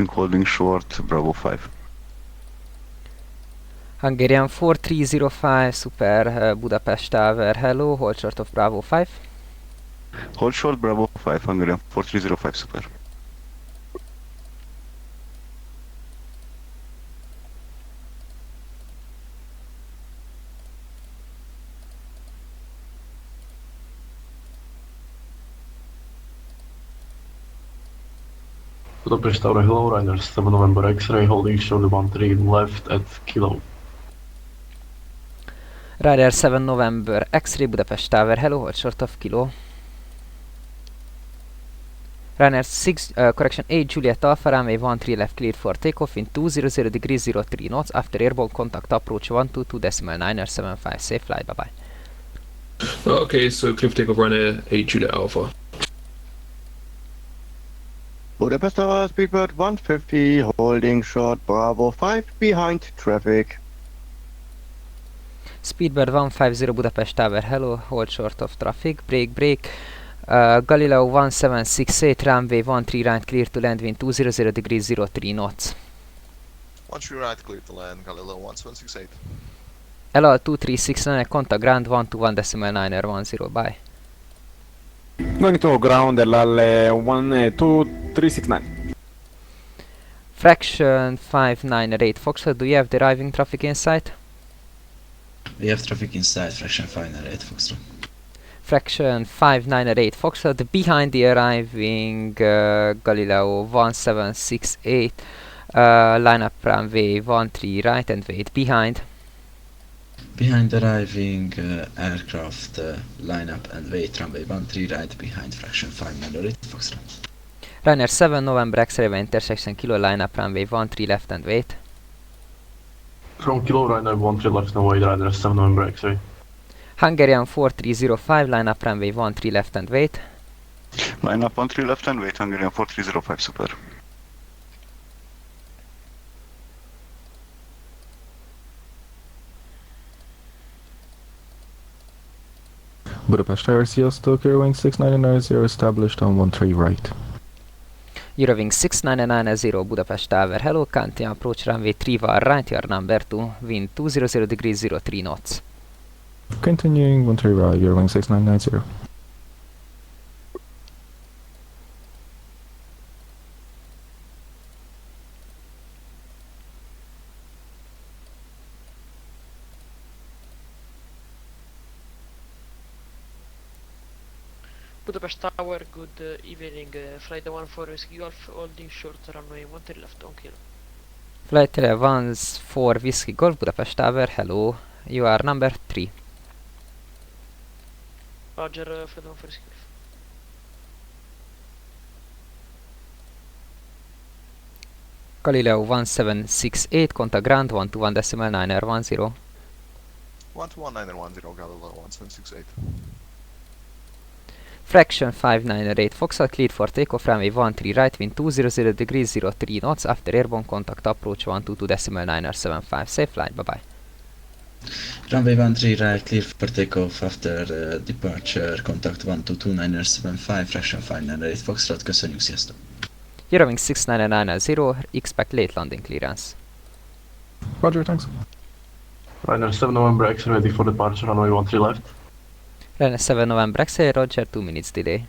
holding short, Bravo 5. Hungarian 4305, Super Budapest Tower, hello, hold short of Bravo 5. Hold short, Bravo 5, Hungarian 4305, super. Budapest Tower, hello, Ryder 7 November X-ray, holding short 13 left at Kilo. Ryder 7 November, X-ray Budapest Tower, hello, hold short of Kilo. Ryder 6, correction 8 Juliet Alpha, runway 13 left cleared for takeoff in 200 degrees 03 knots after airborne contact approach 122.975, safe flight, bye bye. Okay, so clear for takeoff runway 8 Juliet Alpha. Budapest Tower, speedbird 150, holding short, Bravo 5, behind traffic. Speedbird 150 Budapest Tower, hello, hold short of traffic, break. Galileo 1768, runway 13 right clear to land wind 200 degrees 03 knots. 13 right clear to land, Galileo 1768. LL 2369, contact ground 121.910, bye. Going to ground LL 12369. Fraction 598 Foxtrot, do you have the arriving traffic in sight? We have traffic inside, fraction 598 Foxtrot. Fraction 598 Foxtrot, behind the arriving Galileo 1768, line up runway 13 right and wait behind. Behind arriving aircraft, line up and wait, runway 13 right behind, fraction 598 Foxtrot. Runner 7 November X-ray intersection Kilo, line up runway 13 left and wait. From Kilo, Ryder 13 left and wait, Ryder 7 November X-ray. Hungarian 4305, line up runway 13 left and wait. Line up 13 left and wait, Hungarian 4305, super. Budapest Tower, Sziasztok, Eurowing 6990 established on 13 right. Eurowing 6990 Budapest Tower, hello, Kanti approach runway 3 right, your number 2, wind 200 degrees 03 knots. Continuing 13 right, Eurowing 6990. Budapest Tower, good evening. Flight 14 Whiskey Golf, holding short runway 13 left on Kilo. Flight 14 Whiskey Golf Budapest Tower, hello, you are number 3. Roger, Flight 14 Whiskey Golf. Galileo 1768, contact ground 121.910. 121.910, Galileo 1768. Fraction 598 Foxtrot, cleared for takeoff, runway 13 right, wind 200 degrees 03 knots after airborne contact approach 122.975, safe flight, bye bye. Runway 13 right, clear for takeoff after departure, contact 122.975, fraction 598 Foxtrot, köszönjük, sziasztok! Eurowing 6990, expect late landing clearance. Roger, thanks. Ryder 7 November X-ray, ready for departure, runway 13 left. Runway 7 November X-ray, roger, 2 minutes delay.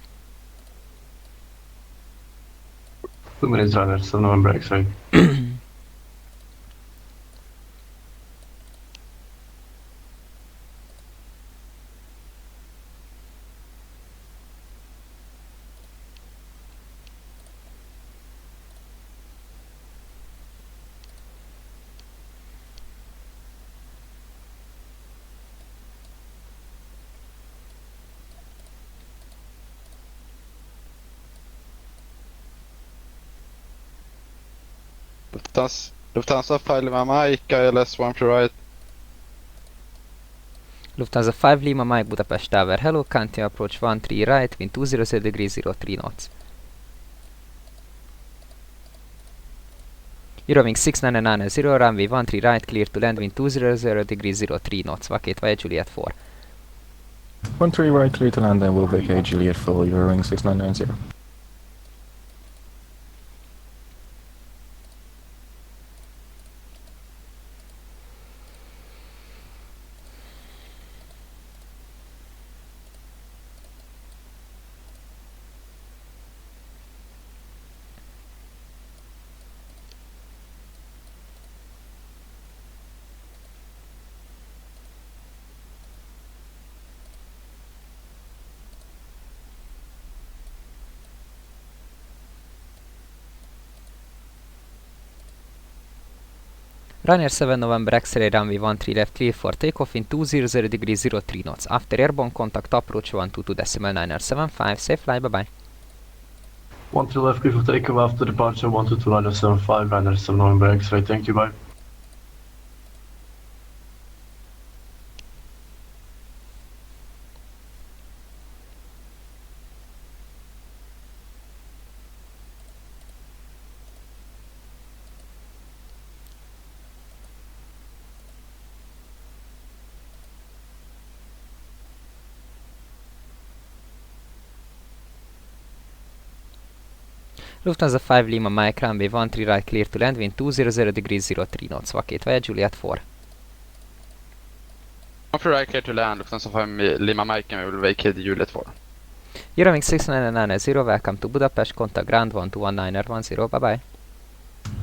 2 minutes, Ryder 7 November X-ray. Lufthansa 5 Lima Mike, ILS 1 right. Lufthansa 5 Lima Mike Budapest Tower, hello, Kanti approach 13 right, wind 200 degrees 03 knots. Eurowing 6990, runway 13 right, clear to land, wind 200 degrees 03 knots, vacate via Juliet 4. 13 right, clear to land and will vacate Juliet 4, Eurowing 6990. Ryanair 7 November X-ray runway 13 left clear for takeoff in 200 degrees 03 knots. After airborne contact approach 122.975. Safe fly, bye bye. 13 left, clear for takeoff after departure 122.975, Ryanair 7 November X-ray, thank you, bye. Lufthansa 5 Lima Mike runway 13 right clear to land wind 200 degrees 03 knots. Vacate via Juliet 4. After right clear to land, Lufthansa 5 Lima Mike and we will vacate the Juliet 4. Eurowings 699 welcome to Budapest, contact ground 121910, bye bye.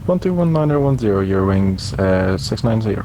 121910, your wings 690.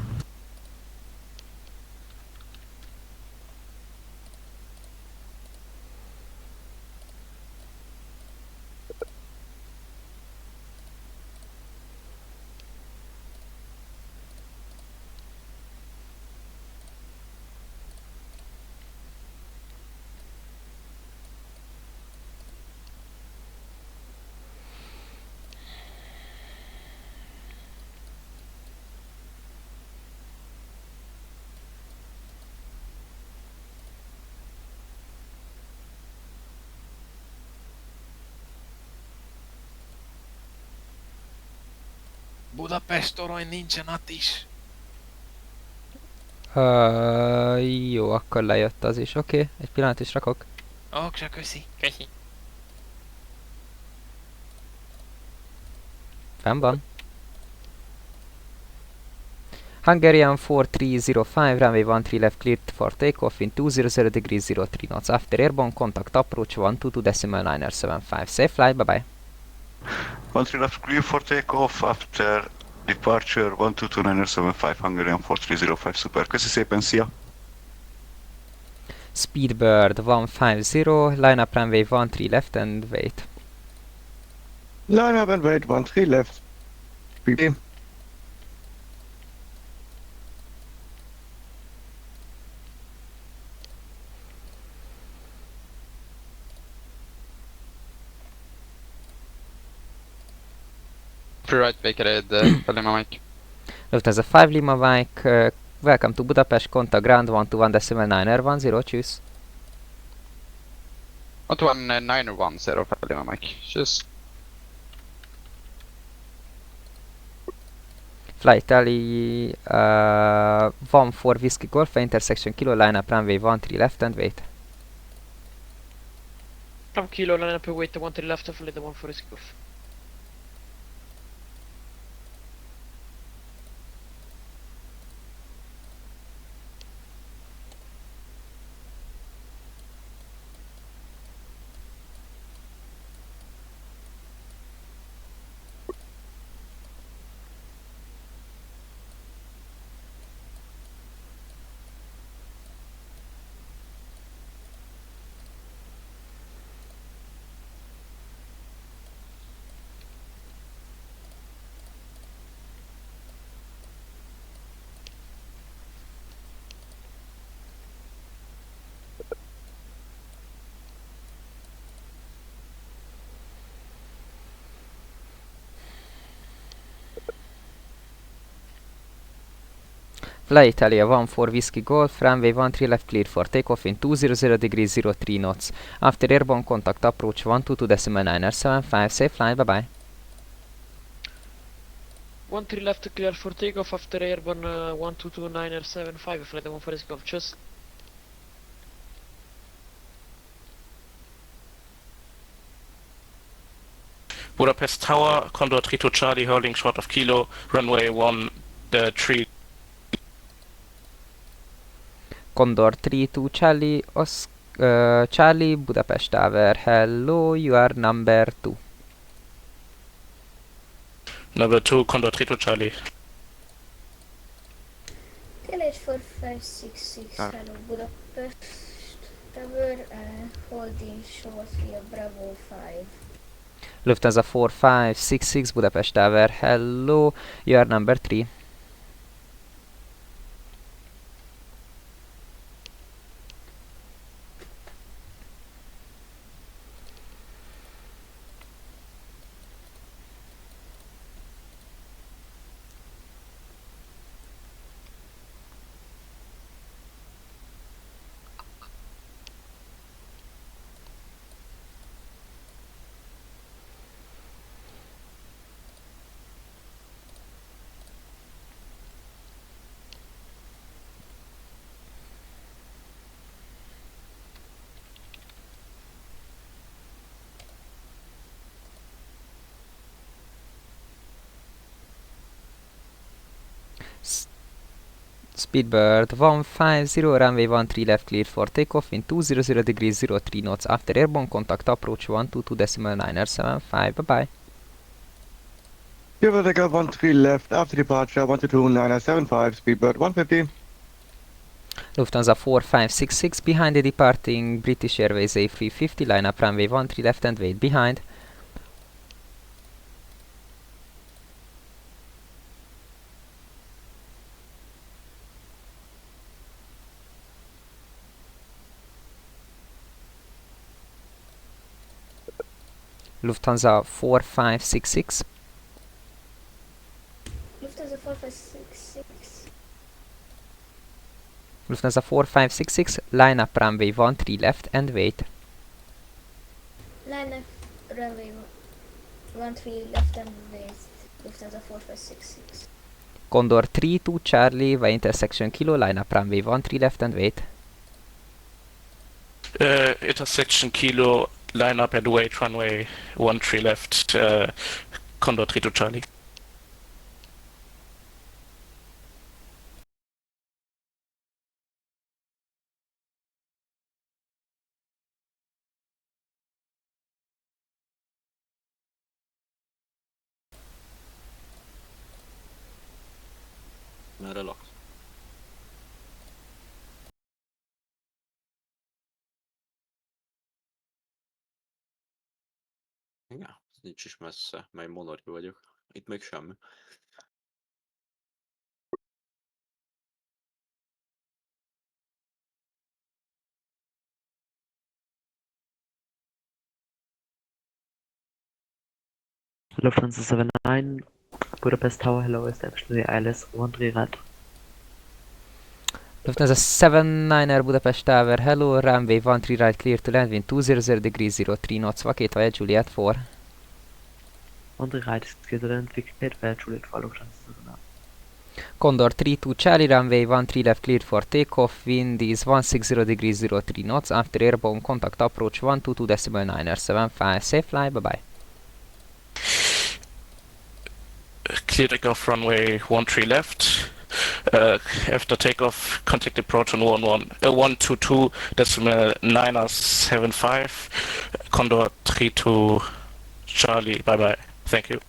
Budapest torony nincsen is. Jó, akkor lejött az is, oké. Egy pillanat is rakok. Oksa, köszi. Köszi. Fenn van. Hungarian 4305, runway 13 left cleared for takeoff in 200 degrees 03 knots. After airborne contact approach 122.975. Safe fly, bye bye. 13 left clear for takeoff after departure 122.975 Hungarian 4305 super. Köszi szépen, szia! Speedbird 150, line up runway 13 left and wait. Line up and wait, 13 left. PP. After right vacated Lima Mike. Lufthansa 5 Lima Mike, welcome to Budapest, contact ground 121.910, tschüss. 11910 for Lima Mike. Just Flight Italy 14 Whiskey Golf, intersection Kilo, line up runway 13 left and wait. From Kilo, line up, wait the 13 left of the 1 for his golf. Fly Italia 14 Whiskey Golf, runway 13 left cleared for takeoff in 200 degrees 03 knots. After airborne contact approach 122.975, safe flight, bye bye. 13 left to clear for takeoff after airborne 122.975, flight 1 for his golf, just. Budapest Tower, Condor 32 Charlie, holding short of Kilo, runway 13. Condor 32 Charlie, Charlie, Budapest Tower, hello, you are number 2. Number 2, Condor 32 Charlie. LH4566, hello, Budapest Tower, holding short via Bravo 5. Lufthansa 4566, Budapest Tower, hello, you are number 3. Speedbird 150, runway 13 left cleared for takeoff in 200 degrees 03 knots after airborne contact approach 122.975. Bye bye. Give it a 13 left after departure 122.975, Speedbird 150. Lufthansa 4566 behind the departing British Airways A350, line up runway 13 left and wait behind. Lufthansa 4566. Lufthansa 4566. Lufthansa 4566, line up runway 13 left and wait. Line up runway 13 left and wait. Lufthansa 4566. Condor 32 Charlie by intersection Kilo, line up runway 13 left and wait. Intersection Kilo, line up and wait, runway 13 left, Condor 32 Charlie. Relax. Ja, ez nincs is messze, mely monarchia vagyok. Itt még semmi. Lufthansa 79, Budapest Tower, hello, establish the ILS 13 right. Lufthansa 79er Budapest Tower, hello, runway 13 right clear to land wind 200 degrees 03 knots, vacate via Juliet 4. 13 right is clear to land, vacate via Juliet 4, Lufthansa 79. Condor 32 Charlie, runway 13 left cleared for takeoff, wind is 160 degrees 03 knots, after airborne contact approach 122.975, safe fly, bye bye. Clear takeoff runway 13 left. After takeoff, contact approach on 122.975. Condor 32 Charlie. Bye bye. Thank you.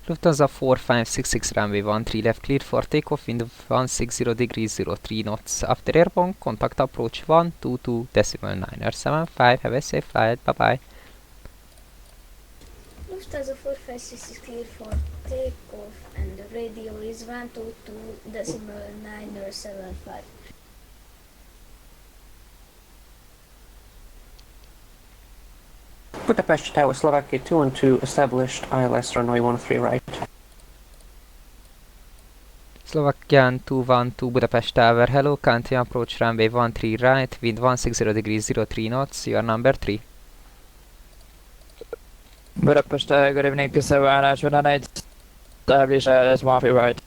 Lufthansa 4566 runway 13 left cleared for takeoff, wind 160 degrees 03 knots, after airborne contact approach 122.975, have a safe flight, bye bye. Lufthansa 4566 clear for takeoff and the radio is 122.975. Budapest Tower, Slovakia 212, established ILS runway 13 right. Slovakian 212 Budapest Tower, hello, county approach runway 13 right, wind 160 degrees 03 knots, you are number 3. Budapest, good evening, P7, 108, establish as 1 feet right.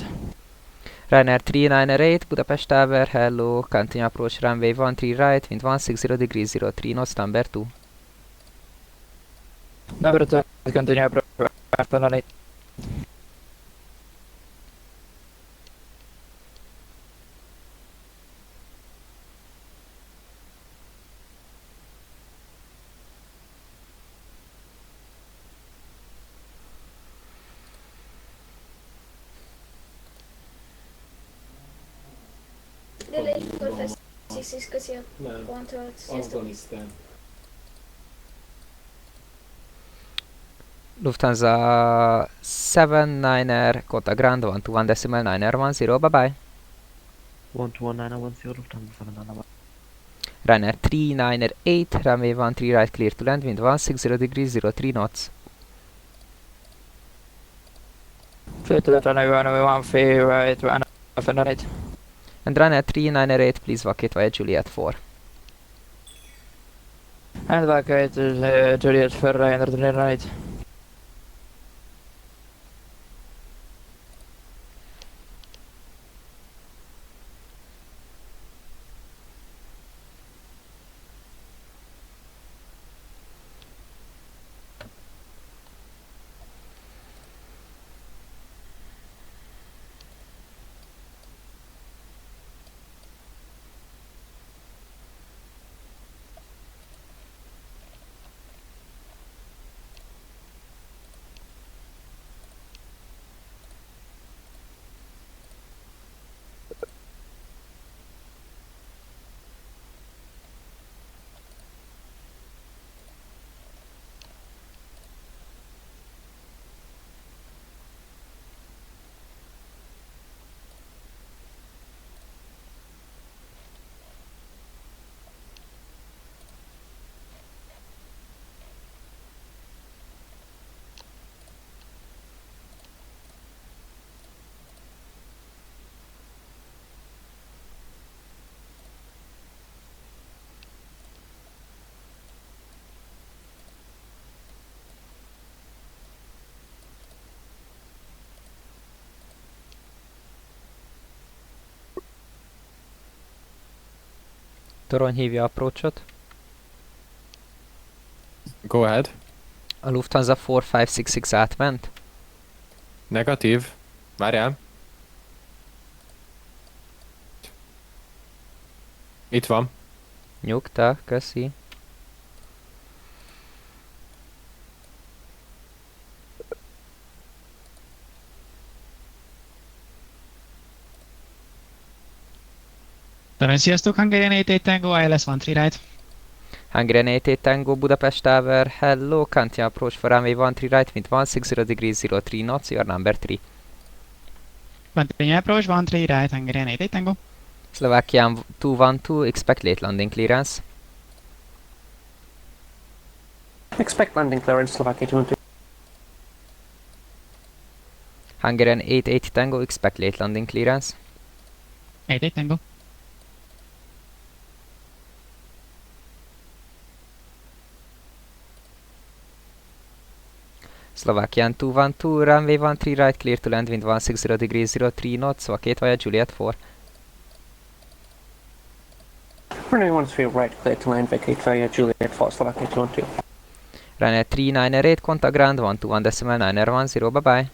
Ryanair 398 Budapest Tower, hello, county approach runway 13 right, wind 160 degrees 03 knots, number 2. Number 2, continue approach, 108. Delay 456 because you want to Lufthansa 79er, Kota Grand 121.910, bye bye. 121.910, Lufthansa 791. Ryanair 398, runway 13 right, clear to land, wind 160 degrees 03 knots. Clear to that runway 1 feet right, 108. And Ryanair 398, please vacate via Juliet 4. And vacate Juliet for Ryanair 398. Torony hívja approachot. Go ahead. A Lufthansa 4566 átment. Negatív. Várjál. Itt van. Nyugta, köszi. Sziasztok, Hungarian 88 Tango, ILS 13 right. Hungarian 88 Tango, Budapest Tower, hello, county approach for runway 13 right, wind 160 degrees 03 knots, you are number 3. Continue approach 13 right, Hungarian 88 Tango. Slovakian 212, expect late landing clearance. Expect landing clearance, Slovakia 212. Hungarian 88 Tango, expect late landing clearance. 88 Tango. Slovakian 212, runway 13 right, clear to land, wind 160 degrees 03 knots, vacate via Juliet 4. Runway 13 right, clear to land, vacate via Juliet 4, Slovakia 212. Ryanair 398, contact ground 121.910, bye bye.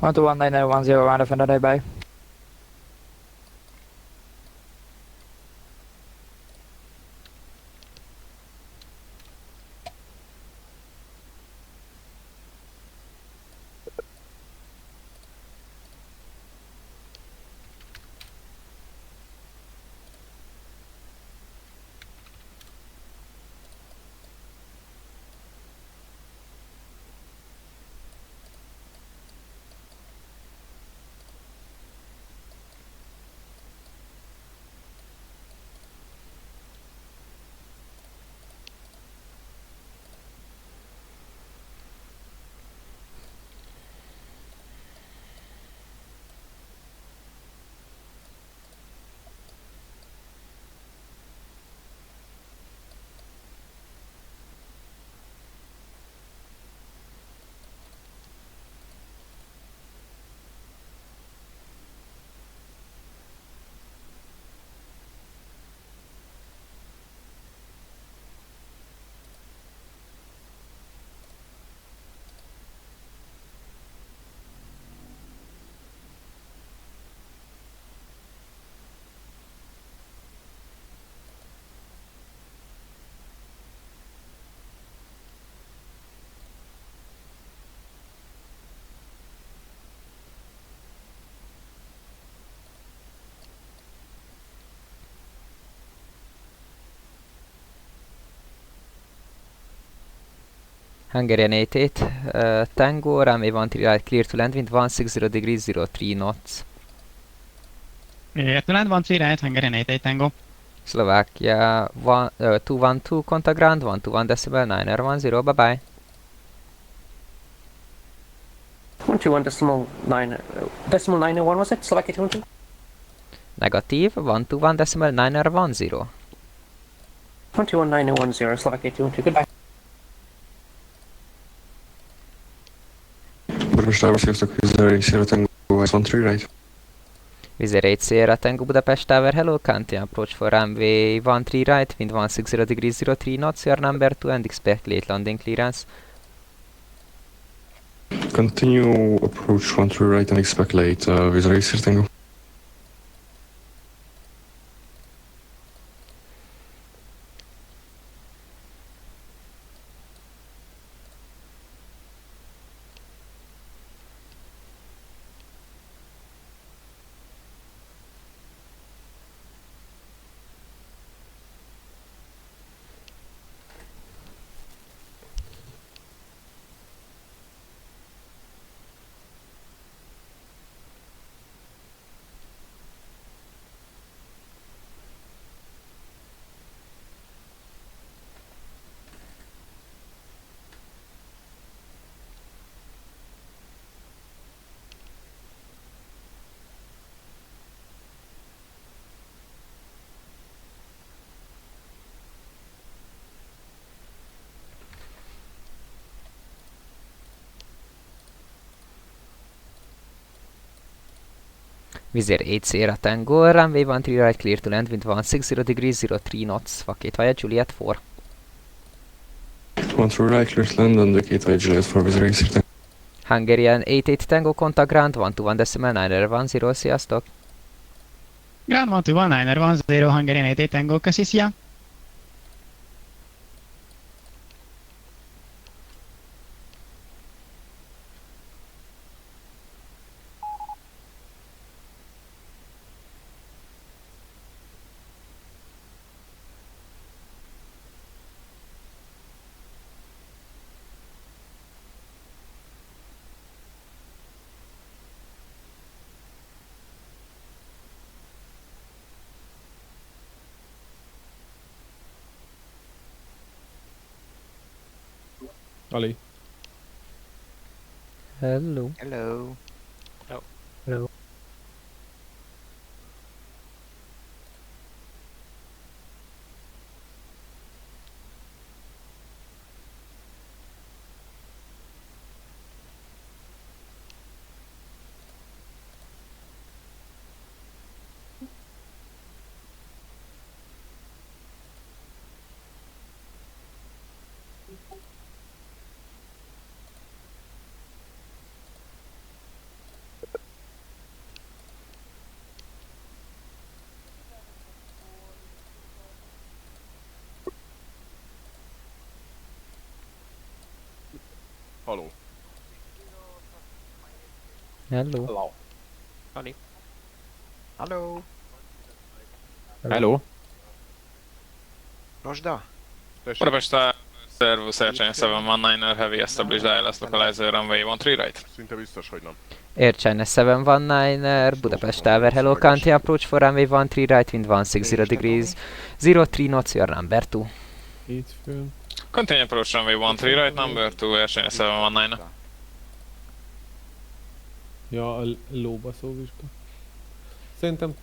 121.910, round of another bye. Hungarian 88, Tango, runway 13 right, clear to land, wind 160 degrees, 03 knots. To land 13 right, Hungarian 88 Tango. Slovakia 212, contact ground, 121 decimal 910, bye bye. 121 decimal 901 was it? Slovakia 212? Negatív, 121 decimal 910. 121 910, Slovakia 212, goodbye. Budapest Tower, sziasztok, Vizer Sierra Tango, 13 right. Vizer 8 Sierra Tango Budapest Tower, hello, can't approach for runway 13 right, wind 160 degrees, 03 knots, your number 2 and expect late landing clearance. Continue approach 13 right and expect late, Vizer Sierra Tango. Vizer 8 Sierra Tango, runway 13 right, clear to land, wind 160 degrees, 03 knots, vacate via Juliet 4. 13 right, clear to land and vacate via Juliet 4, Vizer Sierra Tango. Hungarian 88 Tango, contact ground, 121 decimal 910, sziasztok! Ground 121 910, Hungarian 88 Tango, köszi, szia! Ali. Hello. Hello. Oh. Hello. Haló. Hello. Hello. Ali. Hello. Hello. Rosda? Budapest Servus, Airchain 719er, heavy established ILS localizer runway 13 right. Szinte biztos, hogy nem. Airchina 719er, Budapest Tower, hello, can't approach for runway 13 right, wind 160 degrees, 03 knots, your number 2. Hétfőn. Continue approach runway 13 right, number 2, Airchain 719er. Ja, a lóbaszó vizsga. Szerintem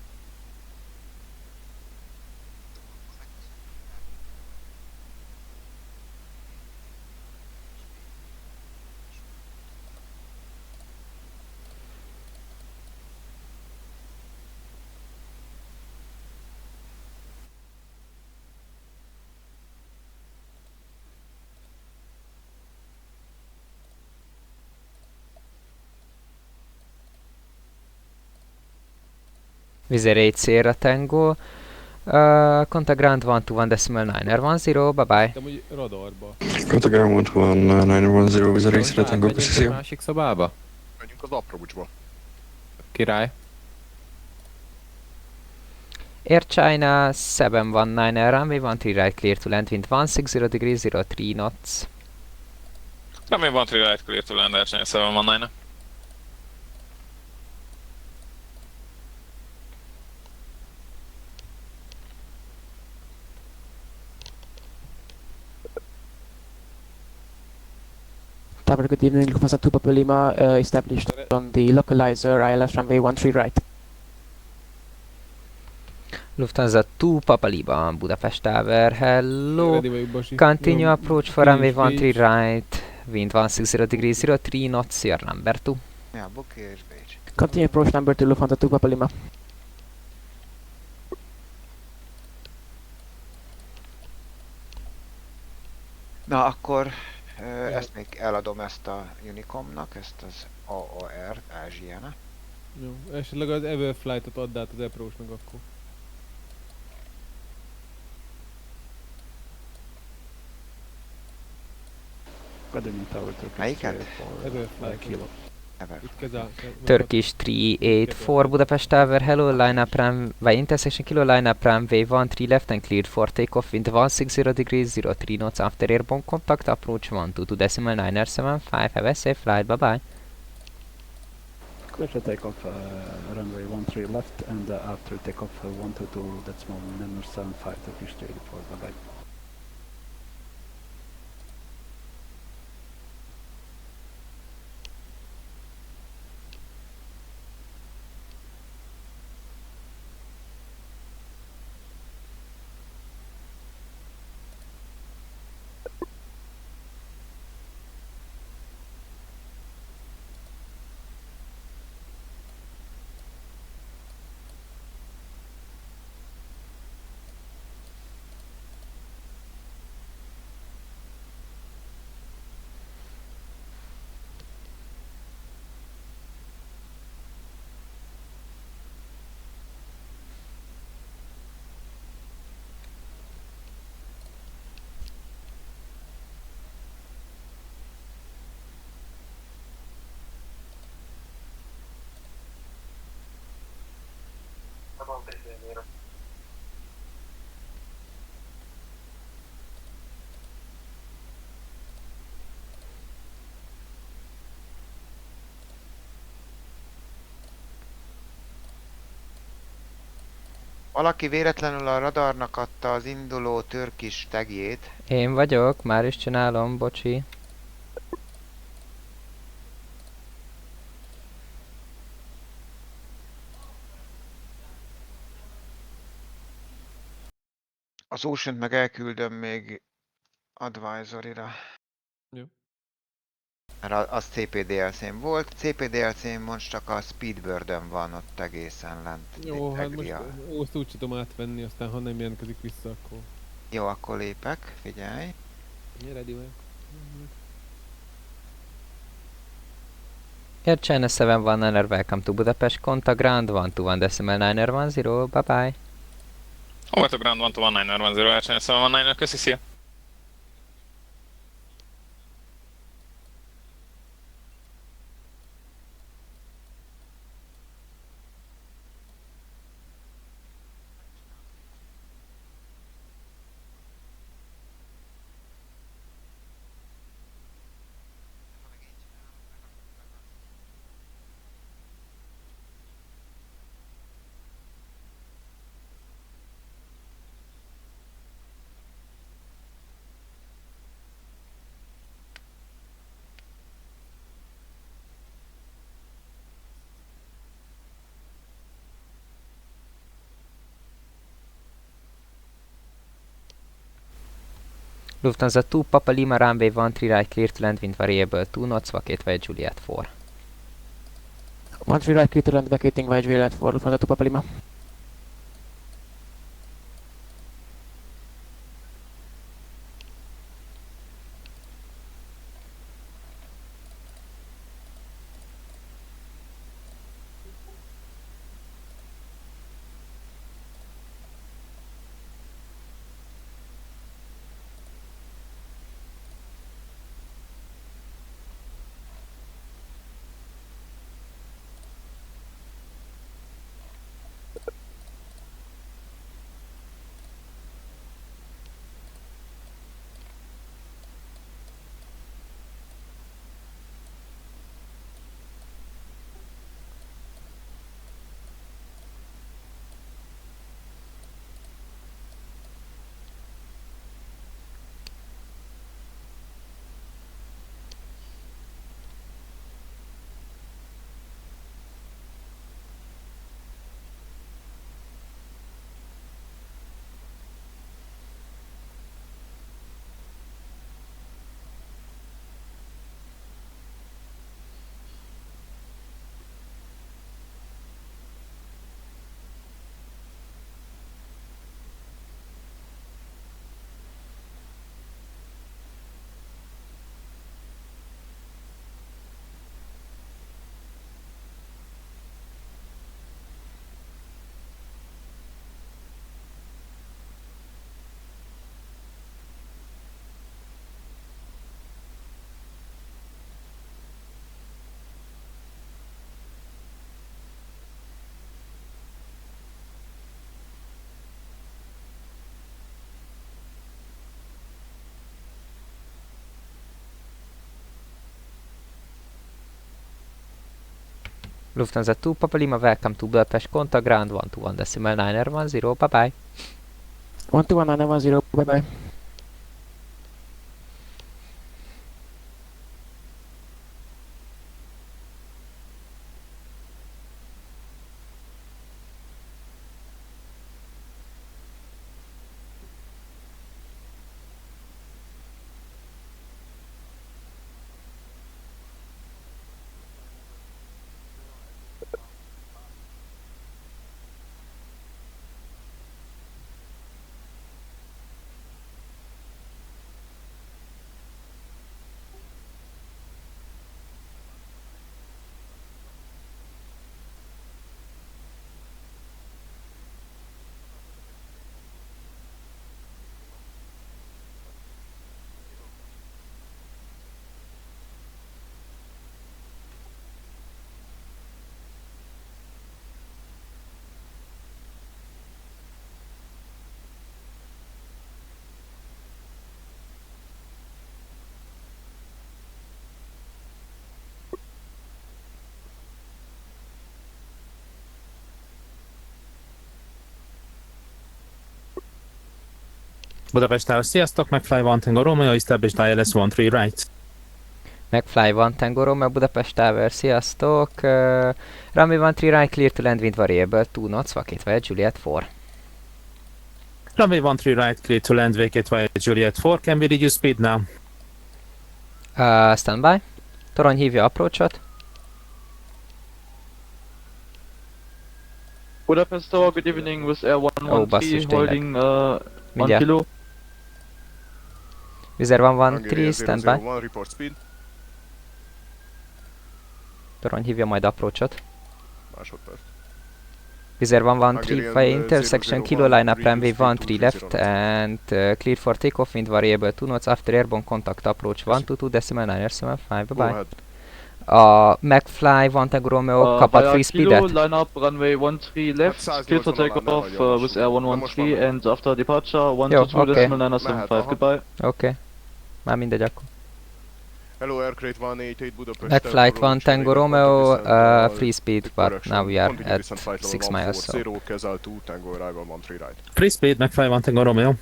Vizer 8 Sierra Tango, contact ground 121 decimal 910, bye bye. de úgy radarba. Contact ground 121 910, Vizer Sierra Tango, Megyünk a köszi. másik szobába? Menjünk az aprócsba. Király. Airchina 719er, runway 13 right, clear to land, wind 160 degrees, 03 knots. Runway 13 right clear to land LHBP 719. Tower, good evening. Lufthansa 2 Papa Lima established on the localizer ILS runway 13 right. Lufthansa 2 Papa Lima, Budapest Tower, hello. Ready vagyok, Basi. Continue Jó, approach for runway Kiri és 13 right. Wind 160 degrees 03 knots, your number 2. Ja, Buki és Bécs. Continue approach number 2 Lufthansa 2 Papa Lima. Na akkor ezt még eladom ezt a Unicomnak, ezt az AAR-t, Ázsiána. Jó, esetleg az Everflight-ot add át az approach-nak akkor. Melyiket? Everflight. Turkish 384 Budapest Tower, hello, line up runway intersection kilo, line up runway 13 left and cleared for takeoff, wind 160 degrees 03 knots after airborne contact, approach 122 decimal 975, have a safe flight, bye bye. Clear to take off runway 13 left and after takeoff 122 decimal 975 Turkish 384, bye bye. Valaki véletlenül a radarnak adta az induló Turkish tagjét. Én vagyok, már is csinálom, bocsi. Az Ocean-t meg elküldöm még advisory-ra. Jó. Mert az CPDLC-n volt. CPDLC-n most csak a Speedbird-ön van ott egészen lent. Jó, hát most Egria. azt úgy tudom átvenni, aztán ha nem jelentkezik vissza, akkor... Jó, akkor lépek, figyelj. Én ready vagyok. Air China 719, welcome to Budapest, contact ground 121 decimal 910, bye bye. Over to ground 121 LHBP 719, köszi, szia. Lufthansa 2 Papa Lima, runway 13 right, clear to land, wind variable 2 knots, vacate via Juliet 4. 13 right, clear to land, vacating via Juliet 4 Lufthansa 2 Papa Lima. Lufthansa 2 Papa Lima, welcome to Budapest, contact ground 121.910, bye bye. 121.910, bye bye. Budapest Tower, sziasztok, McFly One Tango Romeo, established ILS 13 right. McFly One Tango Romeo, Budapest Tower, sziasztok. Runway 13 right, clear to land wind variable 2 knots, vacate via Juliet 4. Runway 13 right, clear to land, vacate via Juliet 4, can we reduce speed now? Standby. Torony hívja approachot. Budapest Tower, good evening, with Air 113 basszus, holding 1 Mindjárt. kilo. Vizer 113, standby. 001, report speed. Torony hívja majd approachot. Másodperc. Vizer 113 Hungarian, via intersection, 001, kilo line up runway reduce 13 speed to left 30 and clear for takeoff, wind variable 2 knots, after airborne contact approach 122.975, bye Go bye. ahead. A McFly One Tango Romeo kapat free Kilo, speedet. line up runway 13 left, clear for takeoff with Air 113 and after departure Jó, 122.975, goodbye. Oké. Már mindegy akkor. Hello, Aircrate 188 Budapest. McFlight One Tango Romeo, free speed, but correction. now we are Continue at descent flight 6 level miles, so 140, Casal 2, Tango arrival 13 right. Free speed, McFly One Tango Romeo.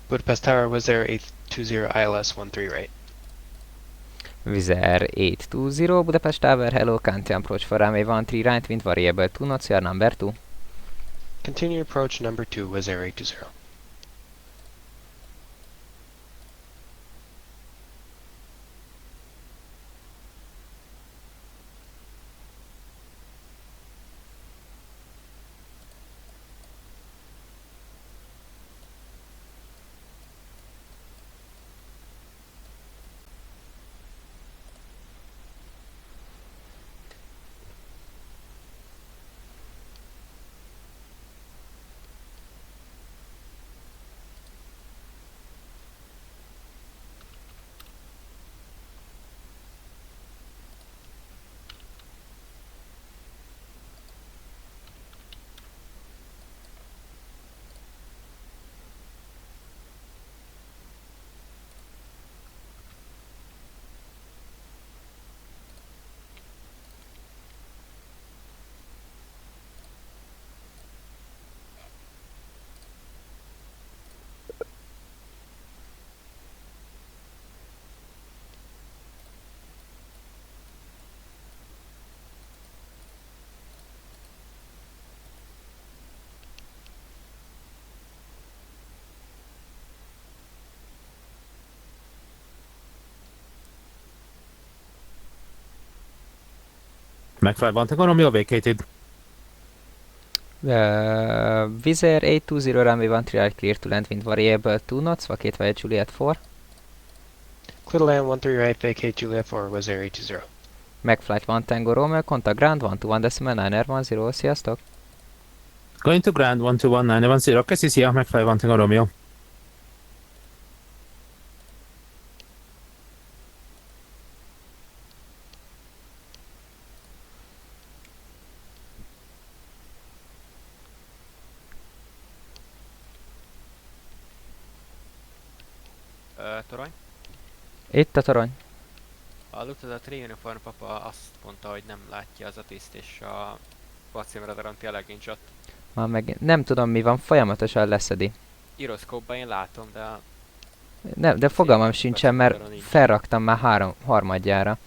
Budapest Tower, was there 820 ILS 13 right? Vizer 820 Budapest Tower, hello, can't approach for runway 13 right, wind variable 2 knots, your number 2. Continue approach number 2, was there 820. McFly 1 Tango Romeo vacated. Wizz Air 820 runway 13 right clear to land wind variable 2 knots, vacate via Juliet 4. Clear to land 13 right, vacate Juliet 4, was there 820. McFlight 1 Tango Romeo, contact ground 121.9R10, sziasztok! Going to ground 121.910, KCC, McFly 1 Tango Romeo. Torony? Itt a torony. Hallottad, a Tri-Uniform papa azt mondta, hogy nem látja az atiszt és a vacimradaron tényleg nincs ott. Már meg nem tudom mi van, folyamatosan leszedi. Gyroszkópban én látom, de... Nem, de fogalmam sincsen, mert felraktam már harmadjára.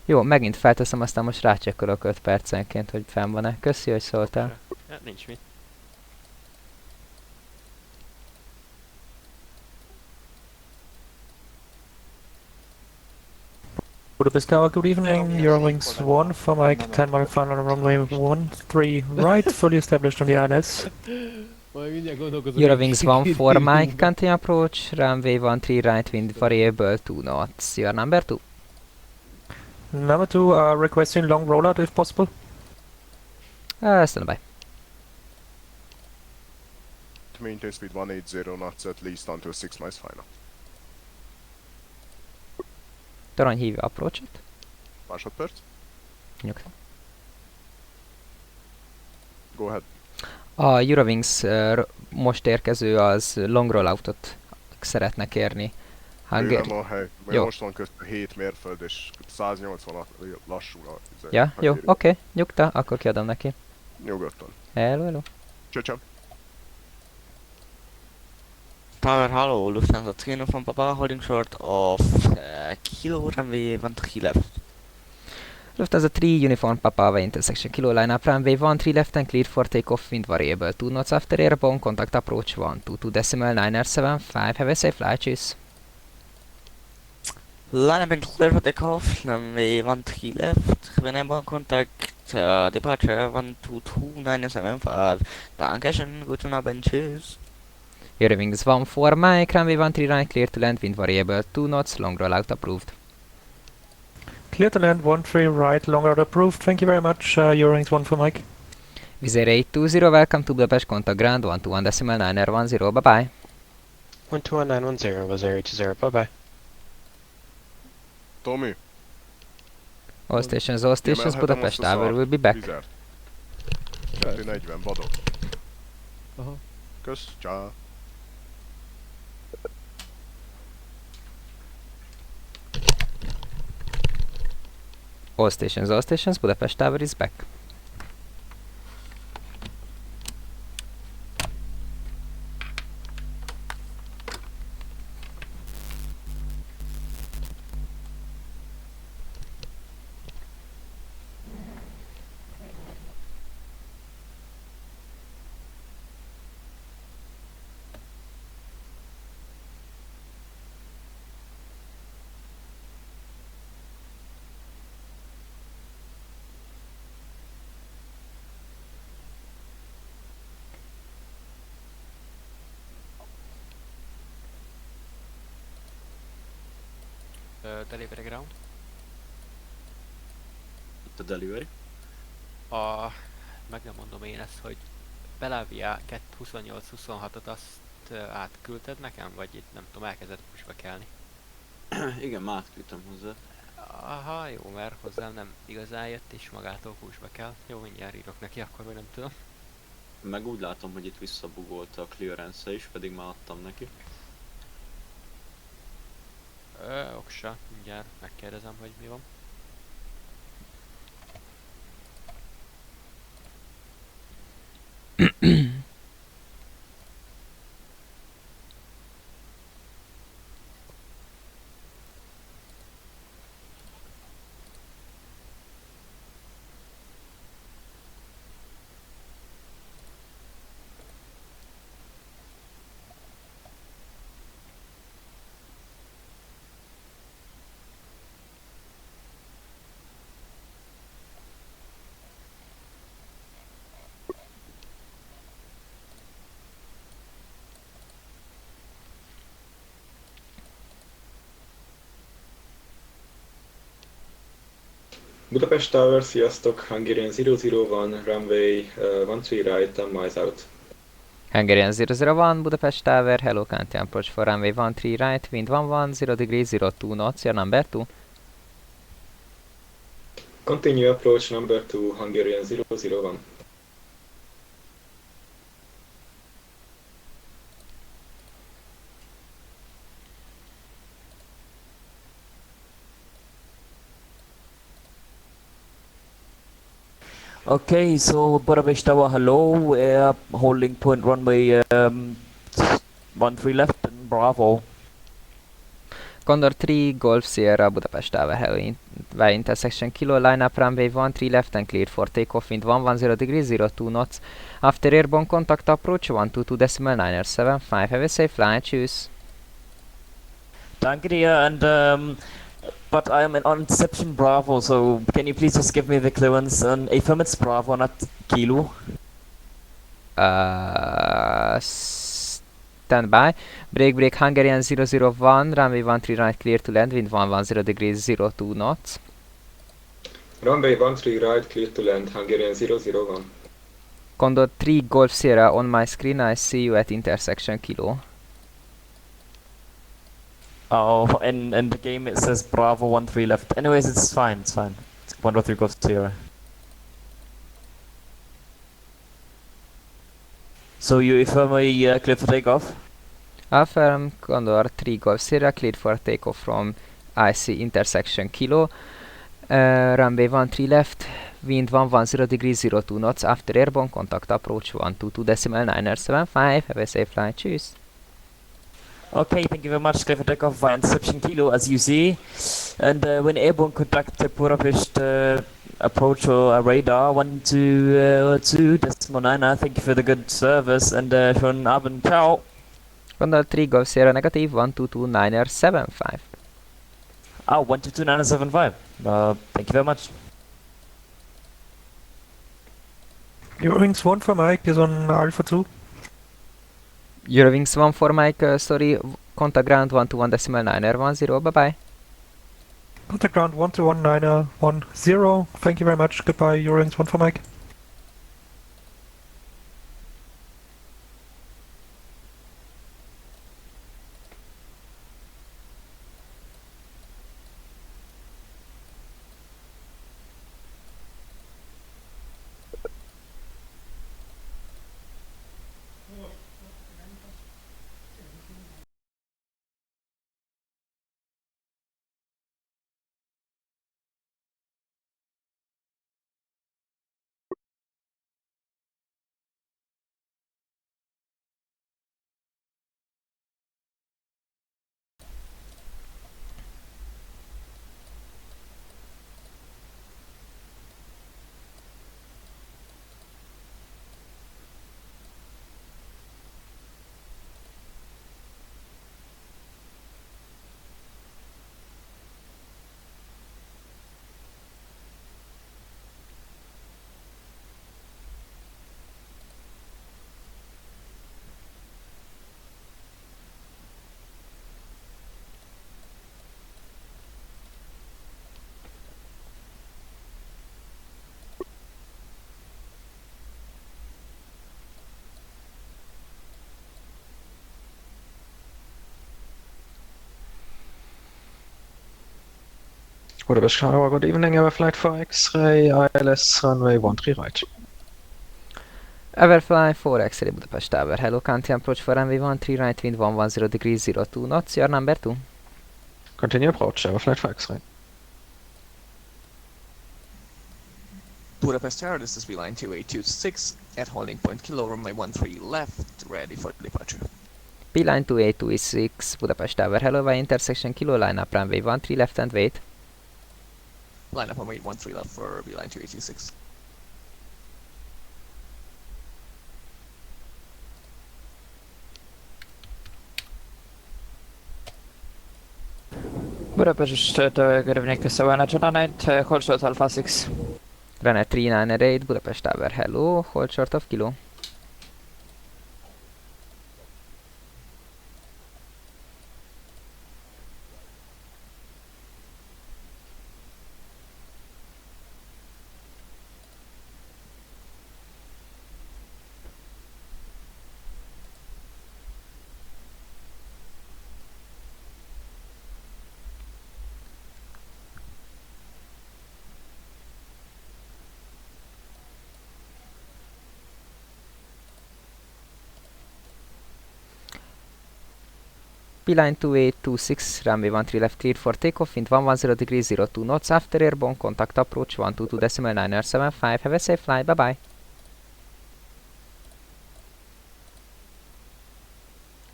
Jó, megint felteszem, aztán most rácsekkolok 5 percenként, hogy fenn van-e. Köszi, hogy szóltál. Nincs mit. Budapest Tower, good evening. Eurowings 1 for Mike, 10 mile final on runway 13 right, fully established on the ILS. Eurowings 1 for Mike, continue approach, runway 13 right, wind variable 2 knots. Your number 2? Number 2, requesting long rollout if possible. Stand by. Maintain speed 180 knots at least until 6 miles final. Torony hívja approach-ot. Másodperc. Nyugta. Go ahead. A Eurowings most érkező az long rolloutot szeretne kérni. Bőven a hely, mert most van közben 7 mérföld és 180 lassul a... Ja, jó, oké, nyugta, akkor kiadom neki. Nyugodtan. Hello. Csöcsöm. Tower, hello, Lufthansa 3 from Papa, holding short of Kilo runway 13 left. Lufthansa 3 uniform Papa Ava intersection Kilo line up runway 13 left and clear for takeoff wind variable 2 knots after airborne contact approach 122.9R75. Have a safe flight, cheers. Line up and clear for takeoff, runway 13 left, when airborne contact departure 122.9R75. Dankeschön, guten Abend, cheers. Eurowings 1 for Mike, runway 13 right, clear to land, wind variable 2 knots, long rollout approved. Clear to land 13 right, long route approved. Thank you very much. Eurowings 1 for Mike. Wizz Air 820, welcome to Budapest, contact ground 121.9R10, bye bye. 121.910 was there 820, bye bye. Tommy. All stations, Budapest Tower will be back. 240 vadok. Aha. Kösz, csá. All stations, Budapest Tower is back. Delivery ground. Itt a delivery. Meg nem mondom én ezt, hogy Belavia 28-26-ot azt átküldted nekem, vagy itt nem tudom, elkezdett pushba kelni. Igen, már átküldtem hozzá. Aha, jó, mert hozzám nem igazán jött, és magától pushba kell. Jó, mindjárt írok neki, akkor vagy nem tudom. Meg úgy látom, hogy itt visszabugolta a clearance-e is, pedig már adtam neki. Oksa, mindjárt megkérdezem, hogy mi van. Budapest Tower, sziasztok, Hungarian 001, runway 13 right, 10 miles out. Hungarian 001, Budapest Tower, hello, can't approach for runway 13 right, wind 11, 0 degrees, 02 knots, your number 2. Continue approach number 2, Hungarian 001. Okay, so Budapest Tower, hello, holding point runway 13 left and Bravo. Condor 3, Golf Sierra, Budapest Tower, hello, via intersection Kilo, line up runway 13 left and cleared for takeoff, wind 110 degrees, 02 knots. After airborne contact approach, 122.975, have a safe flight, choose. Danke dir, and but I'm an Inception Bravo, so can you please just give me the clearance on affirm it's Bravo, not Kilo? Stand by. Break Hungarian 001, runway 13 right, clear to land, wind 110 degrees, 02 knots. Runway 13 right, clear to land, Hungarian 001. Condor 3, Golf Sierra, on my screen, I see you at intersection Kilo. Oh, in the game it says Bravo 13 left. Anyways, it's fine, it's fine. It's 103 Golf Sierra. So you affirm a clear for takeoff? Affirm, Condor 3, Golf Sierra, cleared for takeoff from IC intersection Kilo. Runway 13 left, wind 110 degrees, 02 knots. After airborne contact approach 122.975, have a safe flight, choose. Okay, thank you very much. Clear for takeoff via Inception Kilo, as you see. And when airborne contact Budapest approach or radar 122.9, thank you for the good service and schönen Abend, ciao. Condor 3, Golf Sierra, negative, 122.975. Oh, 122.975. Thank you very much. Eurowings 1 for Mike is on Alpha 2. Eurowings 1 for Mike, sorry, contact ground 121.910, bye bye. Contact ground 121.910. Thank you very much. Goodbye, Eurowings 1 for Mike. Budapest Tower, good evening, Everflight 4 X-ray, ILS runway 13 right. Everfly 4 X-ray, Budapest Tower, hello, can't approach for runway 13 right, wind 110 degrees, 02 knots, your number 2. Continue approach, Everflight 4 X-ray. Budapest Tower, this is Beeline 2826 at holding point Kilo, runway 13 left, ready for departure. Beeline 2826, Budapest Tower, hello, via intersection Kilo, line up runway 13 left and wait. Line up runway 13 left for Beeline 2826. Budapest Tower, good evening, Savannah 29, hold short Alpha 6. Runway 398, Budapest Tower, hello, hold short of Kilo. Beeline 2826, runway 13 left cleared for takeoff, wind 110 degrees 02 knots, after airborne, contact approach 122.975, have a safe flight, bye bye.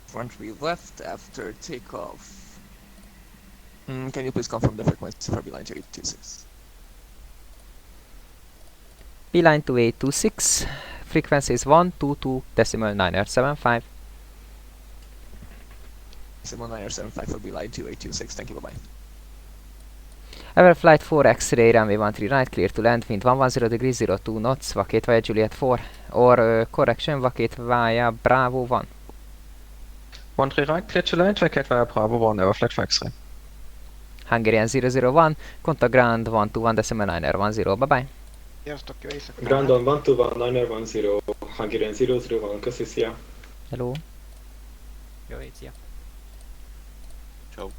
Front three left after takeoff. Can you please confirm the frequency for Beeline 2826? Beeline 2826, frequency is 122.975. 975 for Beeline 2826, thank you, bye-bye. Ever flight 4 X-ray, runway 13 right, clear to land, wind 110 degrees 02 knots, vacate via Juliet 4, or correction, vacate via Bravo 1. 13 right, clear to land, vacate via Bravo 1, ever flight 4 X-ray. Hungarian 001, contact ground 121.910, bye bye. Sziasztok, jó éjszakát! Groundon 121.910, Hungarian 001, köszi, szia! Hello. Jó hét, szia! Ciao.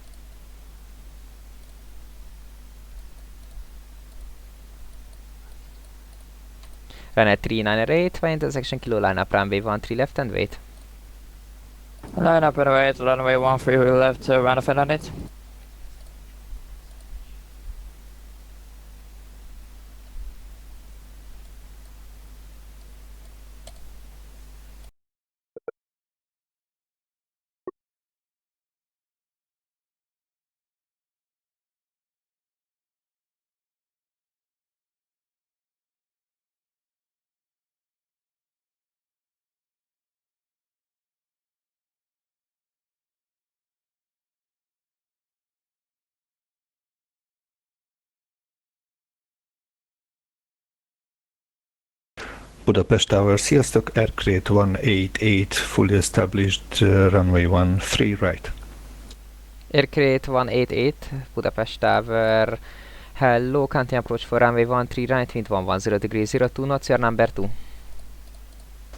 Runway 398, via intersection kilo line up, runway 13 left and wait. Line up and wait, runway 13 left, run off and on it. Budapest Tower, sziasztok, Aircrate 188, fully established, runway 13 right. Aircrate 188, Budapest Tower, hello, counting approach for runway 13 right, wind 110 degrees 02 knots, your number 2.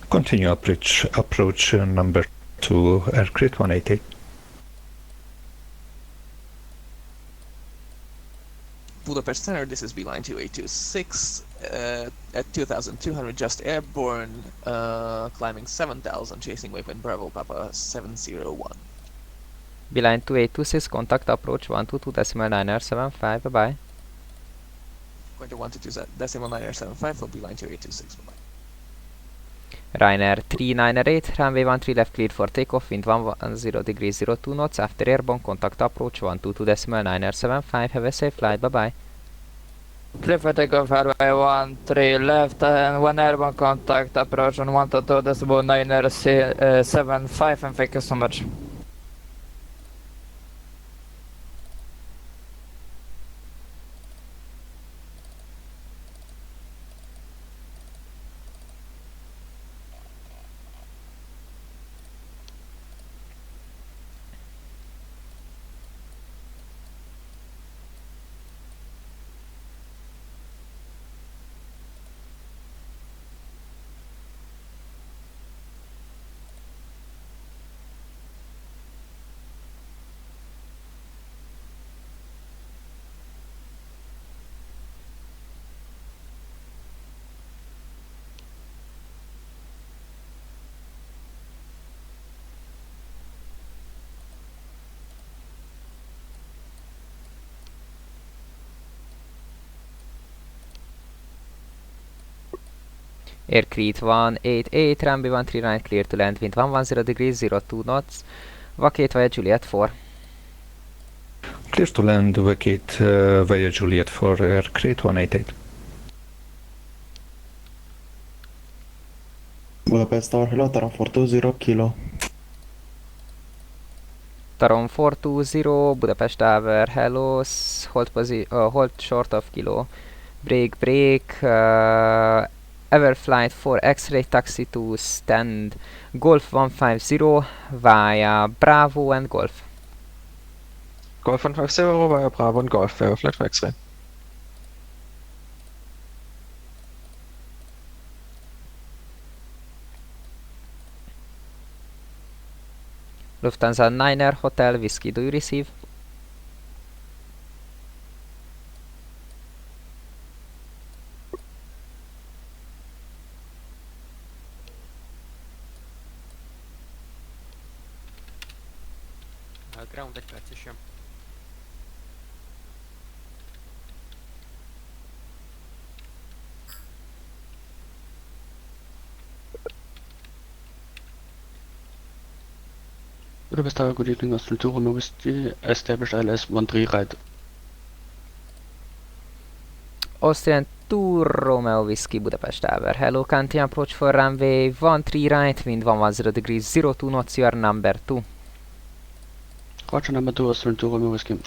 Continue approach number 2, Aircrate 188. Budapest Center, this is Beeline 2826, at 2200 just airborne, climbing 7000, chasing waypoint Bravo Papa 701. Beeline 2826, contact approach 122.975, bye bye. Going to 122.975 for Beeline 2826, bye bye. Ryanair 398, runway 13 left cleared for takeoff, wind 110 degrees 02 knots, after airborne, contact approach 122.975, have a safe flight, bye bye. Clear for takeoff, runway 13 left, and 1 airborne, contact approach on 122.975, and thank you so much. Aircrete 188, runway 139 clear to land, wind 110 degrees 02 knots, vacate via Juliet 4. Clear to land, vacate via Juliet 4, Aircrate 188. Budapest Tower, hello, Taron 420 kilo. Taron 420, Budapest Tower, hello, hold short of kilo, break, Everflight 4 X-ray taxi to stand Golf 150 via Bravo and Golf. Golf 150 via Bravo and Golf, flight 4 X-ray. Lufthansa 9er Hotel Whiskey, do you receive? Ground 1 perces jön. Budapest Tower, good evening, Austrian 2 Romeo Whiskey, established ILS 13 right. Austrian 2 Romeo Whiskey Budapest Tower. Hello, can't you approach for runway 13 right, wind 110 degrees, 02 knots, you are number 2. Roger, number 2, Austrian 2 Romeo Whiskey.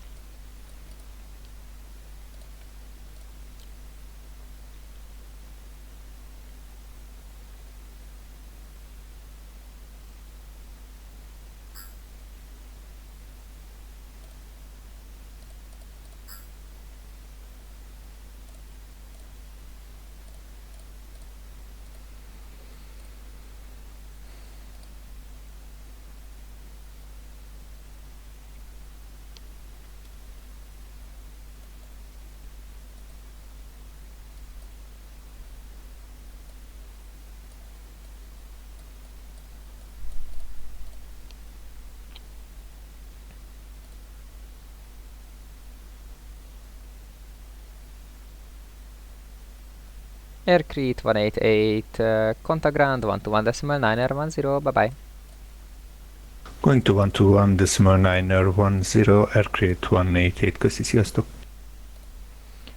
Aircrete 188, contact ground 121.9er10, bye bye. Going to 121.9er10, aircrate 188, köszi, sziasztok!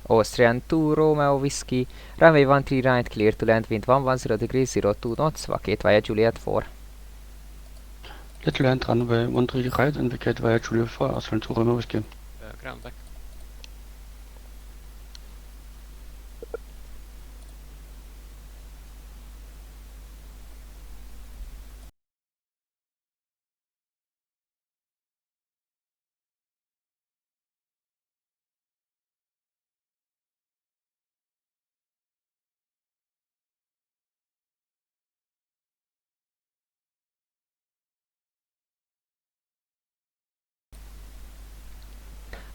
Austrian 2 Romeo Whiskey, runway 13 right, clear to land, wind 110 degrees, 02 knots, vacate via Juliet 4. Let land runway 13 right and vacate via Juliet 4, Austrian 2 Romeo Whiskey. Ground back.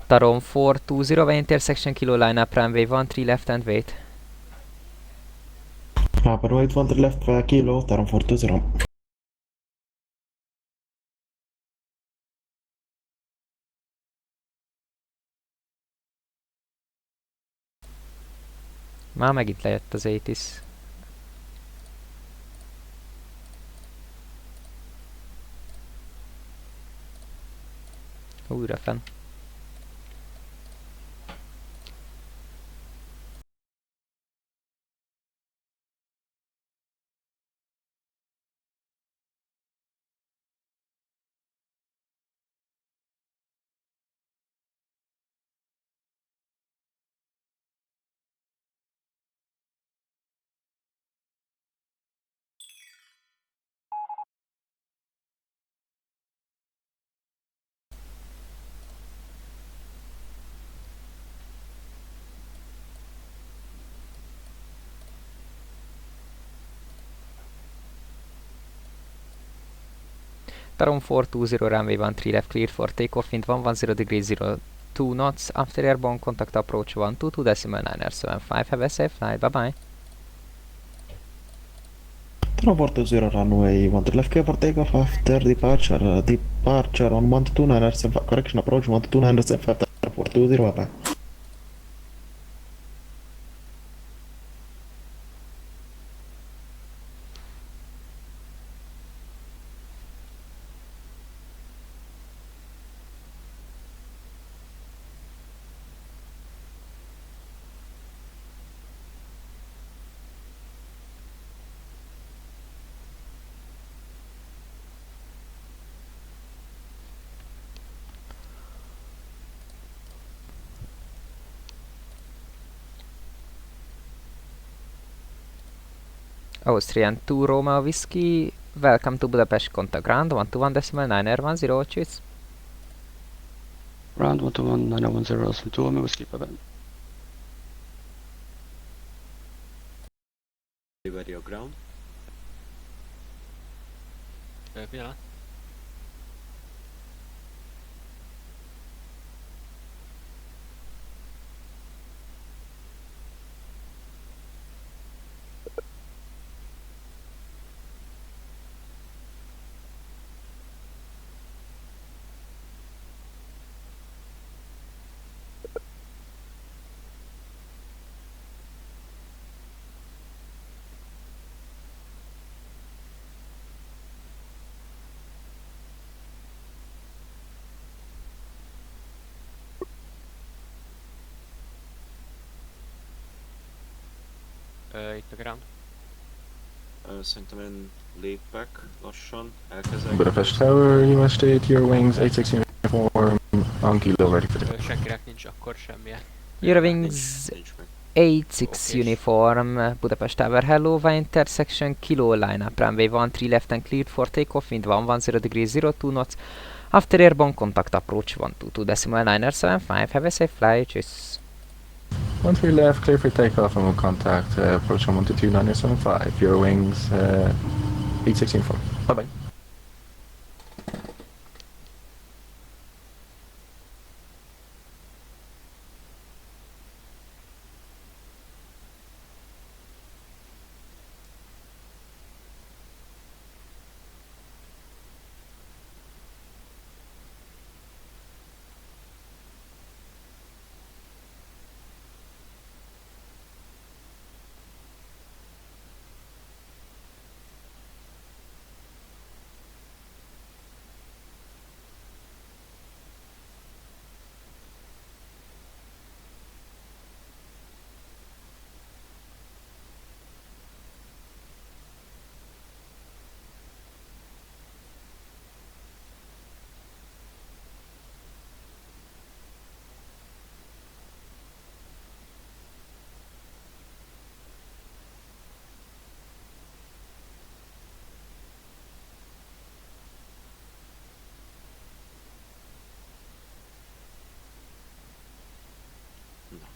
Tarom 420 by intersection, kilo line up, runway 13 left and wait. Rapid right 13 left via kilo, Tarom 420. Már megint lejött az ATIS. Újra fenn. Tarom 420, runway 13 left, cleared for takeoff, wind 110 degrees, 02 knots, after airborne contact approach 122.9er75, have a safe flight, bye bye. Tarom 420 runway 13 left, clear for takeoff after departure. Departure on 129er75, correction approach 129er75, Tarom 420, bye bye. Austrian 2 Roma Whiskey, welcome to Budapest, contact ground 121.9er10, cheers. Ground 121.9er10, Austrian 2 Romeo Whiskey, bye bye. Delivery a ground. Pillanat. itt a ground. Szerintem én lépek lassan, elkezdek. Budapest Tower, US State, your wings, 86 uniform, on kilo ready for the... Senkinek nincs akkor semmilyen. Eurowings 86 uniform, Budapest Tower, hello, via intersection, kilo lineup, runway 13 left and cleared for takeoff, wind 110 degrees 02 knots, after airborne contact approach 122 decimal 975, have a safe flight, cheers. 13 left, clear for takeoff and we'll contact approach on 122-975, your wings, 86 uniform. Bye-bye.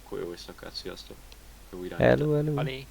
Akkor jó éjszakát, sziasztok! Jó Hello, hello. Ali.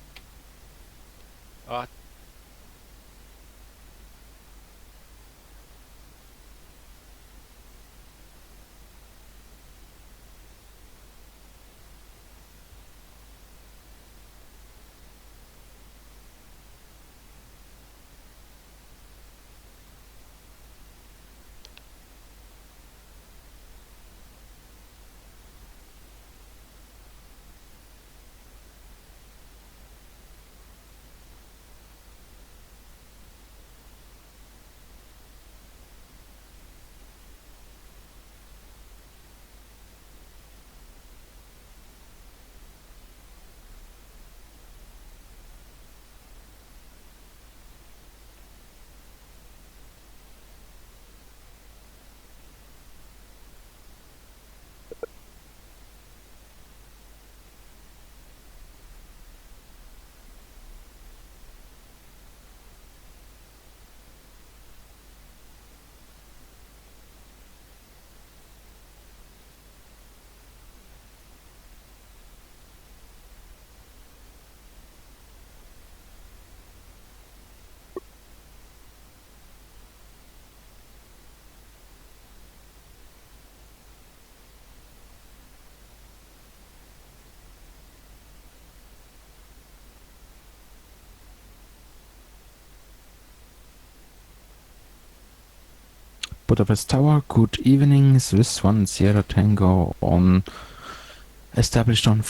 Budapest Tower, good evening, Swiss 1 Sierra Tango on established on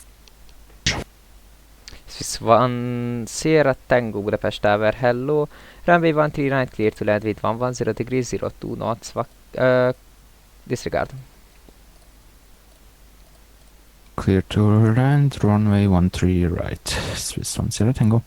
Swiss 1 Sierra Tango, Budapest Tower, hello, runway 13 right, clear to land with 110 degrees 02 knots, disregard. clear to land, runway 13 right, Swiss 1 Sierra Tango.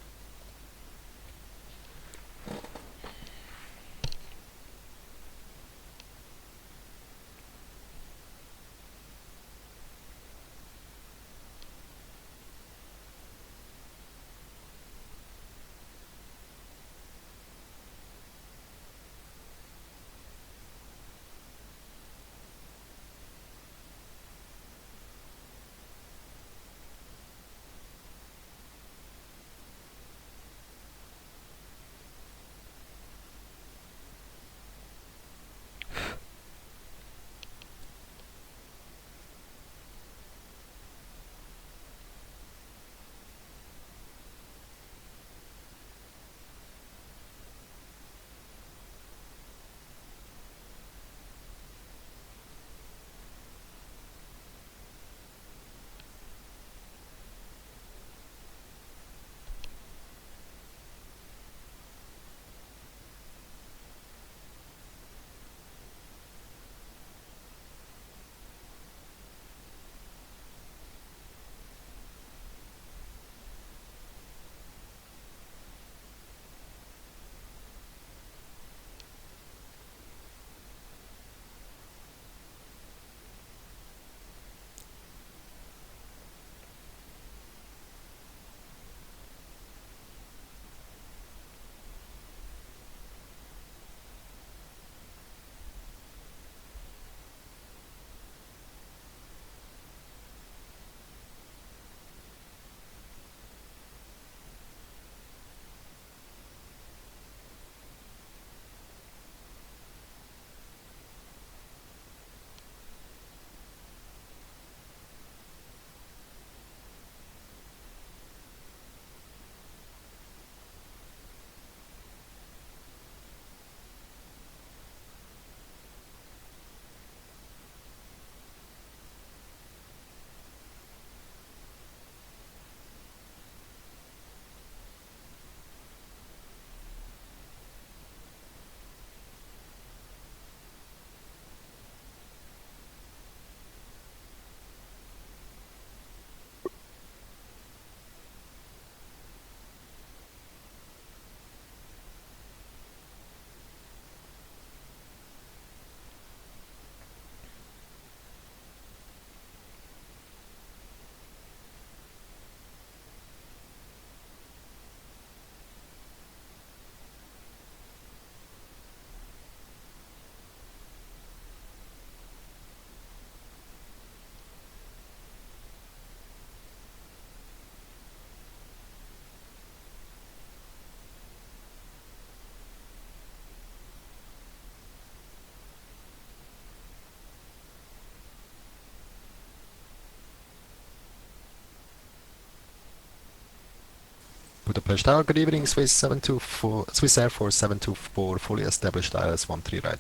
Budapest Tower, good evening, Swiss 724, Swiss Air Force 724, fully established ILS 13 right.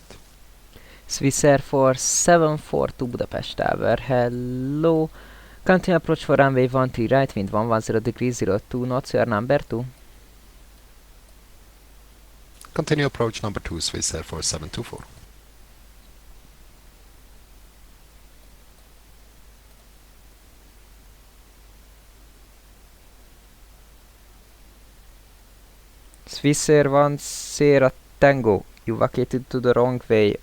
Swiss Air Force 742 Budapest Tower, hello. Continue approach for runway 13 right, wind 110 degrees 02 knots, your number 2. Continue approach number 2, Swiss Air Force 724. Swiss Air 1 Sierra Tango, you vacated to the wrong way.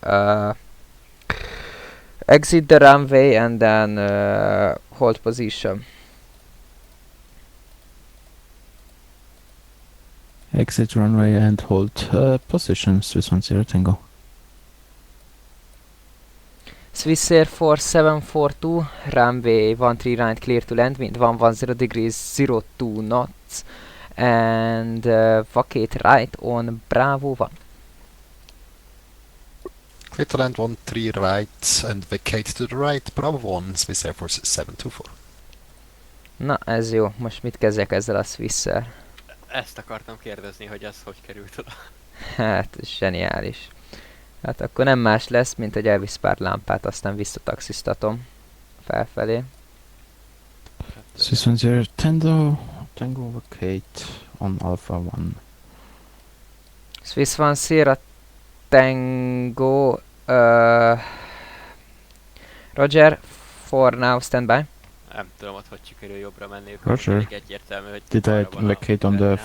Exit the runway and then hold position. Exit runway and hold position, Swiss 10 Tango. Swiss Air Force 742, runway 13 right, clear to land, wind 110 degrees 02 knots, and vacate right on Bravo 1. Clear to land 13 right and vacate to the right, Bravo 1, Swiss Air Force 724. Na, ez jó. Most mit kezdjek ezzel a Swiss-szel? Ezt akartam kérdezni, hogy ez hogy került oda. Hát, zseniális. Hát akkor nem más lesz, mint hogy elvisz pár lámpát, aztán visszataxisztatom felfelé. Swiss 10 Tango, Tango vacate on Alpha 1. Swiss 1 Sierra Tango, Roger, for now, stand by. Nem tudom, ott hogy sikerül jobbra menni. Roger. Elég egyértelmű, hogy Did I vacate on the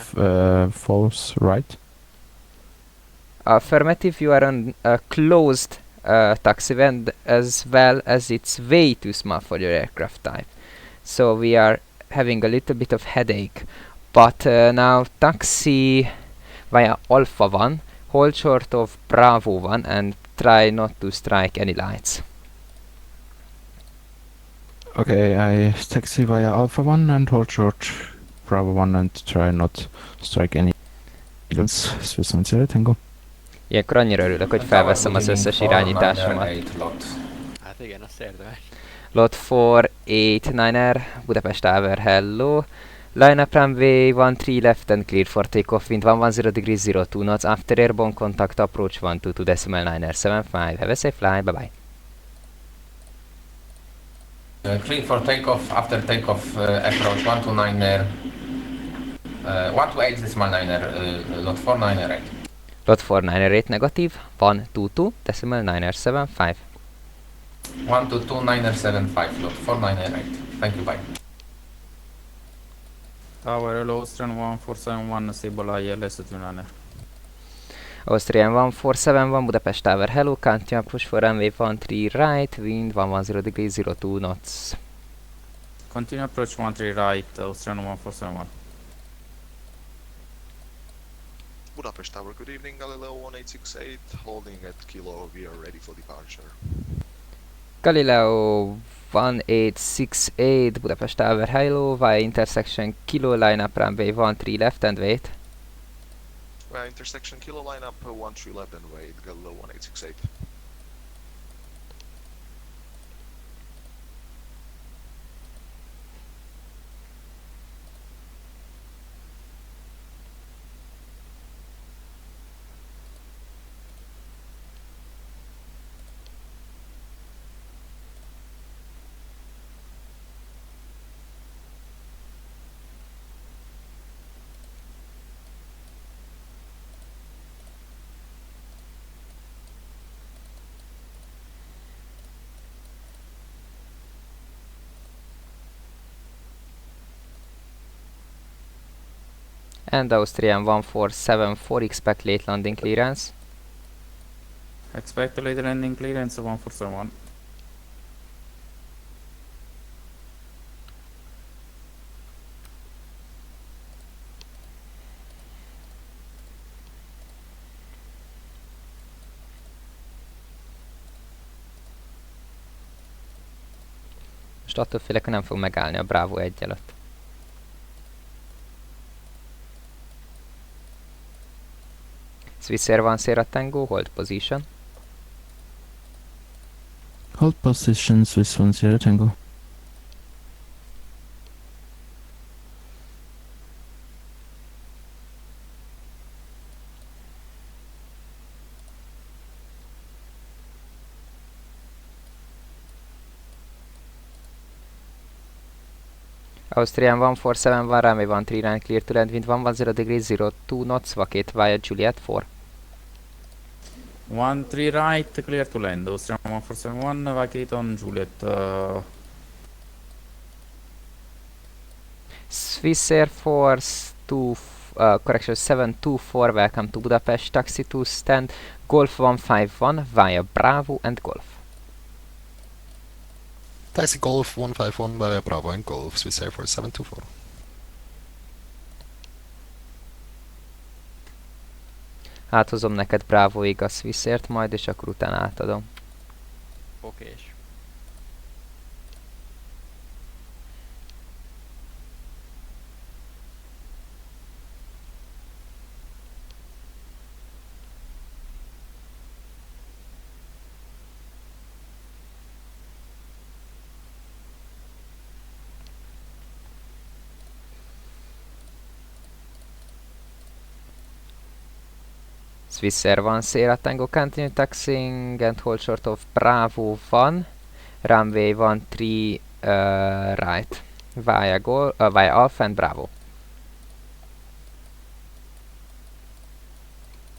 false right? Affirmative, you are on a closed taxi and as well as it's way too small for your aircraft type. So we are having a little bit of headache. But now taxi via Alpha 1, hold short of Bravo 1 and try not to strike any lights. Okay, I taxi via Alpha 1 and hold short Bravo 1 and try not strike any lights, Swiss 10 Tango. Ilyenkor annyira örülök, hogy felveszem az összes irányításomat. Hát igen, az érdemes. Lot 489er, Budapest Tower, hello. Line up runway 13 left and clear for takeoff, wind 110 degrees 02 knots, after airborne contact approach 122 decimal 9er75. Have a safe flight, bye bye. Clear for takeoff, after takeoff approach 129er, 128 decimal 9er, lot 498. Lot 498 negative, 122 decimal 9er75. 122 9er75, lot 498. Thank you, bye. Tower hello, Austrian 1471, stable ILS at Unane. Austrian 1471, Budapest Tower, hello, continue approach for runway 13 right, wind 110 degrees 02 knots. Continue approach 13 right, Austrian 1471. Budapest Tower, good evening, Galileo 1868, holding at Kilo, we are ready for departure. Galileo 1868, Budapest Tower, hello, via intersection Kilo, line up runway 13 left and wait. Intersection Kilo, line up 13 left and wait, Galileo 1868. And Austrian 1474, expect late landing clearance. Expect a late landing clearance 1471. Most attól félek, hogy nem fog megállni a Bravo 1 előtt. Swiss Air 1 Sierra Tango, hold position. Hold position, Swiss 10 Tango. Austrian 147 runway 139 clear to land, wind 110 degrees 02 knots, vacate via Juliet 4. 13 right, clear to land. Austrian 1471, vacate on Juliet. Swiss Air Force 724, welcome to Budapest, taxi to stand Golf 151 via Bravo and Golf. Taxi Golf 151 via Bravo and Golf, Swiss Air Force 724. Áthozom neked Bravoig a Swiss Air-t majd, és akkor utána átadom. Okés. Swiss Air 1 Sierra Tango, continue taxiing and hold short of Bravo 1, runway 13 right, via Alpha and Bravo.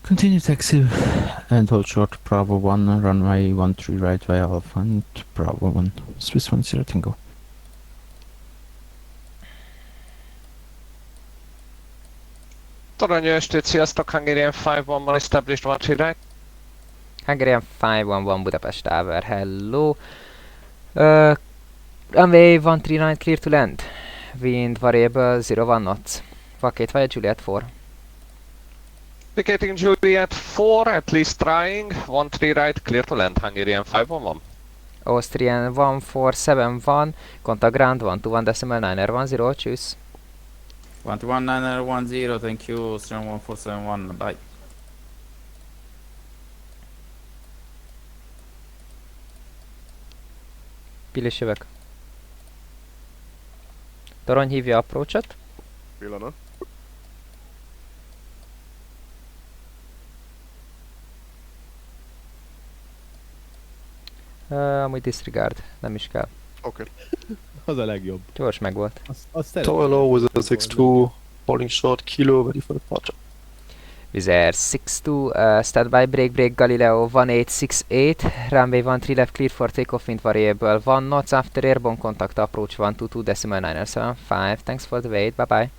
Continue taxi and hold short Bravo 1, runway 13 right via Alpha and Bravo 1, Swiss 1 Sierra Tango. Torony, jó estét, sziasztok! Hungarian 511 established 13 right. Hungarian 511 Budapest Tower, hello. Runway 139 clear to land. Wind variable 01 knots. Vacate via Juliet 4. Vacating Juliet 4, at least trying. 13 right, clear to land. Hungarian 511. Austrian 1471, contact ground 121.910, tschüss. 11910, thank you. Austrian 1471, bye. Pillis jövök. Torony hívja approachot. Pillanat. Amúgy disregard, nem is kell. Oké. Az a legjobb. Gyors meg volt. Tower low with a 6-2, holding short, kilo, ready for departure. Wizz Air 62, standby break Galileo 1868, runway 13 left clear for takeoff, wind variable 1 knots, after airborne contact approach 122.975, thanks for the wait, bye bye.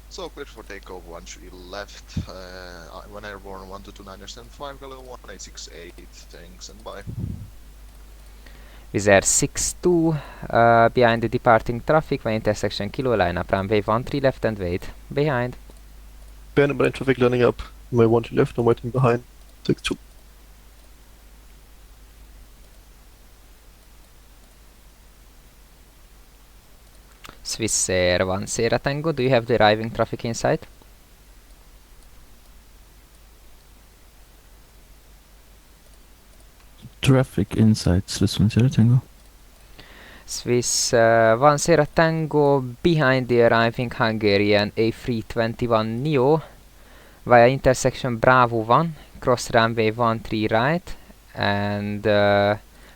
So clear for takeoff, 13 left, 1 airborne, 122.975, Galileo 1868, thanks and bye. Wizz Air 62, behind the departing traffic, when intersection kilo, line up runway 13 left and wait, behind. Abandoned by traffic lining up. My 1 to left, I'm waiting behind. 6-2. Swiss Air 1 Sierra Tango, do you have the arriving traffic in sight? Traffic inside Swiss 1 Sierra Tango. Swiss 1 Sierra Tango, behind the arriving Hungarian A321 Neo via intersection Bravo 1, cross runway 13 right and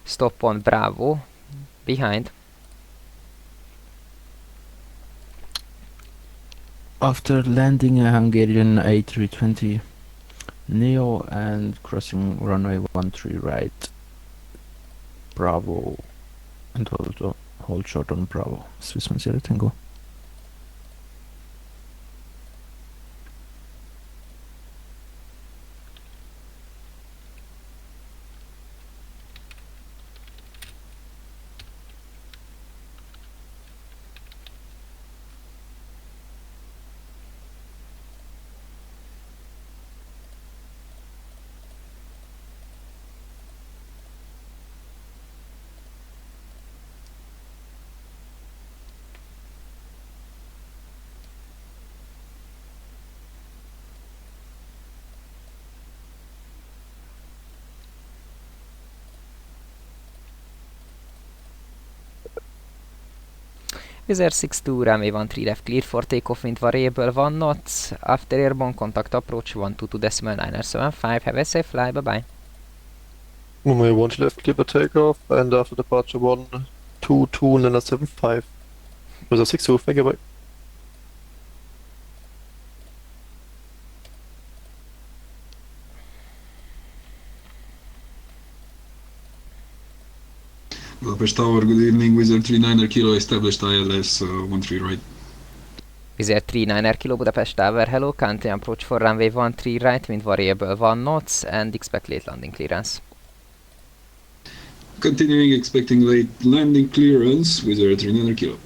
stop on Bravo, behind. After landing a Hungarian A320 Neo and crossing runway 13 right, Bravo, and hold short on Bravo, Swiss 1 Sierra Tango. Wizz Air 62, runway 13 left clear for takeoff, wind variable 1 knots, after airborne contact approach 122.975, have a safe fly, bye bye. My 1 to left, clear for takeoff, and after departure 1, 2, 2, and then a 7-5. Was a 6 thank you, bye. Budapest Tower, good evening. Wizard 39er Kilo, established ILS 13 right. Wizard 39er Kilo Budapest Tower, hello, currently approach for runway 13 right, wind variable 1 knots, and expect late landing clearance. Continuing, expecting late landing clearance, Wizard 39er Kilo.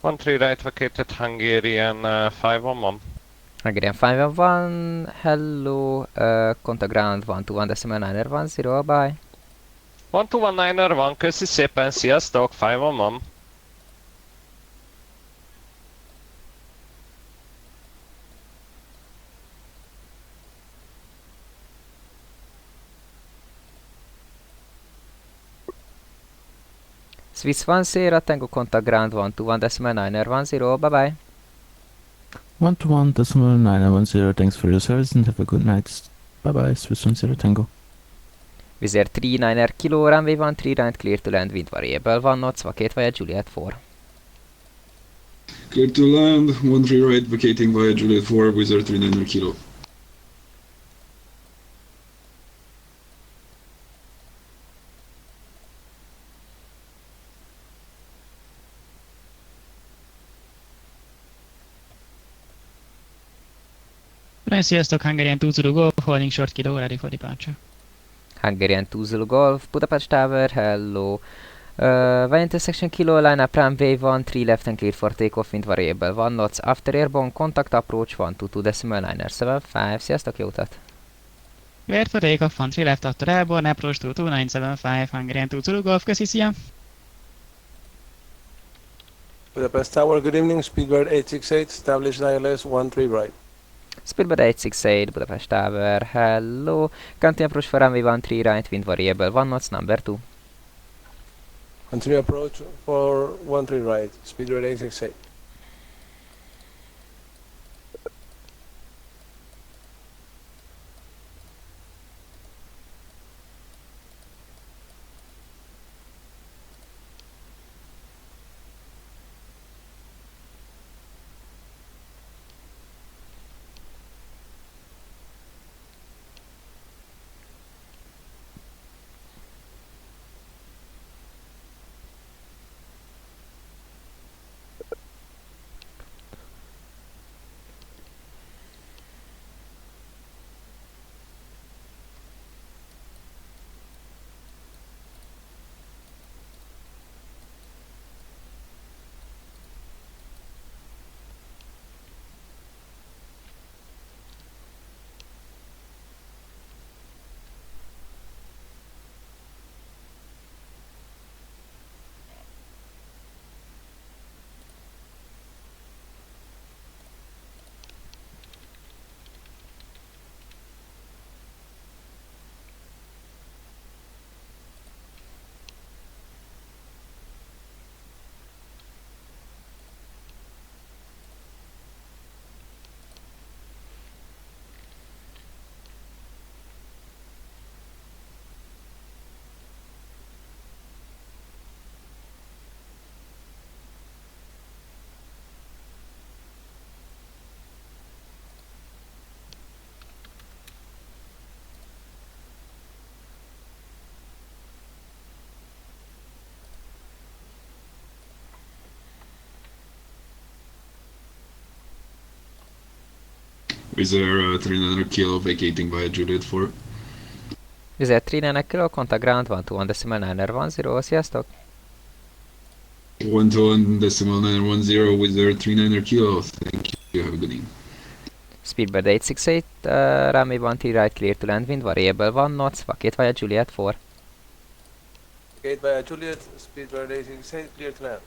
One three right vacated Hungarian 511. Hungarian 511, hello, contact ground 121.910, bye. 1219er van, köszi szépen, sziasztok, 511. Swiss 1 Sierra Tango contact ground 121.910, bye bye. 121.910, thanks for your service and have a good night. Bye bye, Swiss 1 Sierra Tango. Wizard 39er Kilo, runway 13 right, clear to land, wind variable 1 knots, vacate via Juliet 4. Clear to land, 13 right, vacating via Juliet 4, Wizard 39er Kilo. Sziasztok, Hungarian 2 Zulu Golf, holding short kilo, ready for departure. Hungarian 2 Zulu Golf, Budapest Tower, hello. Via intersection kilo, line up runway 13 left and clear for takeoff, wind variable 1 knots, after airborne, contact approach 122.975, sziasztok, jó utat! Clear for takeoff, 13 left after airborne, approach 22975, Hungarian 2 Zulu Golf, köszi, szia! Budapest Tower, good evening, Speedbird 868, established ILS 13 right. Speedbird 868, Budapest Tower, hello. Continue approach for runway 13 right, wind variable 1 knots, number 2. Continue approach for 13 right, Speedbird 868. Wizard 39er Kilo, vacating via Juliet 4. Wizard 39er Kilo, contact ground 121.910, sziasztok! 121.910, Wizard 39er Kilo, thank you, have a good evening. Speedbird 868, runway 13 right, clear to land, wind variable 1 knots, vacate via Juliet 4. Gate via Juliet, Speedbird 868, clear to land.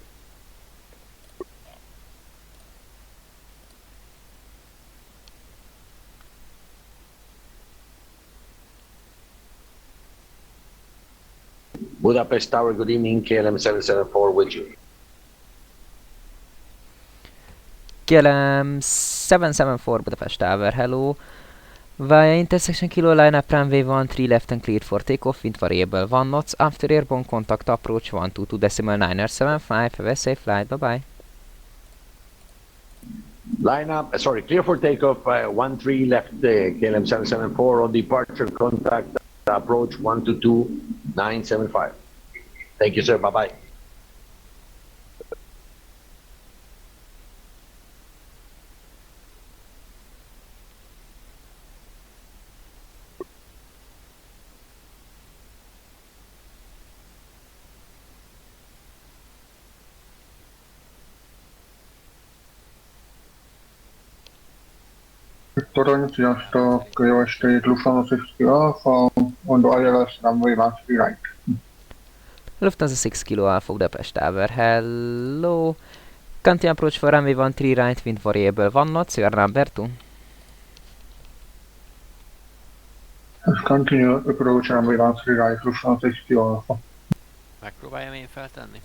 Budapest Tower, good evening, KLM 774 with you. KLM 774 Budapest Tower, hello. Via intersection kilo line up runway 13 left and cleared for takeoff, wind variable 1 knots, after airborne contact approach 122 decimal 975, have a safe flight, bye bye. Line up, sorry, clear for takeoff, 13 left, KLM 774 on departure contact approach 122-975. Thank you, sir, bye-bye. Torony, sziasztok! Jó estét, Lufthansa 60 Alpha, on the ILS runway 13 right. Lufthansa 6 Kilo Alpha Budapest Tower, hello. Continue approach for runway 13 right, wind variable 1 knots, your number 2. Continue approach runway 13 right, Lufthansa 60 Alpha. Megpróbáljam én feltenni?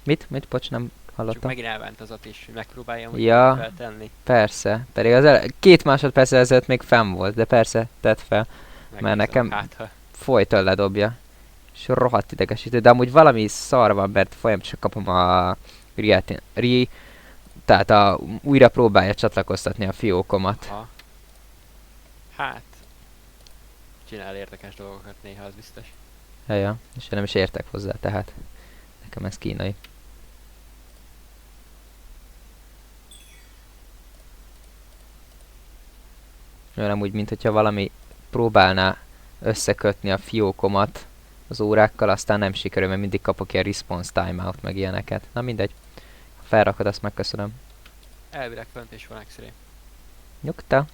Mit? Bocs, nem hallottam. Csak megint elment az is, hogy megpróbáljam ja, feltenni. Persze. Pedig az 2 másodperc ezelőtt még fenn volt, de persze, tedd fel. Megnézem, mert nekem hát, folyton ledobja. És rohadt idegesítő, de amúgy valami szar van, mert folyamatosan kapom a tehát újra próbálja csatlakoztatni a fiókomat. Aha. Hát, csinál érdekes dolgokat néha, az biztos. Ja, és én nem is értek hozzá, tehát nekem ez kínai. Olyan úgy, mint hogyha valami próbálná összekötni a fiókomat az órákkal, aztán nem sikerül, mert mindig kapok ilyen response timeout meg ilyeneket. Na mindegy. Ha felrakod, azt megköszönöm. Elvileg fönt is van X-ray. Nyugta.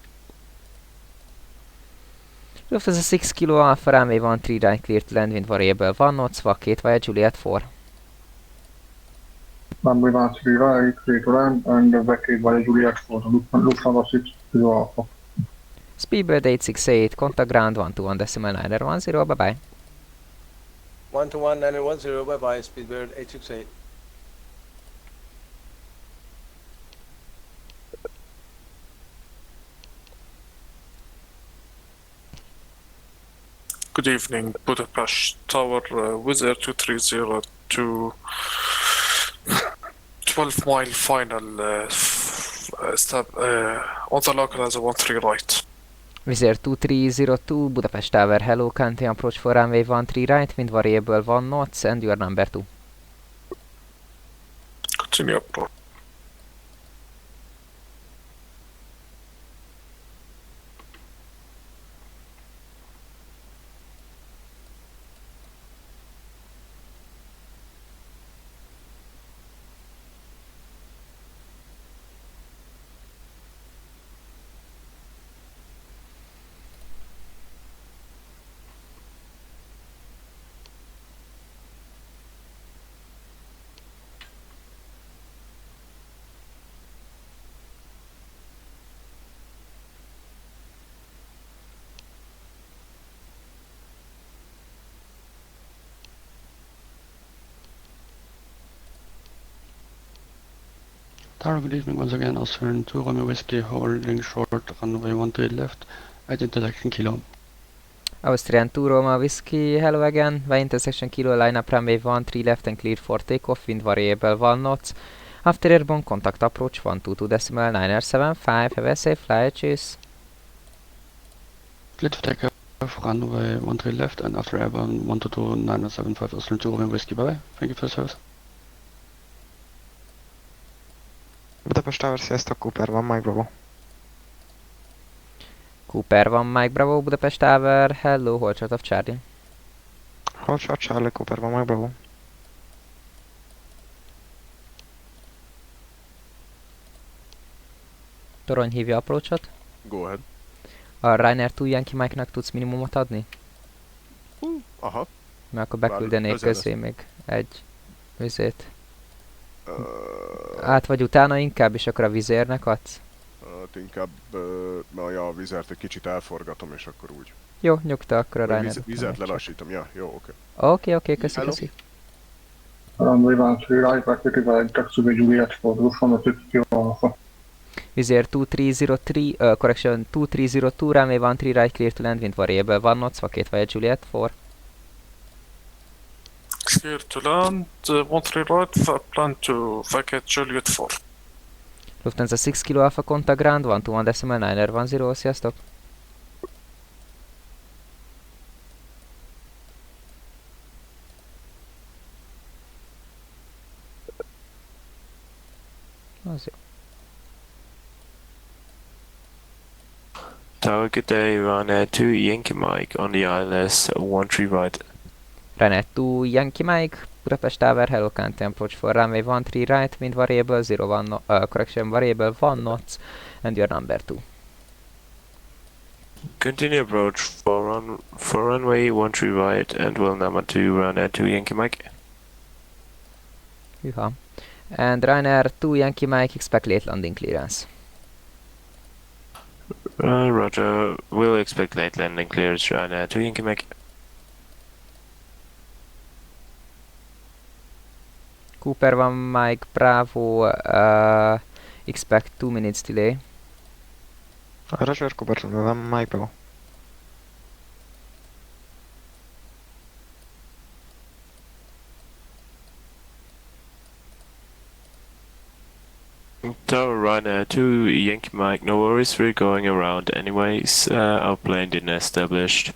Lufthansa 6 Kilo Alpha runway 13 right clear to land, wind variable 1 knots, vacate via Juliet 4. Runway 13 right, clear to land, and vacate via Juliet 4, Lufthansa 6 Kilo Alpha. Speedbird 868, contact ground 121 decimal 910, bye bye. 121 910, bye bye, Speedbird 868. Good evening, Budapest Tower, Wizard 230 to 12 mile final on the local as a 13 right. Wizard 2302, Budapest Tower, hello, continue approach for runway 13 right, wind variable 1 knots, and your number 2. Continue approach. Tower, good evening once again. Austrian 2 Romeo Whiskey holding short runway 13 left at intersection Kilo. Austrian 2 Roma Whiskey, hello again. Via intersection Kilo line up runway 13 left and cleared for takeoff, wind variable 1 knots. After airborne contact approach 122 decimal 975, have a safe flight, cheers. Cleared for takeoff runway 13 left and after airborne 122 975 Austrian 2 Romeo Whiskey. Bye bye. Thank you for the service. Budapest Tower, sziasztok, Cooper van, Mike Bravo. Cooper van, Mike Bravo, Budapest Tower, hello, hold short of Charlie. Hold short Charlie, Cooper van, Mike Bravo. Torony hívja approachot. Go ahead. A Ryanair 2 Yankee Mike-nak tudsz minimumot adni? Aha. Mert akkor beküldenék közé még egy vizét. Át vagy utána inkább, és akkor a vizérnek adsz? Hát inkább a vizert egy kicsit elforgatom, és akkor úgy. Jó, nyugta, akkor a Ryanair. Vizet lelassítom, ja, jó, oké. Oké, köszi. Runway 13 right, vacated by taxiway Juliet for Lufano 60 Alpha. Wizz Air 2303, correction, 2302, runway 13 right, clear to land, wind variable 1 knots, vacate via Juliet 4. Clear to land, 13 right, plan to vacate Juliet 4. Lufthansa 6 kilo Alpha contact ground, 121 decimal 910, sziasztok! Az jó. Tower, good day, Ryanair 2 Yankee Mike on the ILS 13 right. Ryanair 2 Yankee Mike, Budapest Tower, hello, can't approach for runway 13 right, wind variable 01, correction variable 1 knots, and your number 2. Continue approach for runway 13 right and will number 2 Ryanair 2 Yankee Mike. Hűha. And Ryanair 2 Yankee Mike, expect late landing clearance. Roger, we'll expect late landing clearance Ryanair 2 Yankee Mike. Cooper 1 Mike Bravo, expect 2 minutes delay. Roger, Cooper 1 Mike Bravo. Tower Ryanair 2 Yankee Mike, no worries, we're going around anyways, our plane didn't established.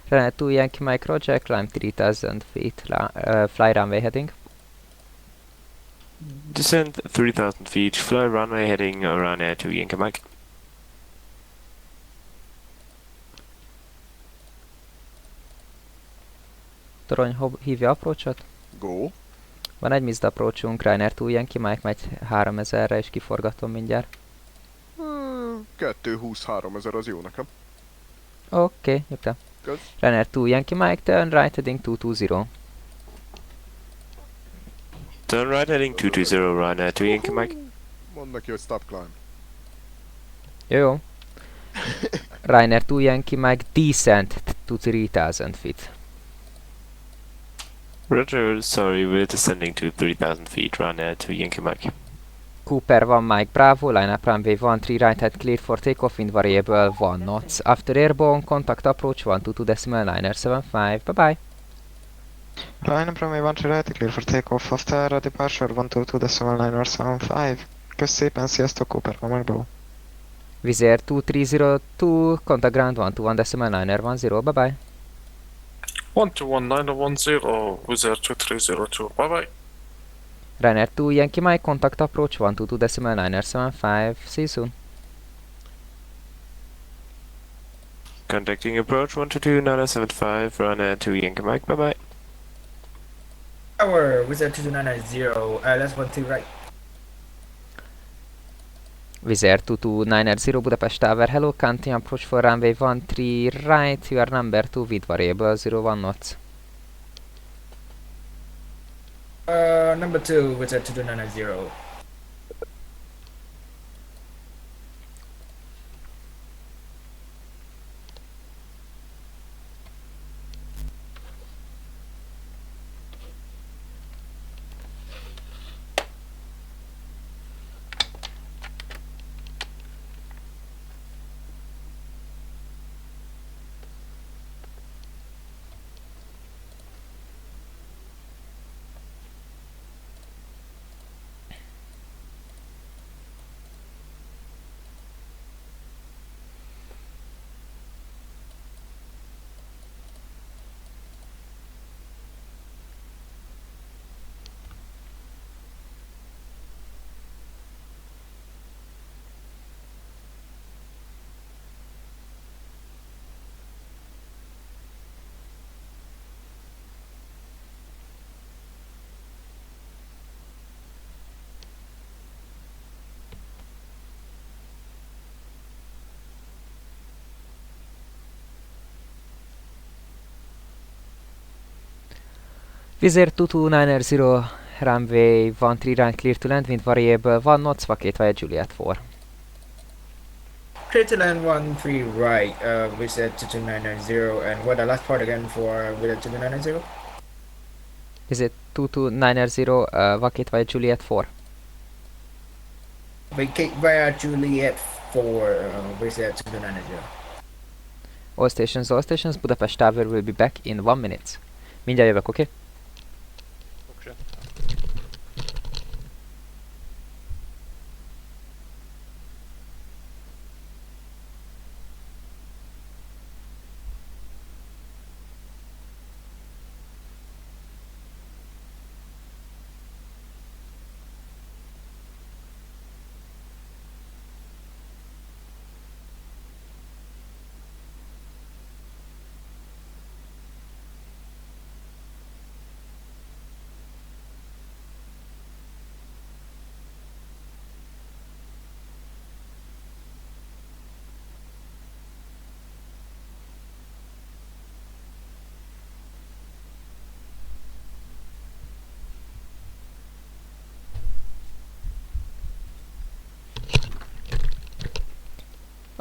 Ryanair 2 Yankee Mike, Roger, climb 3000 feet, fly runway heading. Descend 3000 feet, fly runway heading Ryanair 2 Yankee Mike. Torony hívja approachot. Go. Van egy missed approachunk, Ryanair 2 Yankee Mike megy 3000-re és kiforgatom mindjárt. 2-20-3 ezer az jó nekem. Oké, nyugta. Ryanair 2 Yankee Mike, turn right heading 220. Turn right heading 220 Ryanair 2 Yankee Mike. Mondd neki, hogy stop climb. Jó. Ryanair 2 Yankee Mike, descent to 3000 feet. Roger, sorry, we're descending to 3000 feet, Ryanair 2 Yankee Mike. Cooper 1 Mike Bravo, line up runway 13 right head clear for takeoff, wind variable 1 knots. After airborne, contact approach 122 decimal 975, bye bye. Line up runway 13 right, clear for takeoff after departure 122 decimal 975. Kösz szépen, sziasztok, Cooper 1 Mike Bravo. Wizz Air 2302, contact ground 121 decimal 910, bye bye. 121910, Wizz Air 2302, bye bye. Ryanair 2 Yankee Mike, contact approach 122 decimal 975, see you soon. Contacting approach 122 975, Ryanair 2 Yankee Mike, bye bye. Tower, Wizz Air 22990, LS 12 right. Wizz Air 22990 Budapest Tower, hello, can't approach for runway 13 right, your number 2 with variable 01 knots. Number 2, Wizz Air 22990. Wizz Air 2290, runway 13 right clear to land, wind variable 1 knots, vacate via Juliet 4. Clear to land 13 right, with a 22990, and what the last part again for with a 22990? Is it 22990 Vakit via Juliet 4? Vacate via Juliet 4, with a 22990. All stations, Budapest Tower will be back in 1 minute. Mindjárt jövök, oké? Okay? Okay.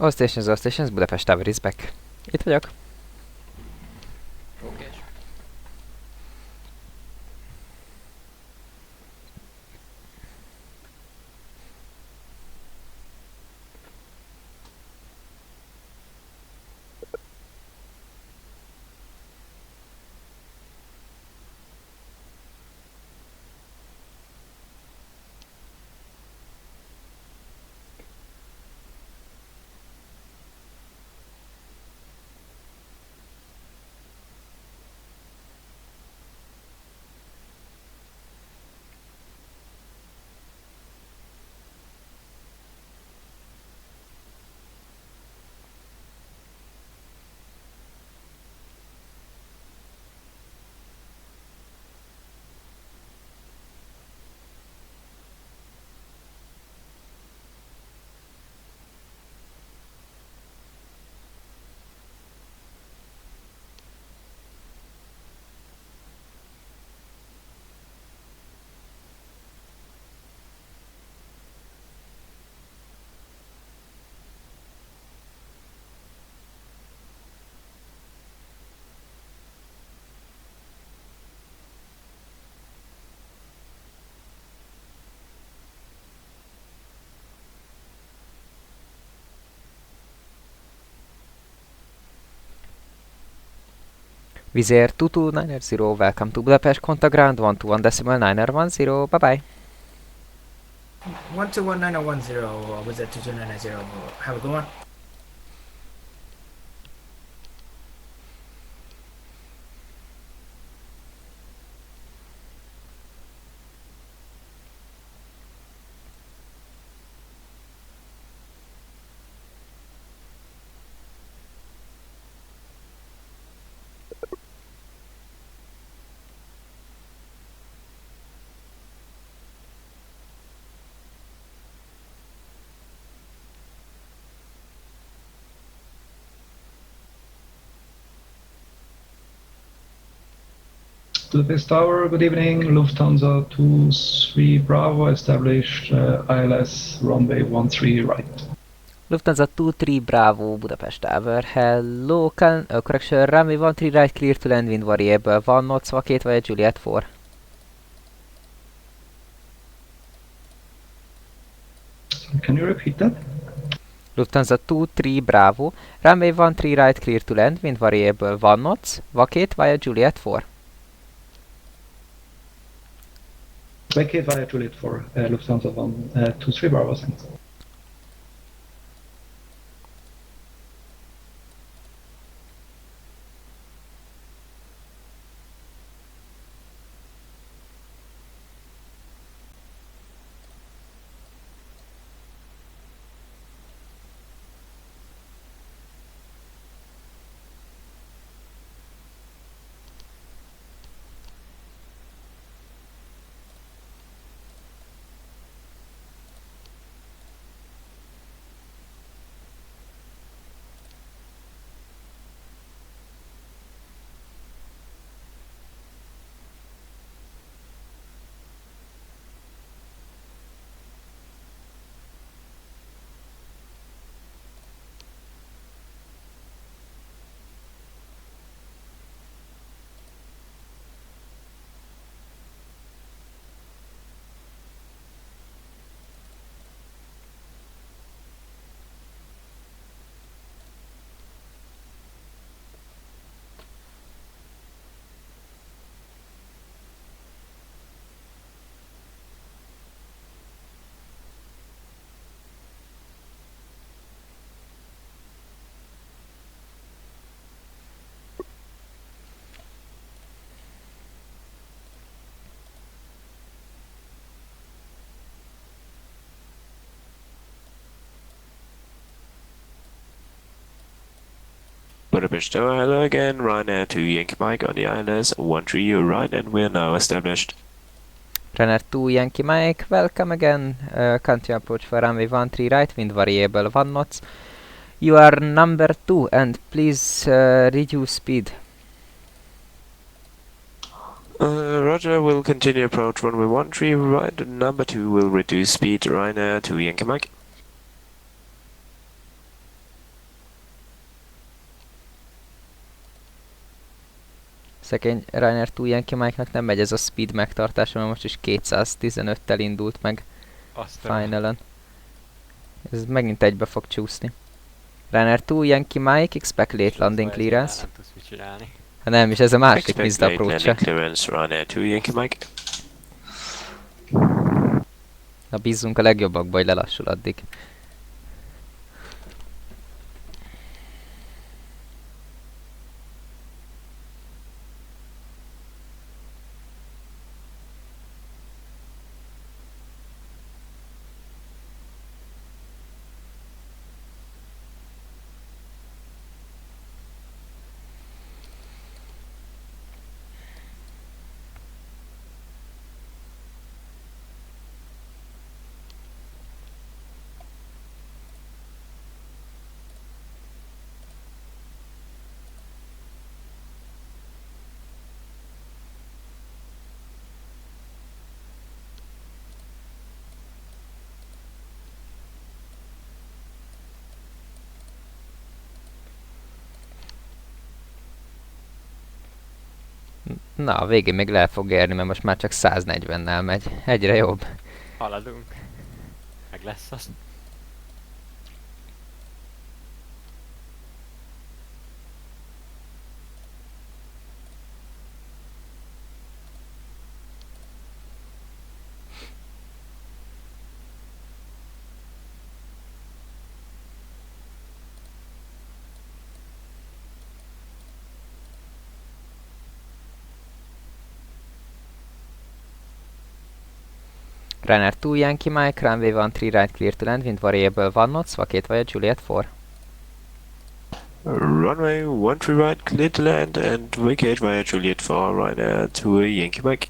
All stations, Budapest Tower is back. Itt vagyok. Oké. Wizz Air 22990, welcome to Budapest, contact ground 121.910, bye bye. 1219010, with a 22990, have a good one. Budapest Tower, good evening. Lufthansa 23 Bravo, established ILS runway 13 right. Lufthansa 23 Bravo, Budapest Tower, hello, correction, runway 13 right, clear to land, wind variable, 1 knots, Vakit via Juliet 4. Can you repeat that? Lufthansa 23 Bravo, runway 13 right, clear to land, wind variable, 1 knots, Vakit via Juliet 4. Vacate via Juliet 4, Lufthansa 23 Bravo, thanks. Budapest Tower, hello again, Ryanair to Yankee Mike on the ILS 13 right, and we are now established. Ryanair 2 Yankee Mike, welcome again. Country approach for runway 13 right, wind variable 1 knots. You are number 2 and please reduce speed. Roger, will continue approach runway 13 right, number 2 will reduce speed, Ryanair to Yankee Mike. Szegény Ryanair 2 Yankee Mike-nak nem megy ez a speed megtartása, mert most is 215-tel indult meg finalen. Ez megint egybe fog csúszni. Ryanair 2 Yankee Mike, expect late landing clearance. Nem tudsz mit csinálni. Hát nem, és ez a másik missed Expect late approach-a. landing clearance, Ryanair to Yankee Mike. Na bízzunk a legjobbakba, hogy lelassul addig. Na, a végén még le fog érni, mert most már csak 140-nel megy. Egyre jobb. Haladunk. Meg lesz az. Ryanair 2 Yankee Mike, runway 13 right, clear to land, wind variable 1 knots, vacate via Juliet 4. Runway 13 right, clear to land, and vacate via Juliet 4, Ryanair to Yankee Mike.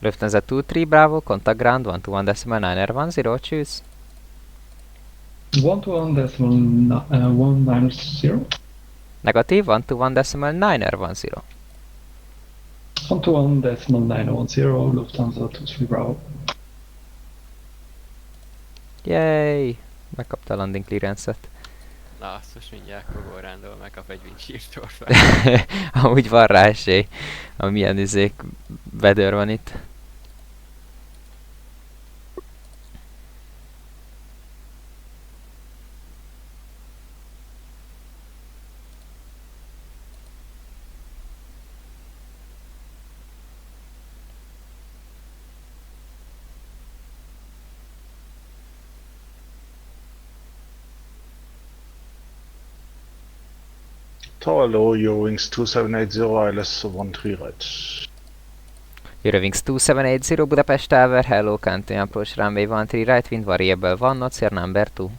Lufthansa 23 Bravo, contact ground 121.910, choose. 121.190. Negatív 121.910. 121.910, Lufthansa 23 Bravo. Yay! Megkapta a landing clearance-et. Na, azt most mindjárt Kogorrándól megkap egy windshield Amúgy van rá esély. Milyen izék vedőr van itt. Tower low, Eurowings 2780, ILS 13 right. Eurowings 2780 Budapest Tower, hello, continue approach runway 13 right, wind variable 1 knots, your number 2.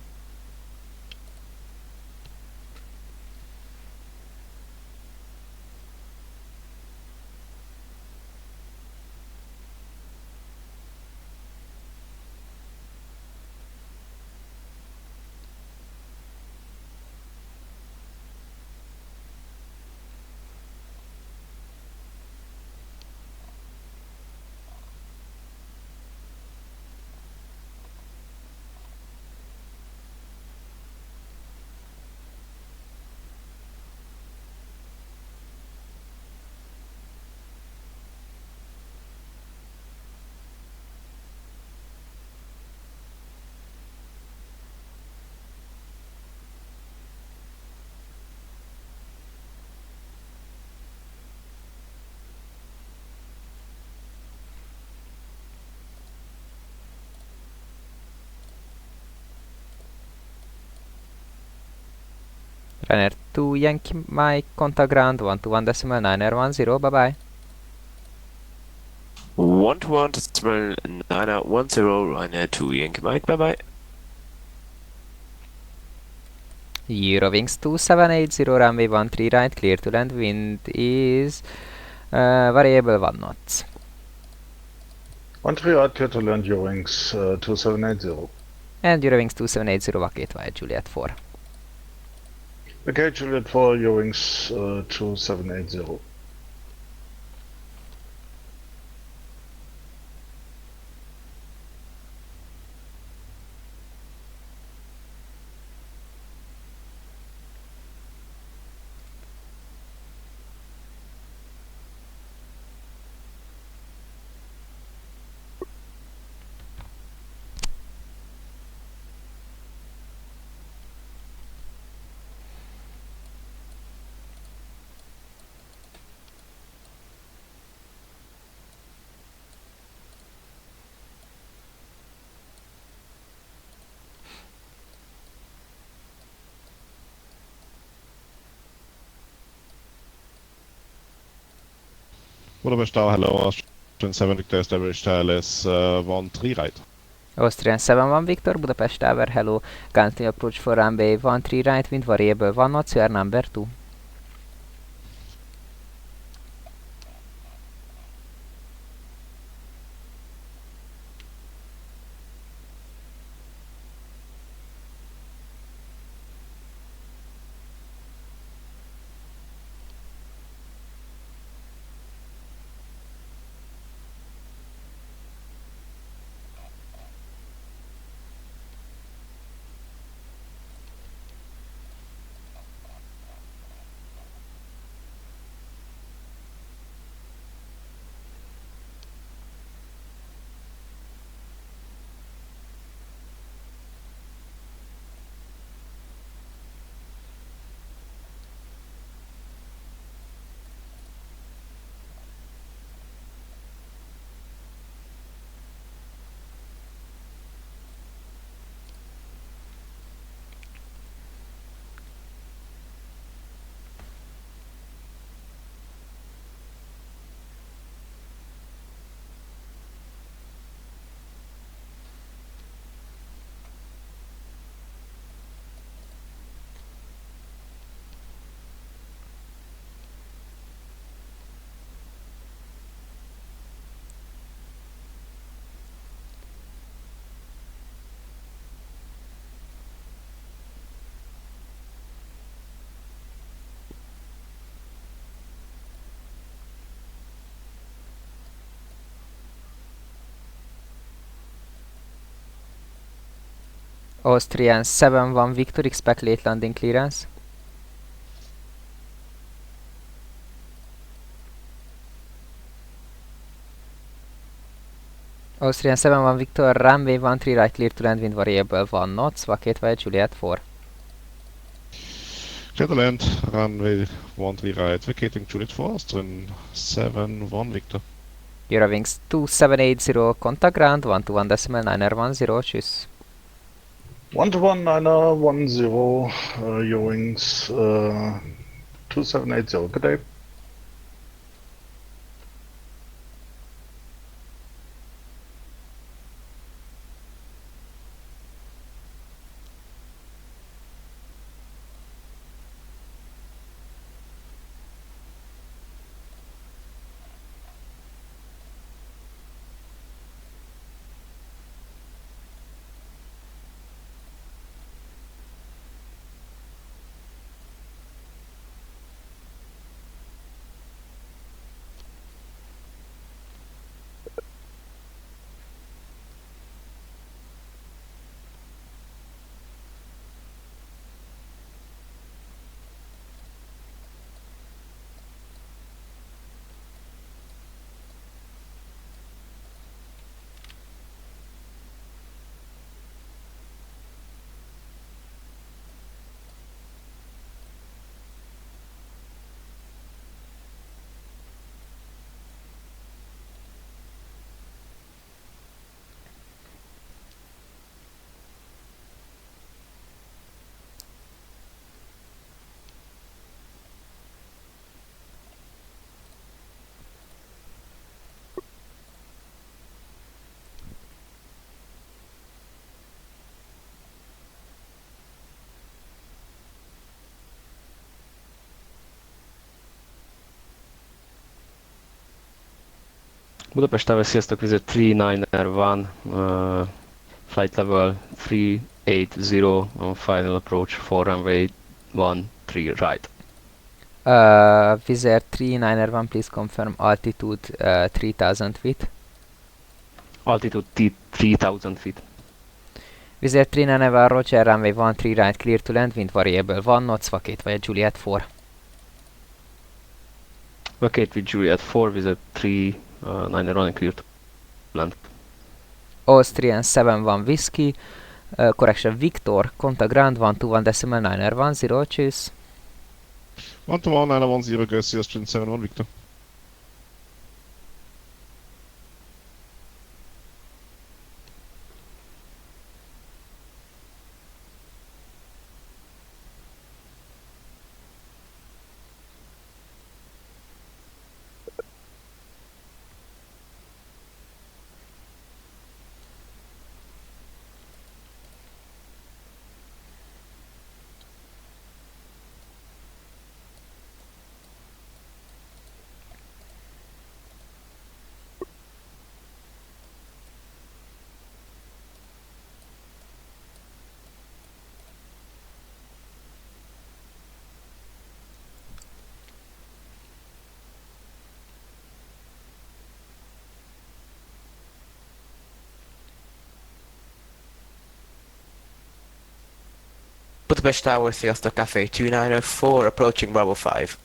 Ryanair 2 Yankee Mike, contact ground 121.910, bye bye. 121.910, Ryanair to Yankee Mike, bye bye. Eurowings 2780, runway 13 right, clear to land, wind is variable 1 knots. 13 right, clear to land, Eurowings 2780. And Eurowings 2780, vacate via Juliet 4. Okay, Juliet 4, Eurowings 2780. Budapest Tower, hello, Austrian 7 Victor established ILS 13 right. Austrian 7-1 Victor, Budapest Tower, hello. Currently approach for runway 13 right, wind variable 1 knots, you are number 2. Austrian 7-1 Victor, expect late landing clearance. Austrian 7-1 Victor, runway 13 right, clear to land, wind variable 1 knots, vacate via Juliet 4. Clear to land, runway 13 right, vacating Juliet 4, Austrian 7-1 Victor. Eurowings 2780, contact ground, 121.910, tschüss. 121.910, Eurowings 2780. Good day. Budapest Tower, sziasztok, visit 391, flight level 380 on final approach, 4 runway 13 right. Wizz Air 391, please confirm altitude 3000 feet. Altitude 3000 feet. Wizz Air 391, roger, runway 13 right, clear to land, wind variable 1 knots, vacate via Juliet 4. Vacate with Juliet 4, visit 391 and clear to land. Austrian 71 whiskey, correction Victor, contact ground 121.910, choose. 121.910, go see Austrian 71 Victor. Budapest Tower, sziasztok, Café 2904, approaching Bravo 5.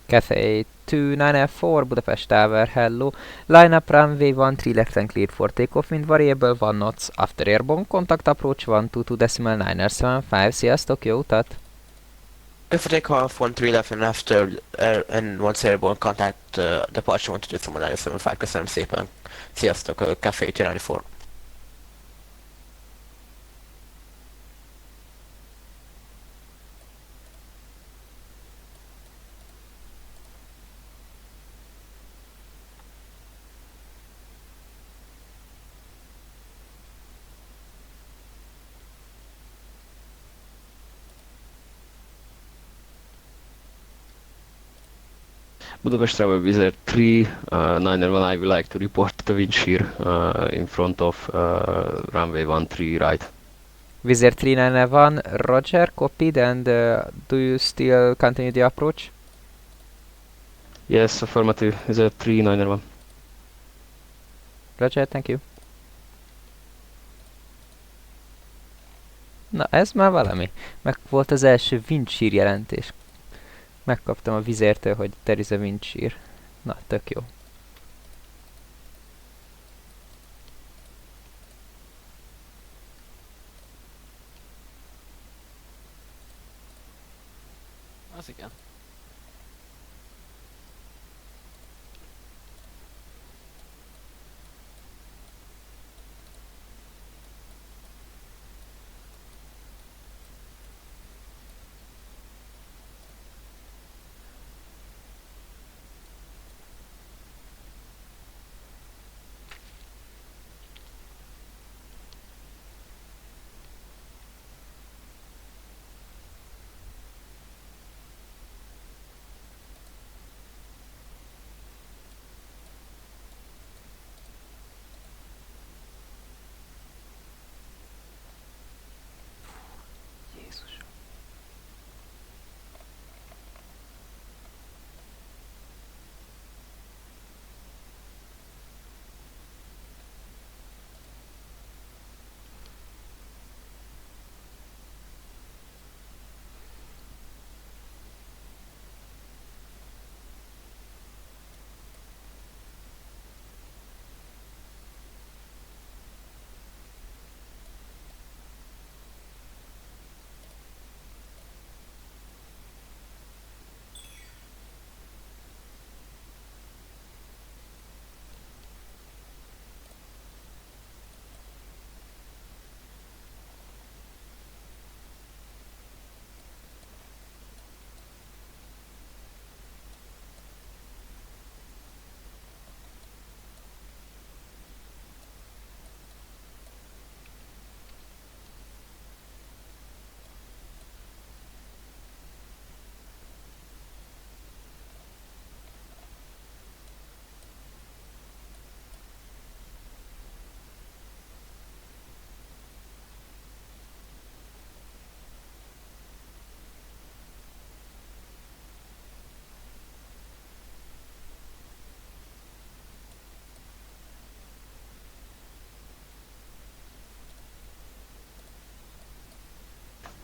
Cathay 2904, Budapest Tower, hello. Line up runway 13 left and clear for takeoff, wind variable 1 knots, after airborne, contact approach 122.975, sziasztok, jó utat! If I take off 13 left and after, and once airborne, contact departure 122.975, köszönöm szépen. Sziasztok, Café 2904. Budapest Travel Wizard 391, I would like to report the wind shear in front of runway 13 right. Wizz Air 391, roger, copied, and do you still continue the approach? Yes, affirmative, Wizard 391. Roger, thank you. Na, ez már valami. Meg volt az első windshear jelentés. Megkaptam a Wizz Airtől, hogy there is a windshear. Na, tök jó. Az igen.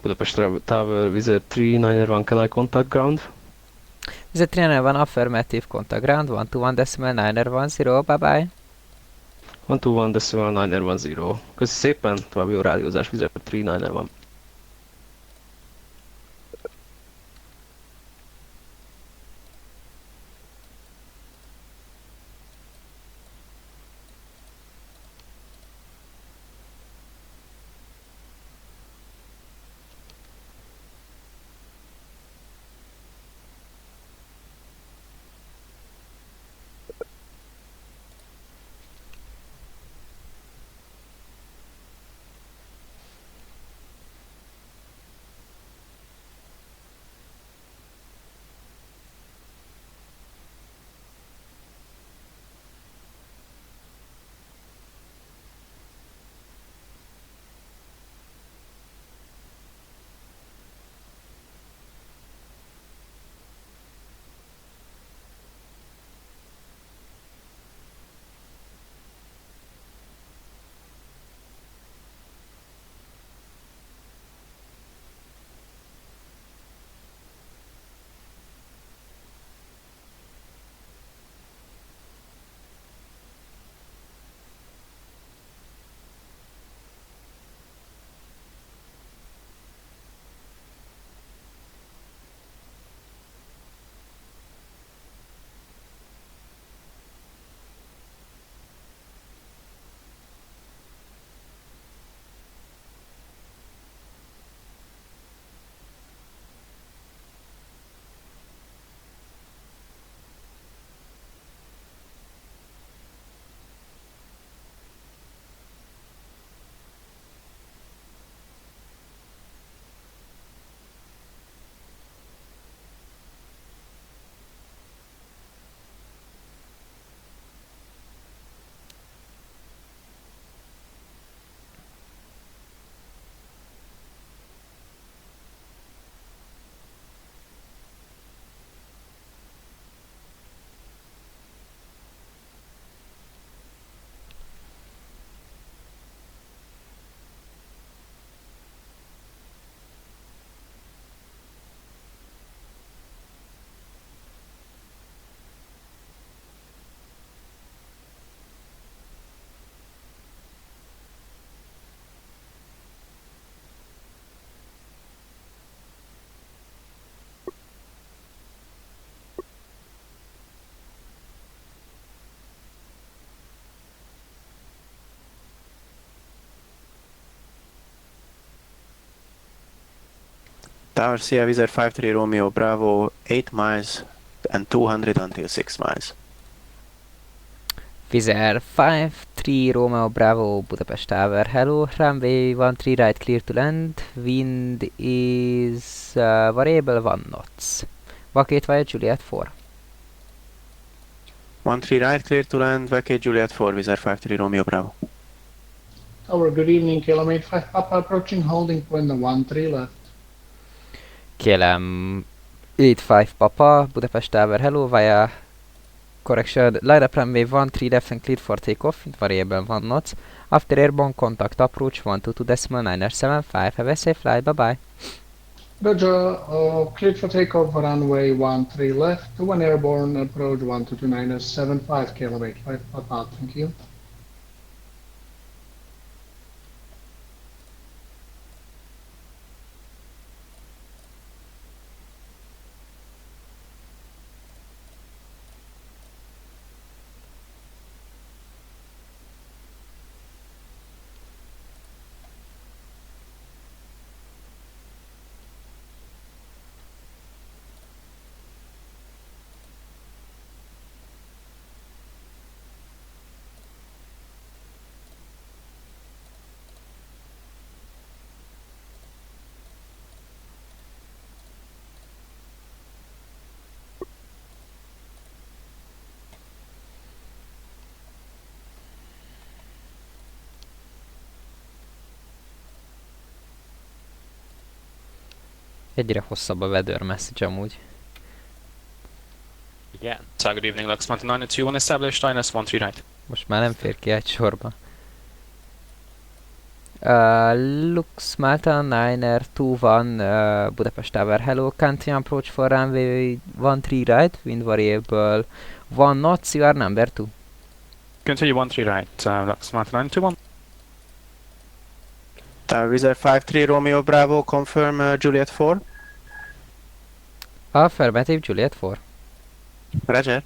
Budapest Tower, Wizard 3901, can I contact ground? Wizard 3901, affirmative, contact ground, 121.910, bye bye. 121.910. Köszi szépen, további jó rádiózás, Wizard 3901. Tower Sierra Wizard 53 Romeo Bravo 8 miles and 200 until 6 miles. Wizard 53 Romeo Bravo Budapest Tower, hello, runway 13 right clear to land, wind is variable 1 knots. Vacate via Juliet 4. 13 right clear to land, vacate Juliet 4 Wizard 53 Romeo Bravo. Tower, good evening, KLM 85 Papa approaching holding point 13 left. KLM 85 Papa, Budapest Tower, hello, via correction, line up runway 13 left and clear for takeoff, variable 1 knots. After airborne contact approach 122.975, have a safe flight, bye bye. Roger, cleared for takeoff, runway 13 left, one airborne approach 122.975, KLM 85 Papa, thank you. Egyre hosszabb a weather message amúgy. Igen. So good evening, Lux Mountain 921 established, INS 13 right. Most már nem fér ki egy sorba. Lux Malta, Niner 2-1, Budapest Tower, hello, continue approach for runway 13 right, wind variable 1 knots, you are number 2. Continue 13 right, Lux Martin 921. Tower Wizard 53 Romeo Bravo, confirm Juliet 4. Affirmative, Juliet 4. Roger.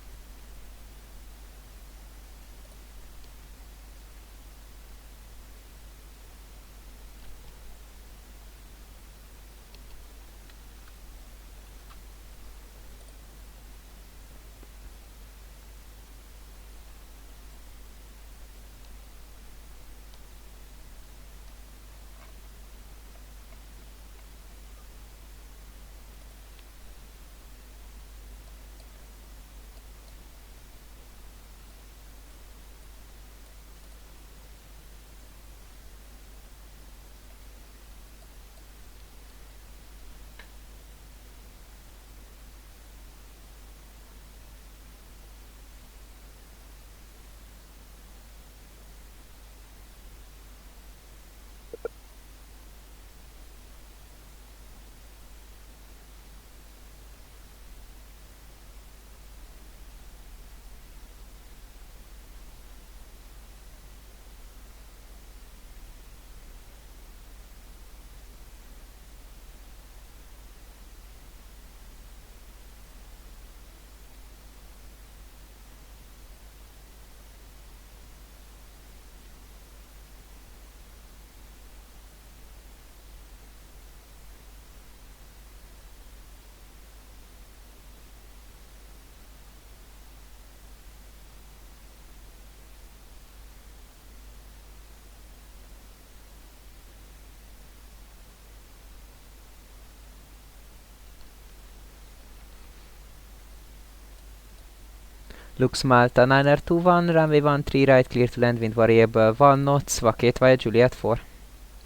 Lux Malta, Niner 2-1, runway 13 right, clear to land, wind variable 1 knots, vacate via Juliet 4.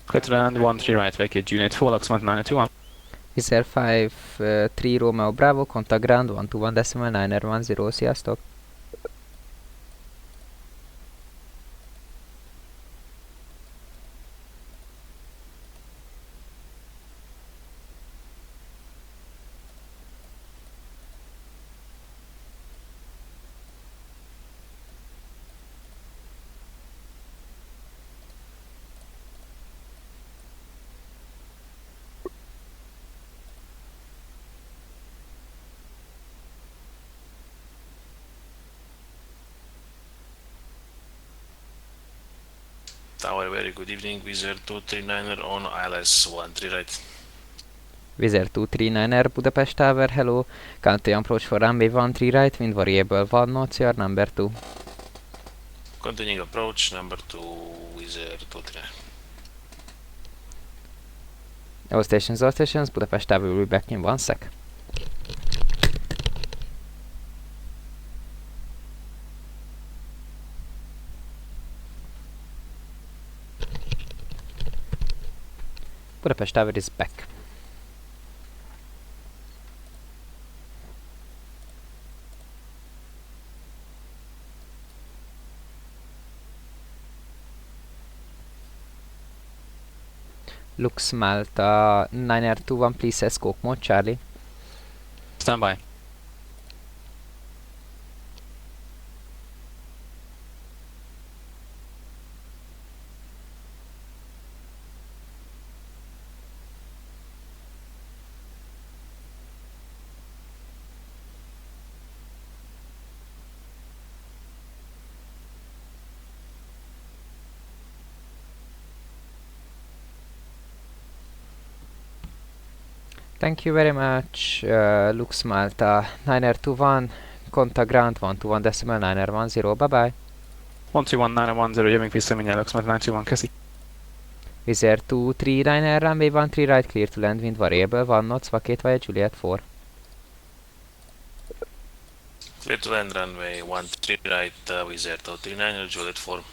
Clear to land 13 right, vacate Juliet 4, Lux Martin 921. Is there 5-3 Romeo Bravo, contact ground 121 decimal 910, sziasztok! Tower, very good evening. Wizard 239er on ILS 13 right. Wizard 239er, Budapest Tower, hello. Continue approach for runway 13 right, wind variable 1 knots, you are number 2. Continuing approach, number 2, Wizard 239. All stations, Budapest Tower will be back in 1 sec. Budapest Tower is back. Lux Malta, 9R21, please escort mode, Charlie. Stand by. Thank you very much, Lux Malta, 9R21, contact ground 121 decimal 9R10, bye bye. 121 910, jövünk vissza mindjárt, Lux Martin 921, köszi. Wizard 239er, runway 13 right, clear to land, wind variable 1 knots, vacate via Juliet 4. Clear to land runway 13 right, Wizard 239er, Juliet 4.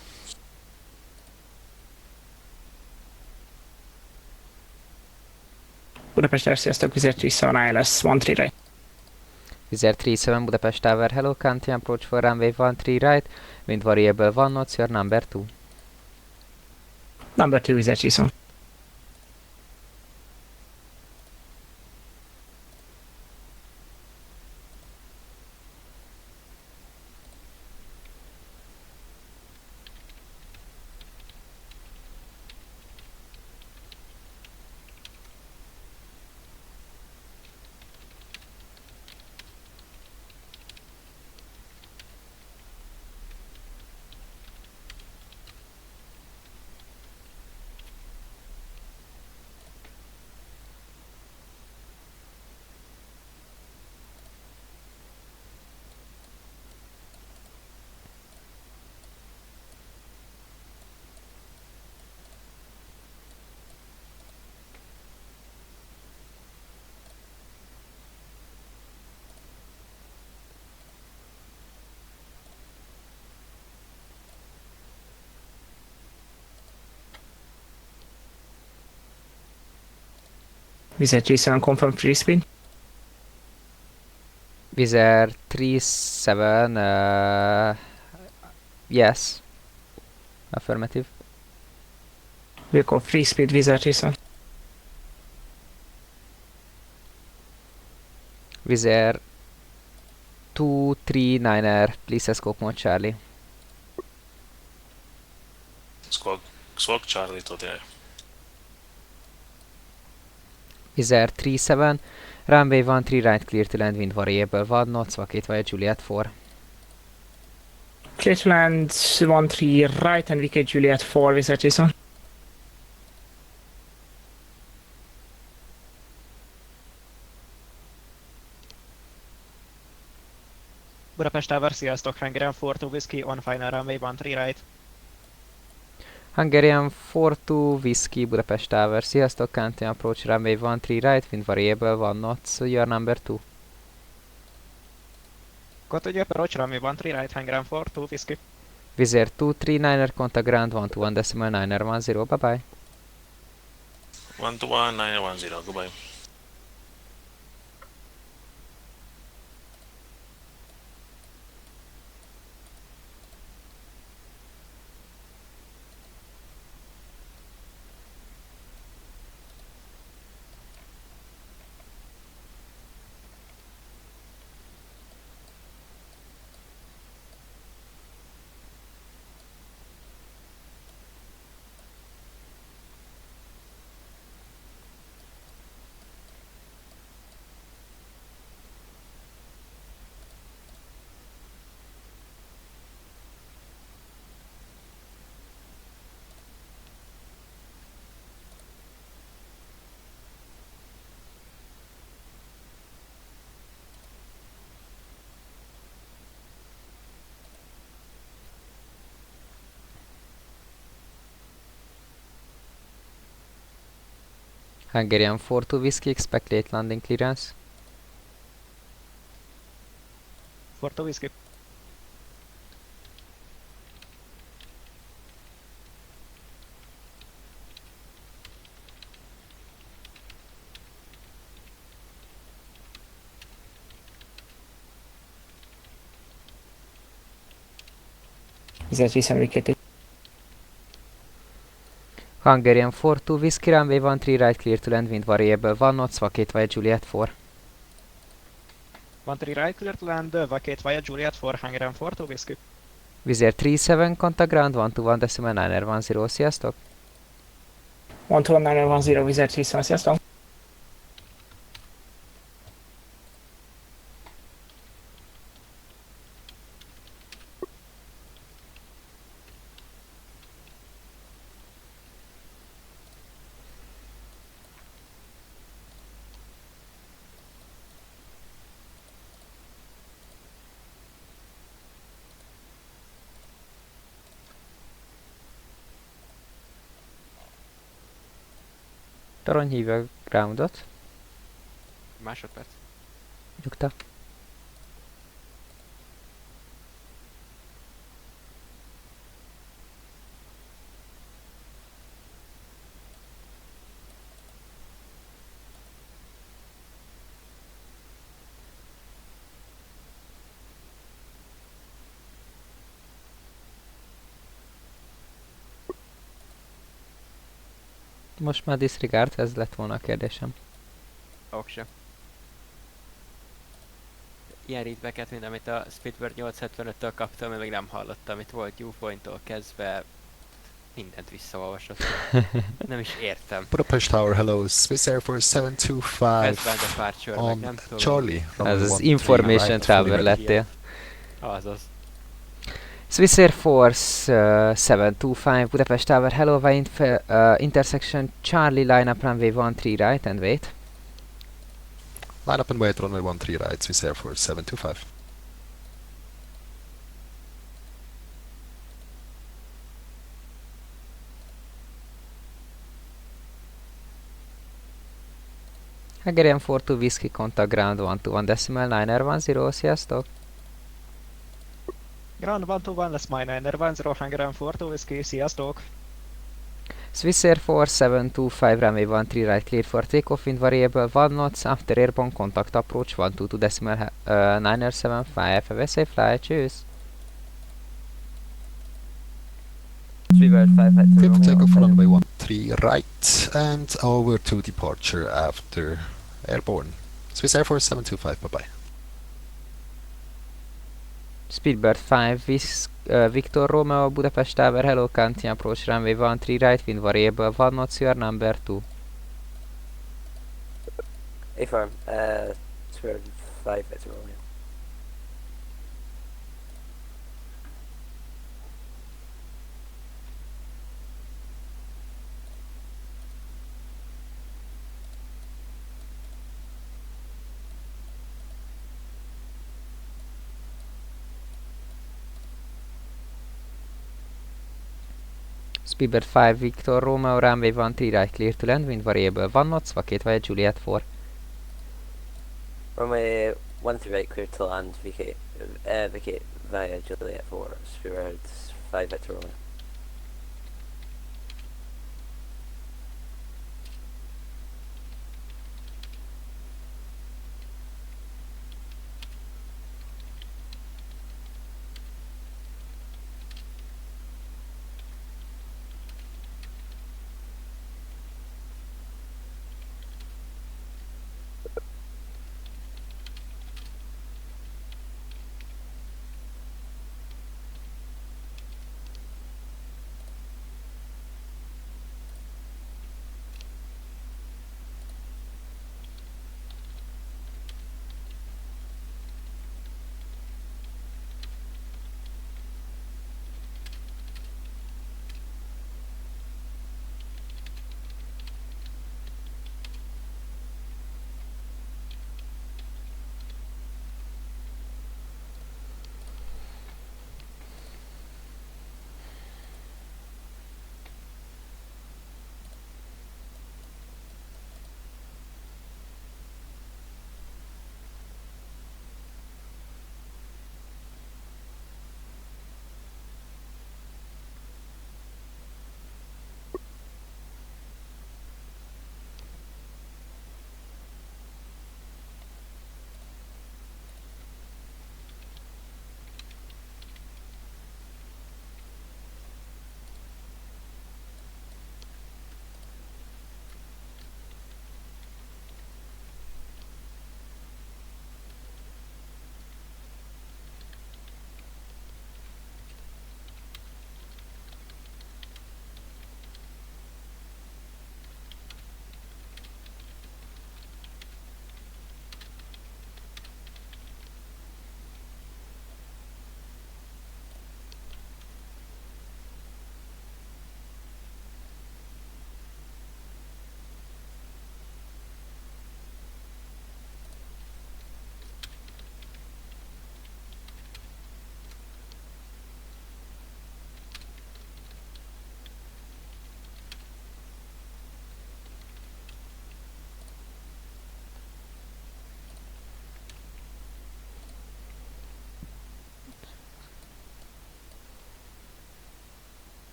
Budapest sziasztok, Wizard vissza van ILS 13 right. Wizard 37, Budapest Tower, hello, continue approach for runway 13 right, wind variable 1 knots, your number 2. Number 2 is Etchison. Is Etchison confirm free speed? Vizer 37, yes. Affirmative. Vehicle free speed with Etchison. Vizer 239er, please escort mode Charlie. Squawk Charlie to there. Vizer 37, runway 13 right clear to land wind variable 1 knots, vacate via Juliet 4. Clear to land 13 right and vacate Juliet 4 with Etchison. Budapest Tower, sziasztok, Hungarian 4-2 Whiskey, on final runway 13 right. Hungarian 4-2 Whiskey, Budapest Tower, sziasztok, counting approach runway 13 right, wind variable 1 knots, so you are number 2. Continue approach runway 13 right, Hungarian 4-2 Whiskey. Vizer 239er, contact ground 121 decimal 9er 10, bye bye. 121 910, goodbye. Hungarian 4-2 Whiskey, expect late landing clearance. 4-2 Whiskey. Is Etchison vacated. Hungarian 4-2 Whiskey, runway 13 right clear to land wind variable 1 knots, vacate via Juliet 4. 13 right, clear to land, vacate via Juliet 4, Hungarian 4-2 Whiskey. Vizer 37, contact ground 121 decimal 9er 10, sziasztok. 129 10 with Etchison, sziasztok. Torony hívja a groundot. Másodperc. Nyugta. Most már disregard, ez lett volna a kérdésem. Okse. Ilyen readbacket, mint amit a Speedbird 875-től kaptam, én még nem hallottam. Itt volt viewpoint-tól kezdve mindent visszaolvasott. Nem is értem. Budapest Tower, hello, Swiss Air Force 725 Fastbound departure, meg on nem tudom. Charlie. Ez az information traveler lettél. Azaz. Swiss Air Force 725 Budapest Tower, hello, via intersection Charlie, line up runway 13 right and wait. Line up and wait, runway 13 right, Swiss Air Force 725. Hungarian 42 Whiskey, contact ground 121 decimal 9R10, sziasztok! Ground 121, lesz my 9R10, Hungarian 42 Whiskey, sziasztok! Swiss Air Force 725 runway 13 right clear for takeoff, wind variable 1 knots, after airborne contact approach 122 decimal 9R75, have a safe flight, tschüss! Clear for takeoff, runway 13 right, and over to departure after airborne. Swiss Air Force 725, bye-bye. Speedbird 5 Victor Romeo Budapest Tower, hello, canteen approach runway 13 right, wind variable 1 knots, your number 2. A-firm, Spirit 5, it's Romeo. Speedbird 5 Victor Romeo, runway 13 right clear to land, wind variable 1 knots, vacate via Juliet 4. Runway 13 right, clear to land, vacate via Juliet 4, Spirit 5, it's Romeo.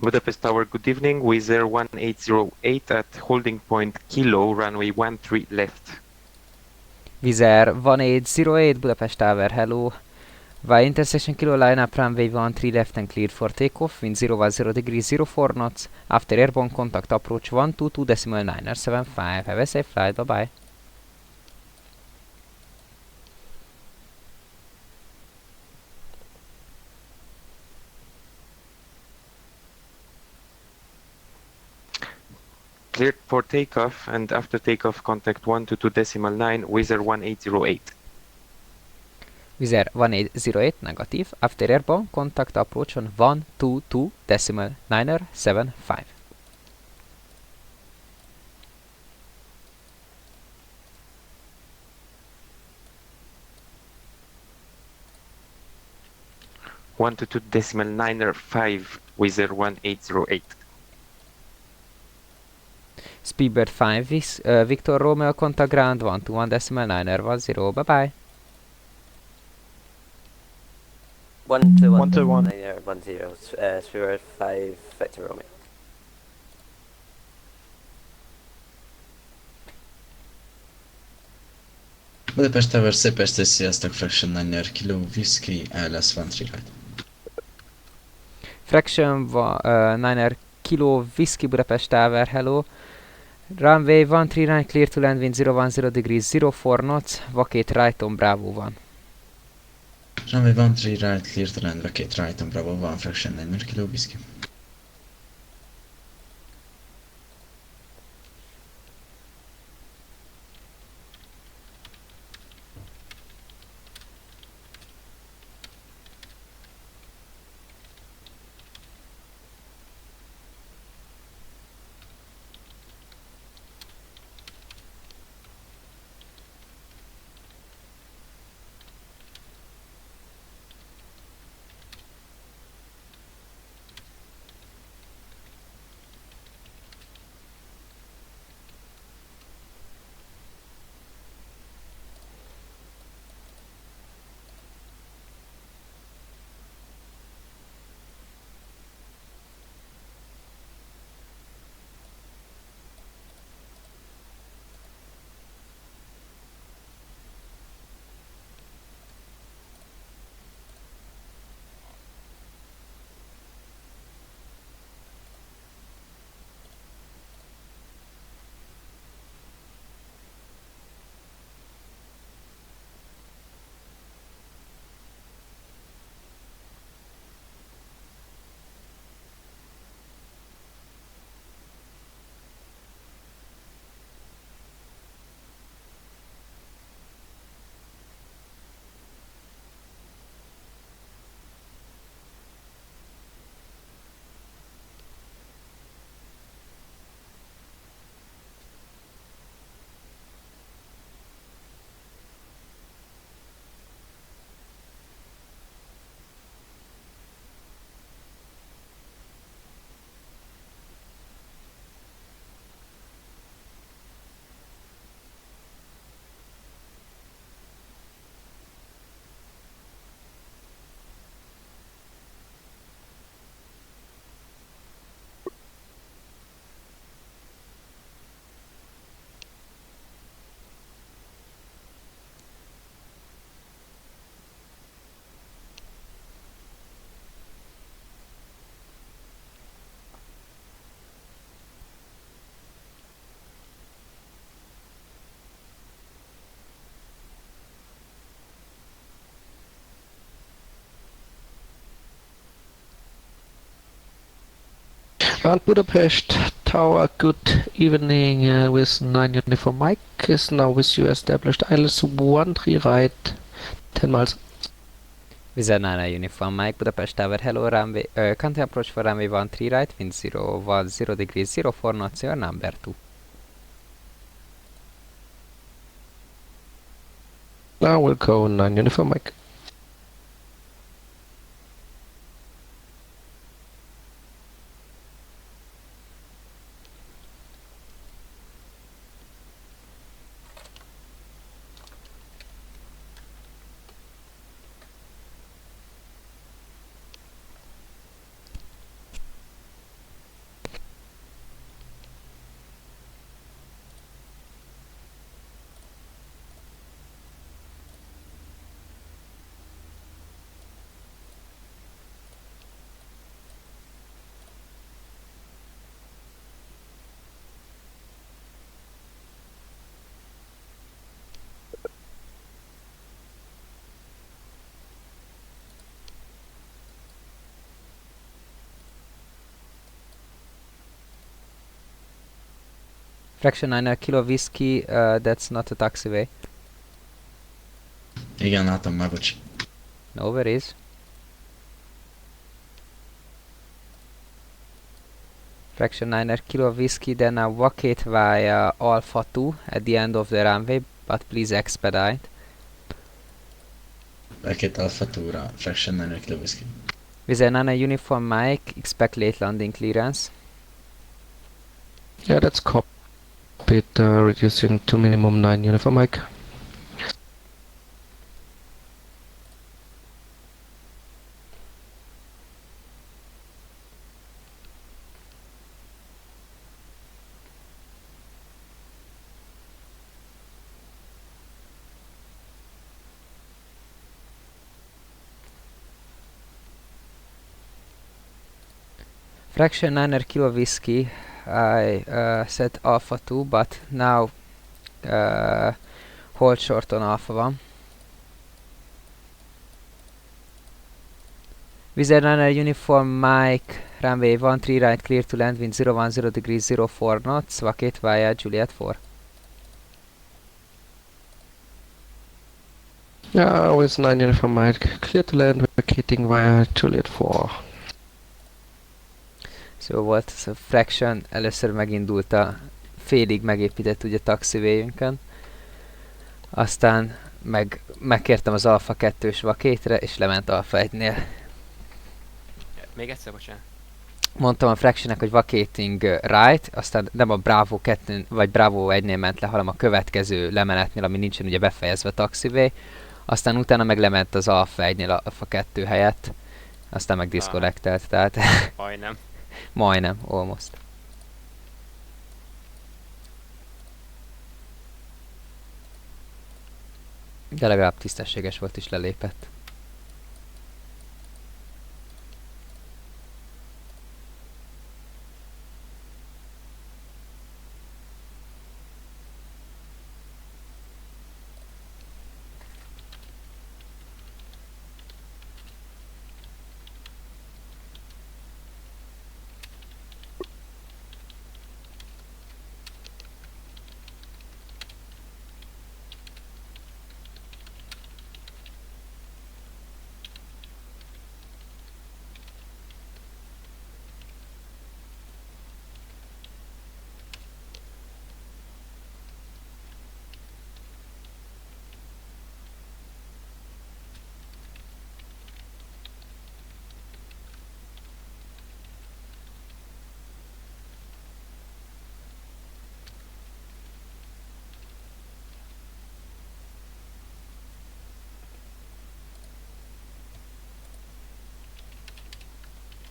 Budapest Tower, good evening. Wizz Air 1808 at holding point Kilo, runway 13 left. Wizz Air 1808 Budapest Tower, hello. Via intersection Kilo line up runway 13 left and cleared for takeoff. Wind 0 degrees 04 knots. After airborne contact approach 122.975. Have a safe flight, bye bye. Cleared for takeoff and after takeoff contact 122.9, Wizz Air 1808. Wizz Air 1808 negative. After airborne contact approach on 122.975. One to 2.905 Wizz Air 1808. Speedbird 5 Victor Romeo contact ground 121.910. Bye bye. 121.910. Speedbird 5 Victor Romeo. Budapest Tower, szép estét, sziasztok, Fraction 9 Kilo Whiskey, LS 13 right. Fraction 9 Kilo Whiskey Budapest Tower, hello. Runway 139 clear to land, wind 010 degrees 04 knots, vacate right on Bravo 1. Runway 13 right, clear to land, vacate right on Bravo 1, Fraction 9 Kilo Whiskey. Budapest Tower, good evening with 9 Uniform Mike is now with you established ILS 13 right, 10 miles. Wizz Air 9 Uniform Mike, Budapest Tower, hello, runway, country approach for runway 13 right, wind 0 degrees 04 knots, your number 2. Now we'll go 9 Uniform Mike. Fraction 9 kilo whiskey, that's not a taxiway. Igen, látom már, bocs. No worries. Fraction 9 kilo whiskey, then now vacate via Alpha 2 at the end of the runway, but please expedite. Vacate Alpha 2-ra, Fraction 9 kilo whiskey. With a uniform Mike, expect late landing clearance. Yeah, that's copied, reducing to minimum 9 uniform Mike. Fraction 9 kilo whiskey, I set Alpha 2, but now hold short on Alpha 1. Wizard 9 uniform Mike, runway 13 right, clear to land, wind 010 degrees 04 knots, vacate via Juliet 4. Yeah, with 9 uniform Mike, clear to land, vacating via Juliet 4. Szóval volt ez a Fraction, először megindult a félig megépített ugye taxiwayünkön, aztán megkértem az Alpha 2-s vakétre, és lement Alpha 1-nél. Még egyszer, bocsánat. Mondtam a Fractionnek, hogy vacating right, aztán nem a Bravo 2 vagy Bravo 1-nél ment le, hanem a következő lemenetnél, ami nincsen ugye befejezve taxiway, aztán utána meg lement az Alpha 1-nél a Alpha 2 helyett, aztán meg disconnectelt, tehát Majdnem. majdnem, almost. De legalább tisztességes volt és lelépett.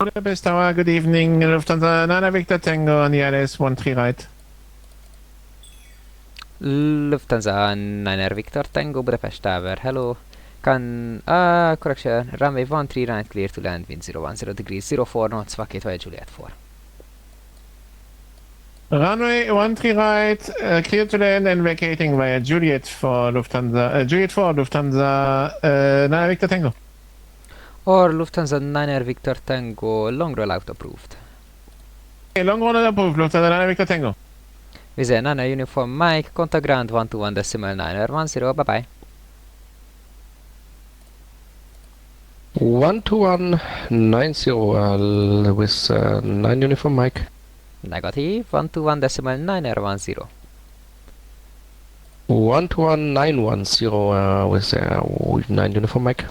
Budapest Tower, good evening. Lufthansa 9 Victor Tango on the LS 13 right. Lufthansa 9 Victor Tango, Budapest Tower, hello. Correction, runway 13 right, clear to land, wind 010 degrees 04 knots, vacate via Juliet 4. Runway 13 right, clear to land and vacating via Juliet for Lufthansa. Juliet 4, Lufthansa 9 Victor Tango. Or Lufthansa 9 Victor Tango, long rollout approved. Okay, long rollout approved, Lufthansa 9 Victor Tango. With a 9 uniform Mike, contact ground 121 decimal 910, bye bye. 12190 with 9 uniform Mike. Negative, 121 decimal 910. 121,910 with 9 uniform Mike.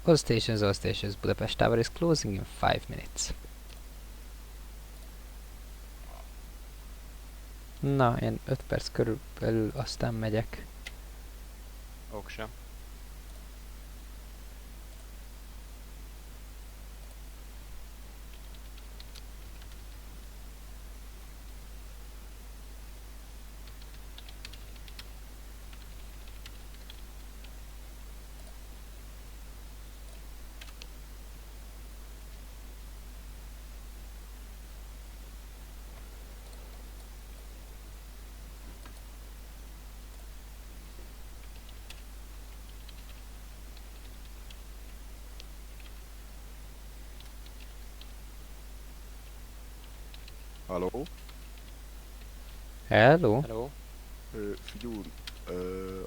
All stations, Budapest Tower is closing in 5 minutes. Na, én 5 perc körülbelül aztán megyek. Oksa. Halló? Hello? Hello? Figyelj,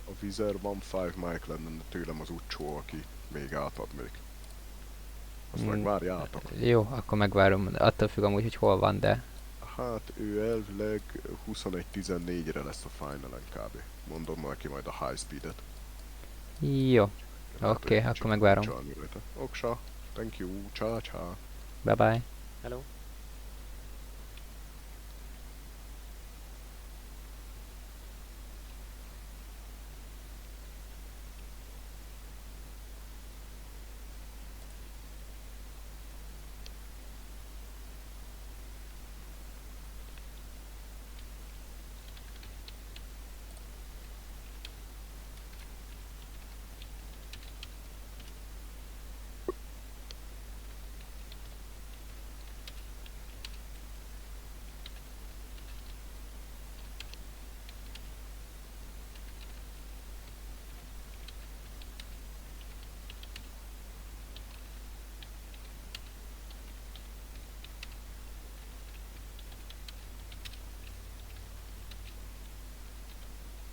a Vizer van 5 Mike lenne tőlem az utcsó, aki még átadnék. Azt megvárjátok? Jó, akkor megvárom. Attól függ amúgy, hogy hol van, de... Hát ő elvileg 21-14-re lesz a finalen kb. Mondom neki majd a high speedet. Jó. Oké, akkor megvárom. Oksa, thank you, ciao. Bye bye. Hello?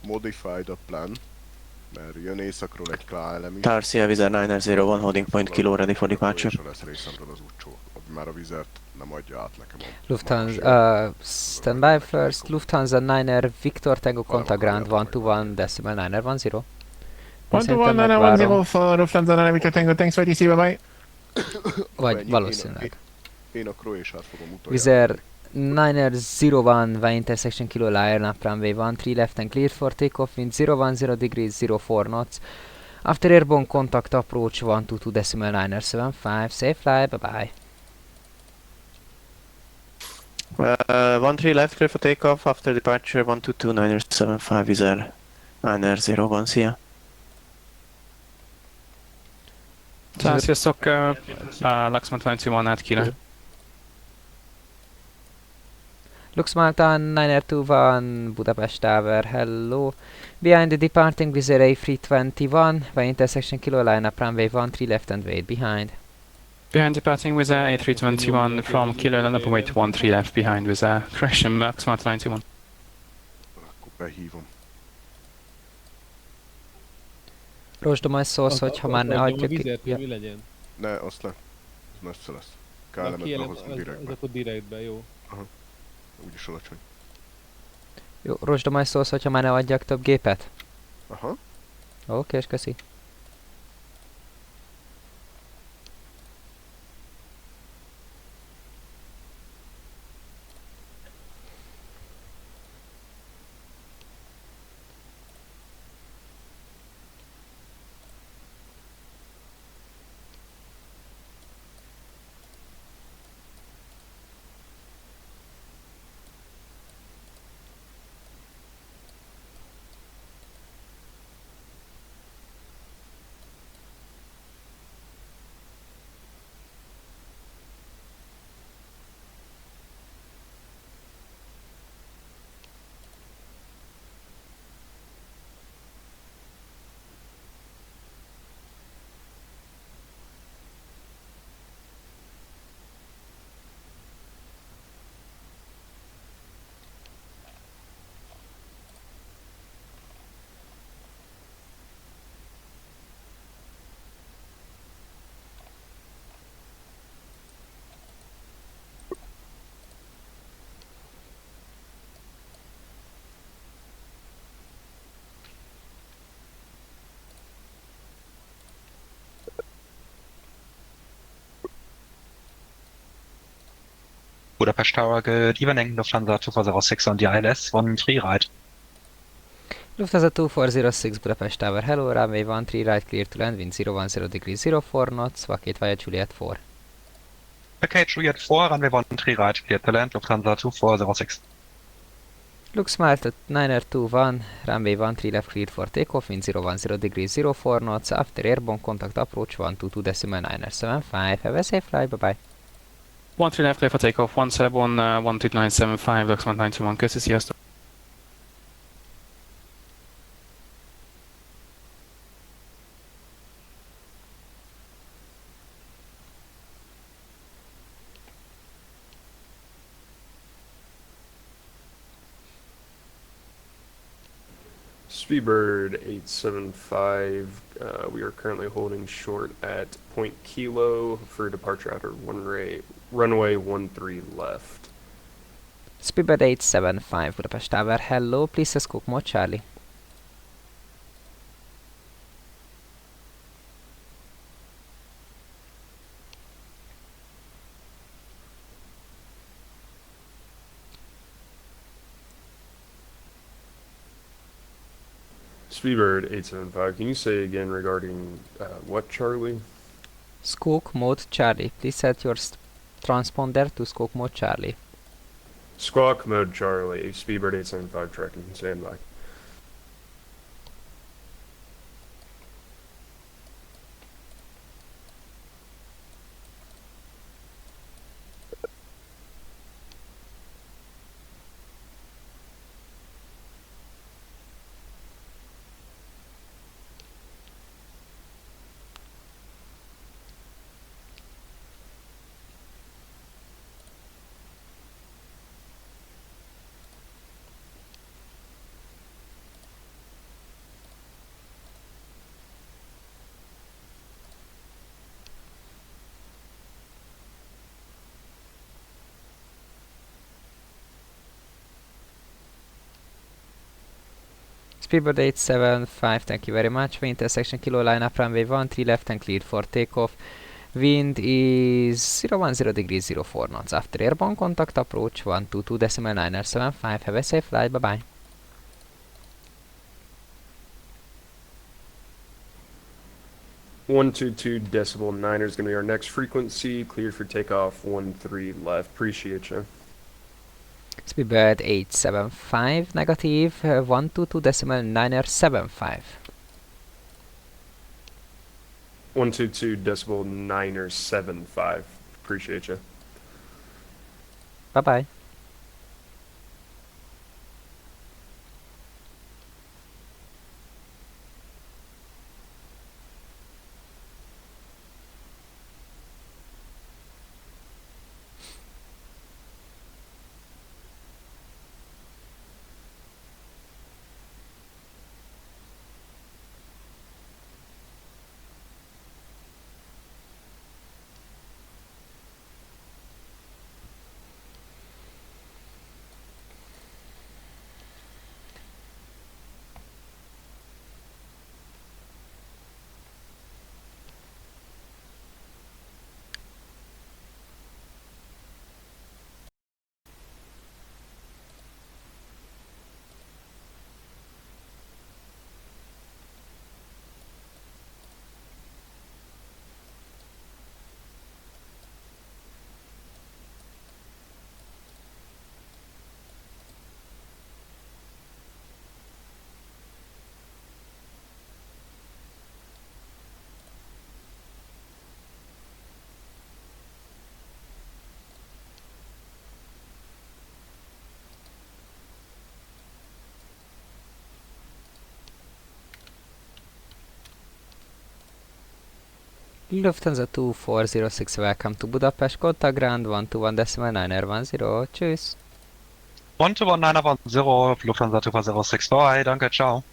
Modify the plan, mert jön északról egy KLM is. Tower Sierra Vizer 901 holding point kilo ready for departure. Lesz részemről az utcsó, már a Vizert nem adja át nekem. Lufthansa, stand by first, Lufthansa 9er, Victor Tango contact ground 121 decimal 9er 10. 121 for Lufthansa 9 Victor Tango, thanks for TC, bye bye. Vagy valószínűleg. Én a Croatiát fogom utoljára. Vizer 9er 01 via intersection kilo line up runway 13 left and cleared for takeoff wind 010 degrees 04 knots. After airborne contact approach 122 decimal 9er 75, safe fly, bye bye. 13 left, clear for takeoff, after departure 122 9er 75 Vizer 9er 01, see ya. Sziasztok, Luxman 21 át kéne. Lux Malta 921 Budapest Tower, hello. Behind the departing Wizz Air A321 by intersection kilo line up runway 13 left and wait behind. Behind departing with A321 from Kilo Line up and wait 13 left behind with correction Lux Malta 91. Akkor behívom. Rosdom, majd szólsz, hogyha már ne adjuk ki. Mi legyen? Ne, azt ne. Ez messze lesz. KLM-et behozom direktbe. Ez akkor direktbe, jó. Aha. Úgyis alacsony. Jó, Rosdom, majd szólsz, hogyha már ne adjak több gépet? Aha. Oké, és köszi. Budapest Tower, good evening, Lufthansa 2406 on the ILS, 13 right. Lufthansa 2406 Budapest Tower, hello, runway 13 right, clear to land, wind 010 degrees 04 knots, vacate via Juliet 4. Okay, Juliet 4, runway 13 right, clear to land, Lufthansa 2406. Look smart at Niner 21, runway 13 left, cleared for takeoff, wind 010 degrees 04 knots, after airborne contact approach 122.975, have a safe flight, bye bye. 13 left, clear for takeoff, 171, 12975, Luxman 91, kisses, yes. Speedbird 875, we are currently holding short at Point Kilo for departure after runway 13 left. Speedbird 875 Budapest Tower, hello, please escort mode Charlie. Speedbird 875, can you say again regarding what, Charlie? Squawk mode Charlie, please set your transponder to squawk mode Charlie. Squawk mode Charlie, Speedbird 875 tracking, stand by. Speedbird 875, thank you very much. Wind intersection Kilo line up runway 13 left and cleared for takeoff. Wind is 010 degrees 04 knots. After airborne contact approach 122.975. Have a safe flight, bye bye. .9 is going to be our next frequency. Cleared for takeoff 13 left. Appreciate you. Speedbird 875 negative 122.975. 122.975. Appreciate you. Bye bye. Lufthansa 2406, welcome to Budapest, contact ground 121.910, tschüss. 121.910, Lufthansa 2406, bye, danke, ciao.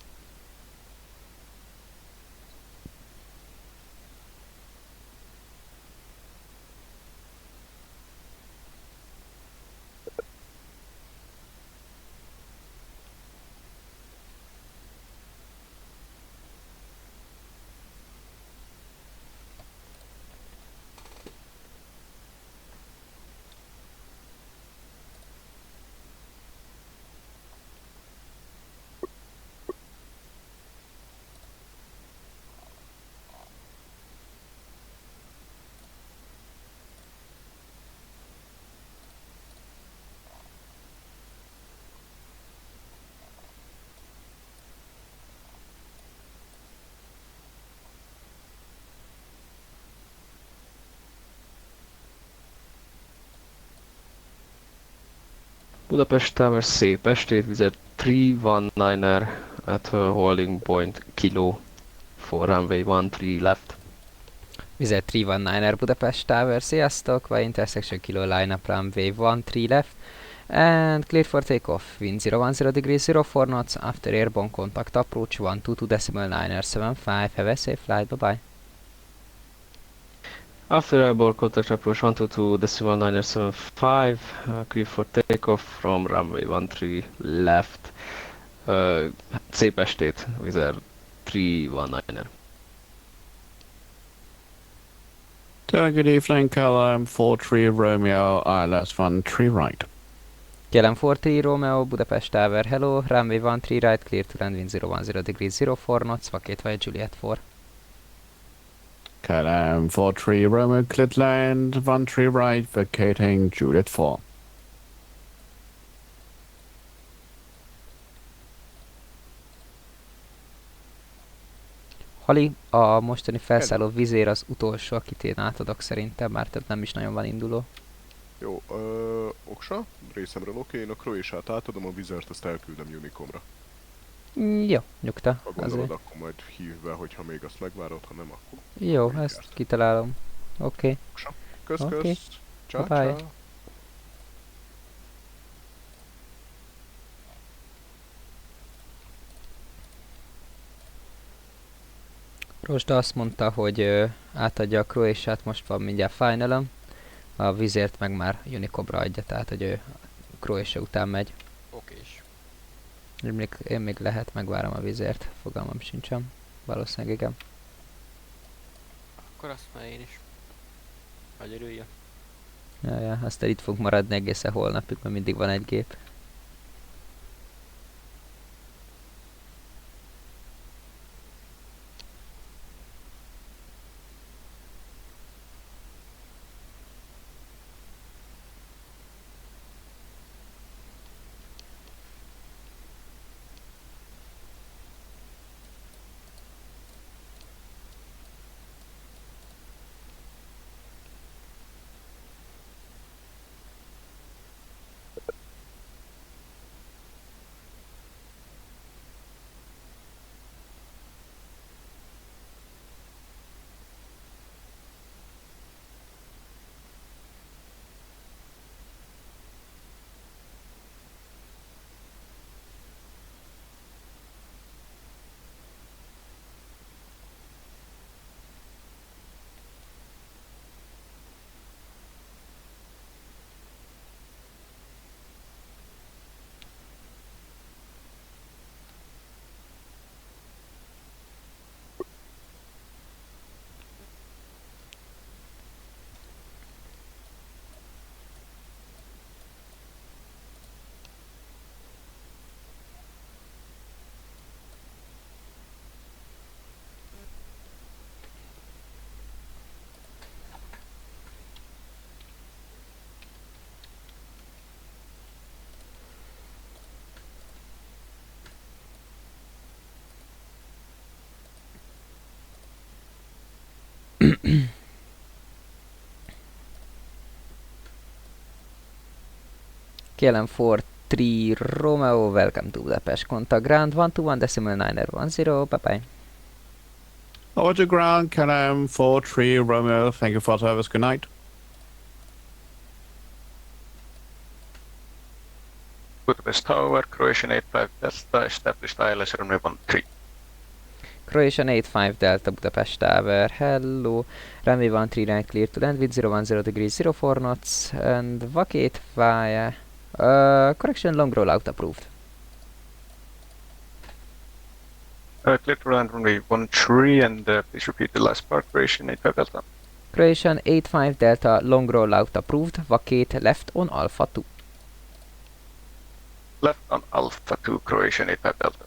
Budapest Tower, szép estét, Wizard 319er at holding point Kilo for runway 13 left. Wizard 319er Budapest Tower, sziasztok, by intersection kilo line up runway 13 left, and clear for takeoff, wind 010 degrees 04 knots, after airborne contact approach 122.975, have a safe flight, bye bye. After airborne contact approach 122.975, clear for takeoff from runway 13 left. Szép estét, Wizard 319er. Good evening, KLM 43 Romeo, ILS 13 right. KLM 43 Romeo, Budapest Tower, hello, runway 13 right, clear to land, wind 010 degrees 04 knots, vacate via Juliet 4. KLM 43 Romeo, clear to land 13 right, vacating Juliet 4. Hali, a mostani felszálló vizér az utolsó, akit én átadok szerintem, már több nem is nagyon van induló. Jó, Oksa, részemről oké, én a Croatiát átadom, a Wizard azt elküldöm Unicomra. Jó, nyugta. Ha gondolod, akkor majd hívj be, hogyha még azt megvárod, ha nem, akkor... Jó, ezt kitalálom. Oké. Oksa, kösz. Ciao, bye. ciao. Rosda azt mondta, hogy átadja a Croatiát, most van mindjárt finalom. A vizért meg már Unicobra adja, tehát hogy ő Croatia után megy. Okés. Én még lehet, megvárom a vizért, fogalmam sincsen. Valószínűleg igen. Akkor azt már én is. Vagy örüljön. Ja, aztán itt fog maradni egészen holnapig, mert mindig van egy gép. KLM 43 Romeo, welcome to Budapest. Contact ground 121.910, bye bye. Over to ground, KLM 43 Romeo, thank you for service, good night. Budapest Tower, Croatian 85 Delta, established ILS runway 13. Croatian 85 Delta, Budapest Tower, hello. Runway 13 right, clear to land with 010 degrees 04 knots, and vacate via... correction, long rollout approved. Clear to land runway 13 and please repeat the last part, Croatian 85 Delta. Croatian 85 Delta, long rollout approved, vacate left on Alpha 2. Left on Alpha 2, Croatian 85 Delta.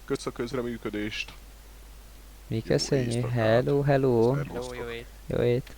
Kösz a közreműködést. Mi köszönjük, hello. Jó ét. Jó ét.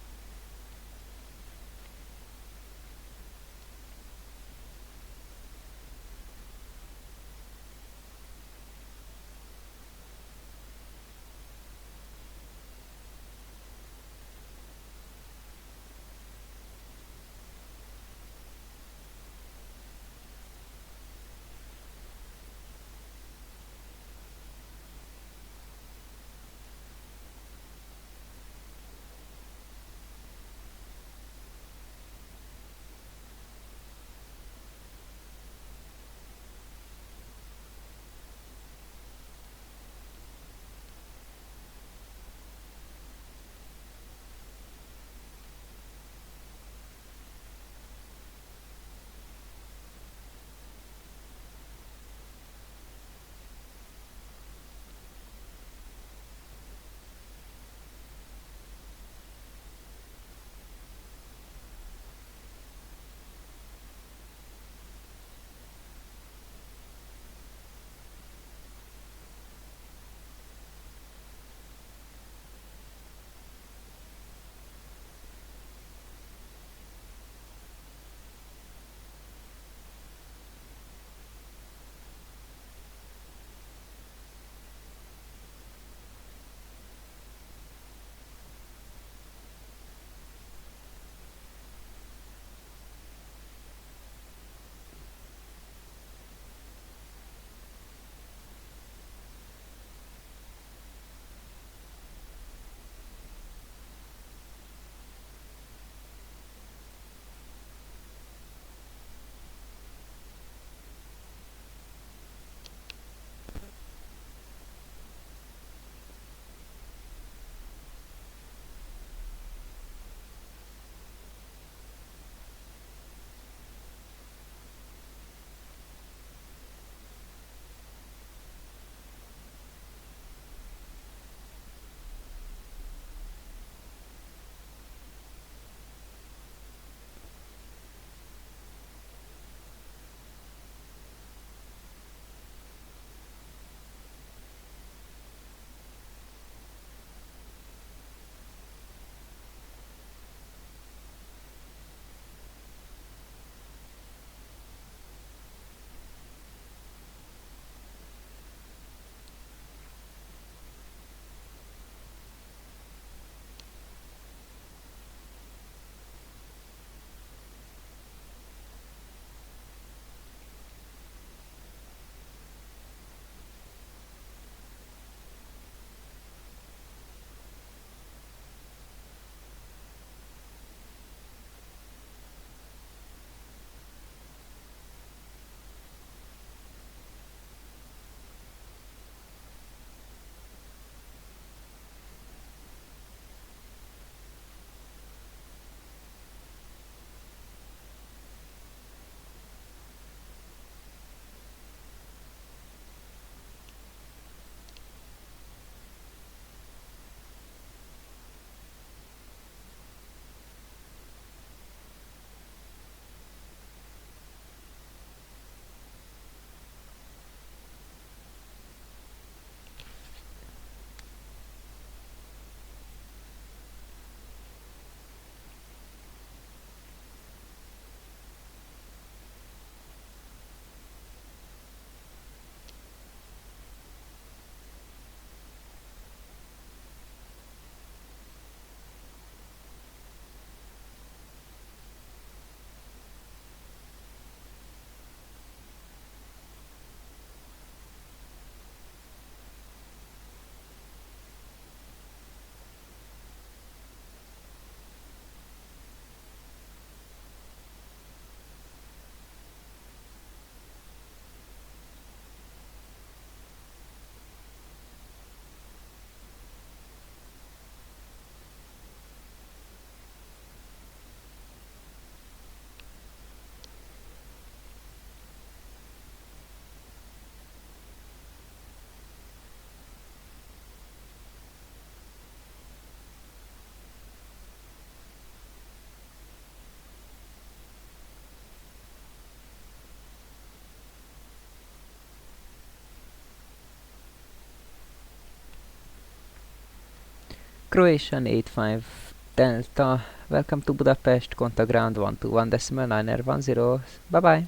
Croatian 85 Delta, welcome to Budapest, contact ground 121 decimal 9er 10, bye bye.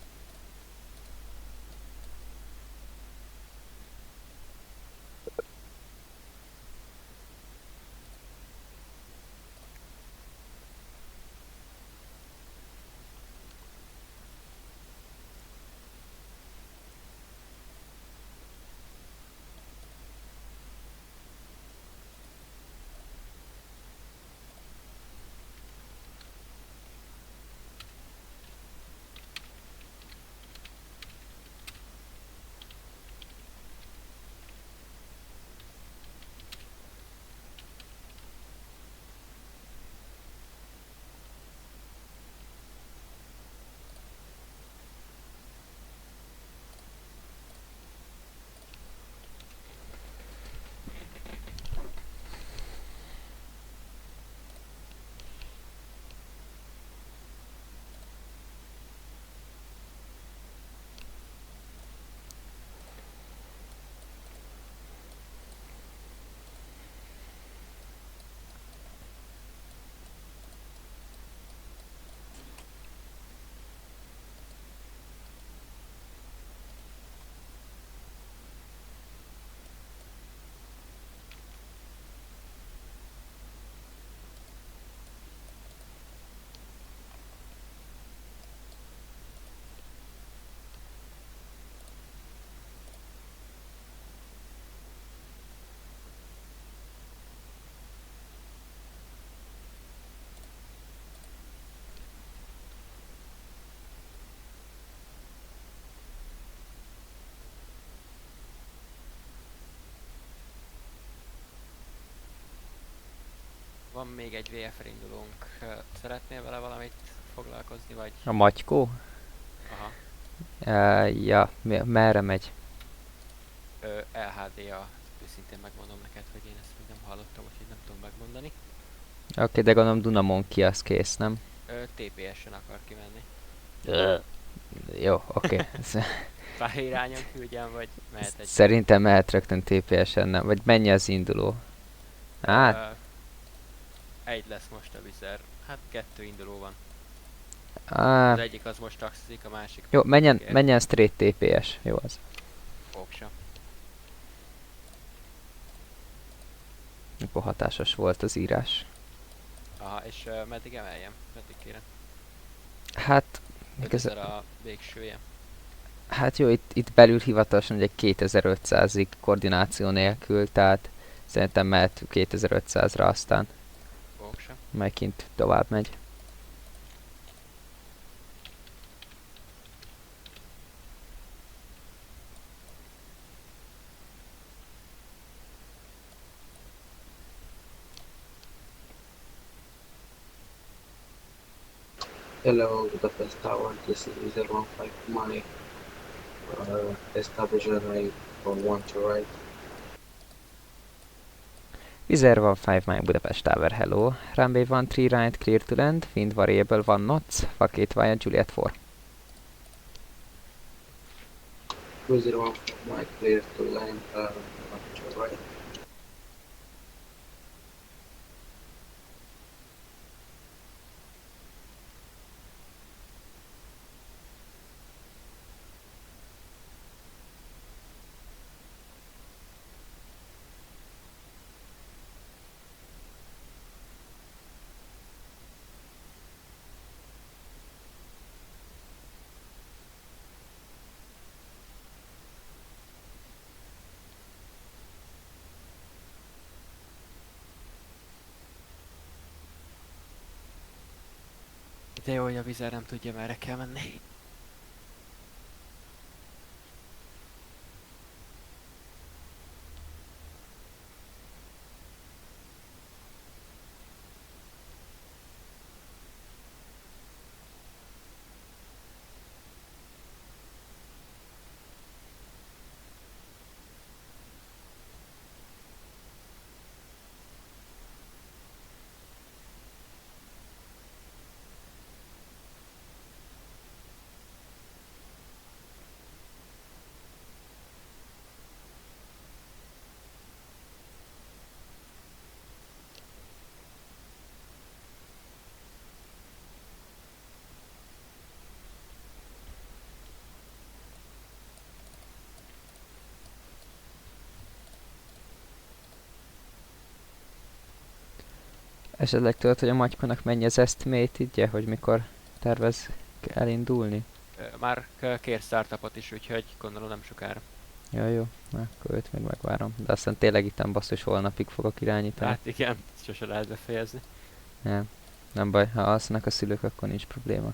Van még egy VF-re indulónk. Szeretnél vele valamit foglalkozni, vagy? A Matykó? Aha. Ja, merre megy? LHD-a. Őszintén megmondom neked, hogy én ezt még nem hallottam, úgyhogy nem tudom megmondani. Oké, de gondolom Dunamon ki, az kész, nem? TPS-en akar kimenni. Jó, oké. Pár irányon küldjem, vagy mehet egy... Szerintem mehet rögtön TPS-en, nem? Vagy mennyi az induló? Hát? Egy lesz most a vizer. Hát 2 induló van. Az Ah. egyik az most taxizik, a másik... Jó, menjen straight TPS. Jó az. Fogsa. Akkor hatásos volt az írás. Aha, és meddig emeljem? Meddig kérem? Hát... Ez a végsője. Hát jó, itt belül hivatalosan ugye 2500-ig koordináció nélkül, tehát szerintem mehet 2500-ra, aztán majd kint tovább megy. Hello, Budapest Tower, this is User 15 Mike. Establish a right from 1 to right. Vizer 15 Mike Budapest Tower, hello. Runway 13 right, clear to land, wind variable 1 knots, vacate via Juliet 4. User 15 Mike, clear to land, 1 to right. De jó, hogy a vizer nem tudja, merre kell menni. Esetleg tudod, hogy a Matykonak mennyi az estimate-idje, hogy mikor tervez elindulni? Már kér startupot is, úgyhogy gondolom nem sokára. Ja, jó, na, akkor őt még megvárom. De aztán tényleg itt nem basszus, holnapig fogok irányítani. Hát igen, sose lehet befejezni. Nem baj, ha alszanak a szülők, akkor nincs probléma.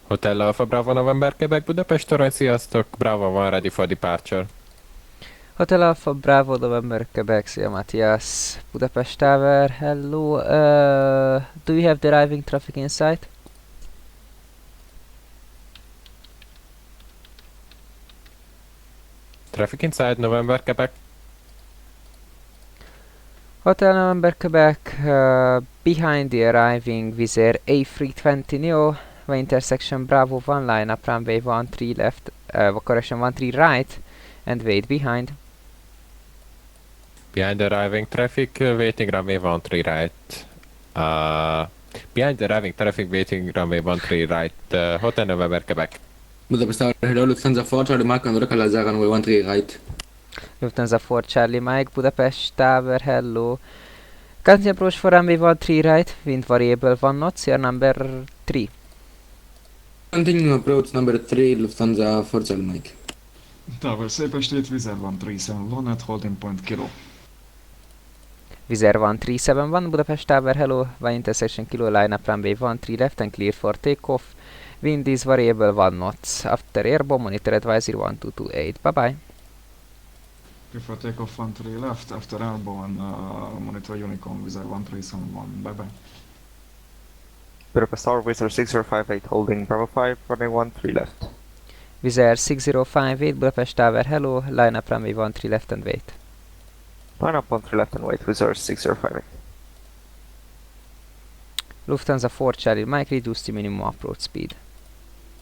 Hotel Alpha Bravo November Quebec Budapest Torony, sziasztok! Bravo van ready for departure. Hotel Alpha Bravo November Quebec, szia Matthias. Budapest Tower, hello. Do you have the arriving traffic in sight? Traffic inside November Quebec. Hotel November Quebec, behind the arriving Wizz Air A320 Neo, the intersection Bravo 1 line up runway 13 left, correction 13 right, and wait behind. Behind the arriving traffic, waiting runway 13 right. Behind the arriving traffic, waiting runway 13 right. Hotel November Quebec. Budapest Tower, hello, Lufthansa 4 Charlie Mike on localizer runway 13 right. Lufthansa 4 Charlie Mike, Budapest Tower, hello. Continue approach for runway 13 right, wind variable 1 knots, your number 3. Continue approach number 3, Lufthansa 4 Charlie Mike. Tower, szép estét, Wizz Air 137 at holding point kilo. Wizz Air 1371, Budapest Tower, hello, by intersection kilo line up runway 13 left and clear for takeoff. Wind is variable 1 knots. After airborne, monitor advisory 1228. Bye bye. Prefer takeoff 13 left, after airborne, monitor Unicorn, Wizz Air 1371. Bye bye. Budapest Tower, Wizz Air 6058 holding Bravo 5, runway 13 left. Wizz Air 6058, Budapest Tower, hello, line up runway 13 left and wait. Line up 13 left and wait, Wizz Air 6058. Lufthansa 4 Charlie Mike, reduce the minimum approach speed.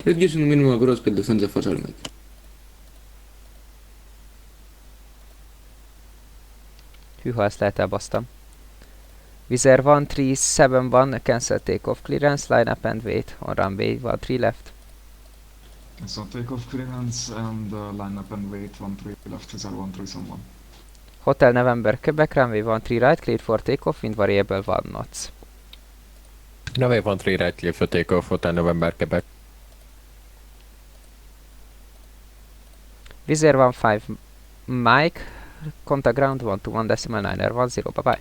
Reducing the minimum approach speed, Lufthansa 4 Charlie Mike. Hűha, ezt lehet elbasztam. Wizz Air 1371, cancel takeoff clearance, line up and wait on runway 13 left. So takeoff clearance and line up and wait 13 left, Wizz Air 1371. Hotel November Quebec, runway 13 right, cleared for takeoff, wind variable 1 knots. Runway 13 right, clear for takeoff, Hotel November Quebec. Wizz Air 15 Mike, contact ground 121.9er10, bye bye.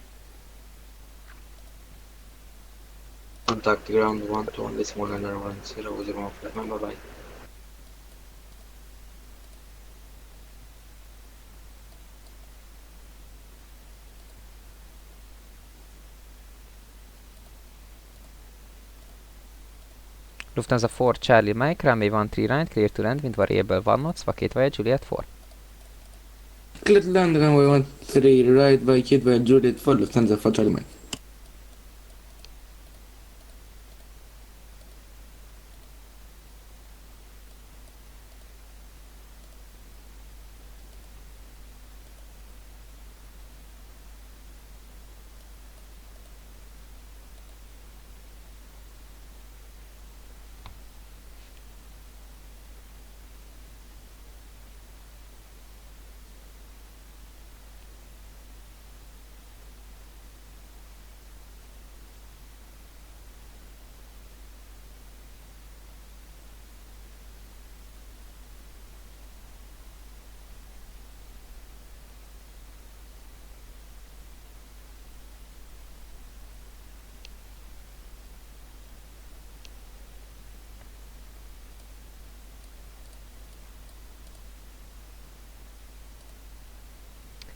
Contact ground 121.9er10, bye bye. Lufthansa 4 Charlie Mike, runway 13 right, clear to land, wind variable 1 knots, vacate via Juliet 4. Clear to land, runway 13 right, vacate via Juliet 4, Lufthansa 4 Charlie Mike.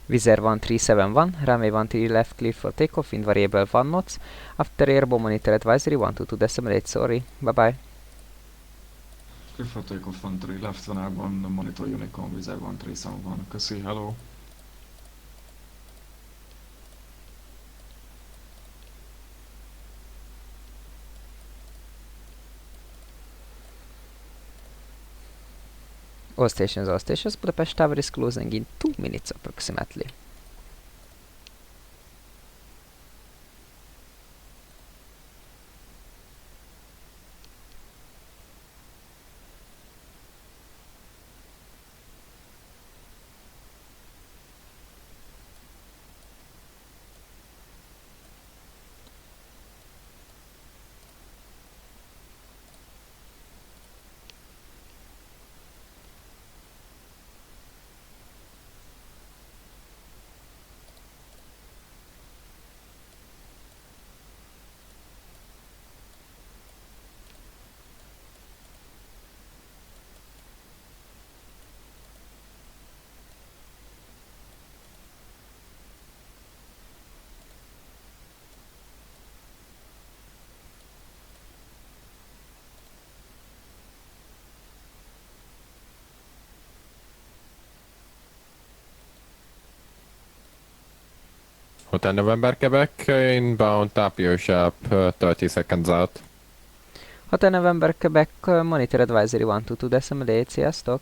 Wizz Air 1371, runway 13 left, clear for takeoff, wind variable 1 knots. After airborne monitor advisory 122.8, sorry, bye bye. Clear for takeoff 13 left, van airborne monitor Unicorn, Wizz Air 1371, köszi, hello. All stations, Budapest Tower is closing in 2 minutes approximately. Hotel November, Quebec, inbound Tapio Shop, 30 seconds out. Hotel November, Quebec, monitor advisory 122.8, sziasztok!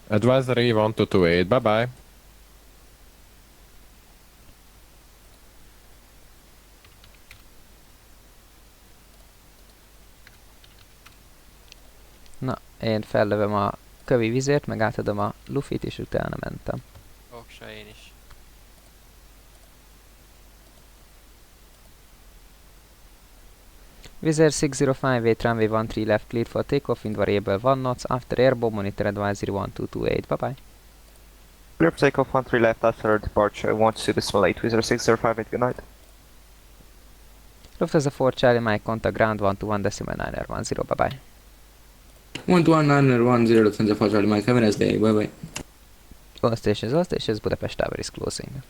Advisory 1228, bye bye. Na, én fellövöm a kövi vizért, meg átadom a lufit, és utána mentem. Oksa én is. Wizz Air 6058, runway 13 left, clear for takeoff, wind variable 1 knots, after airborne monitor advisory 1228, bye bye. Clear for takeoff 13 left after departure 122.8, Wizz Air 6058, good night. Lufthansa 4 Charlie Mike, contact ground 121.9er10, bye bye. 121.9er10, Lufthansa 4 Charlie Mike, have a nice day, bye bye. All stations, Budapest Tower is closing.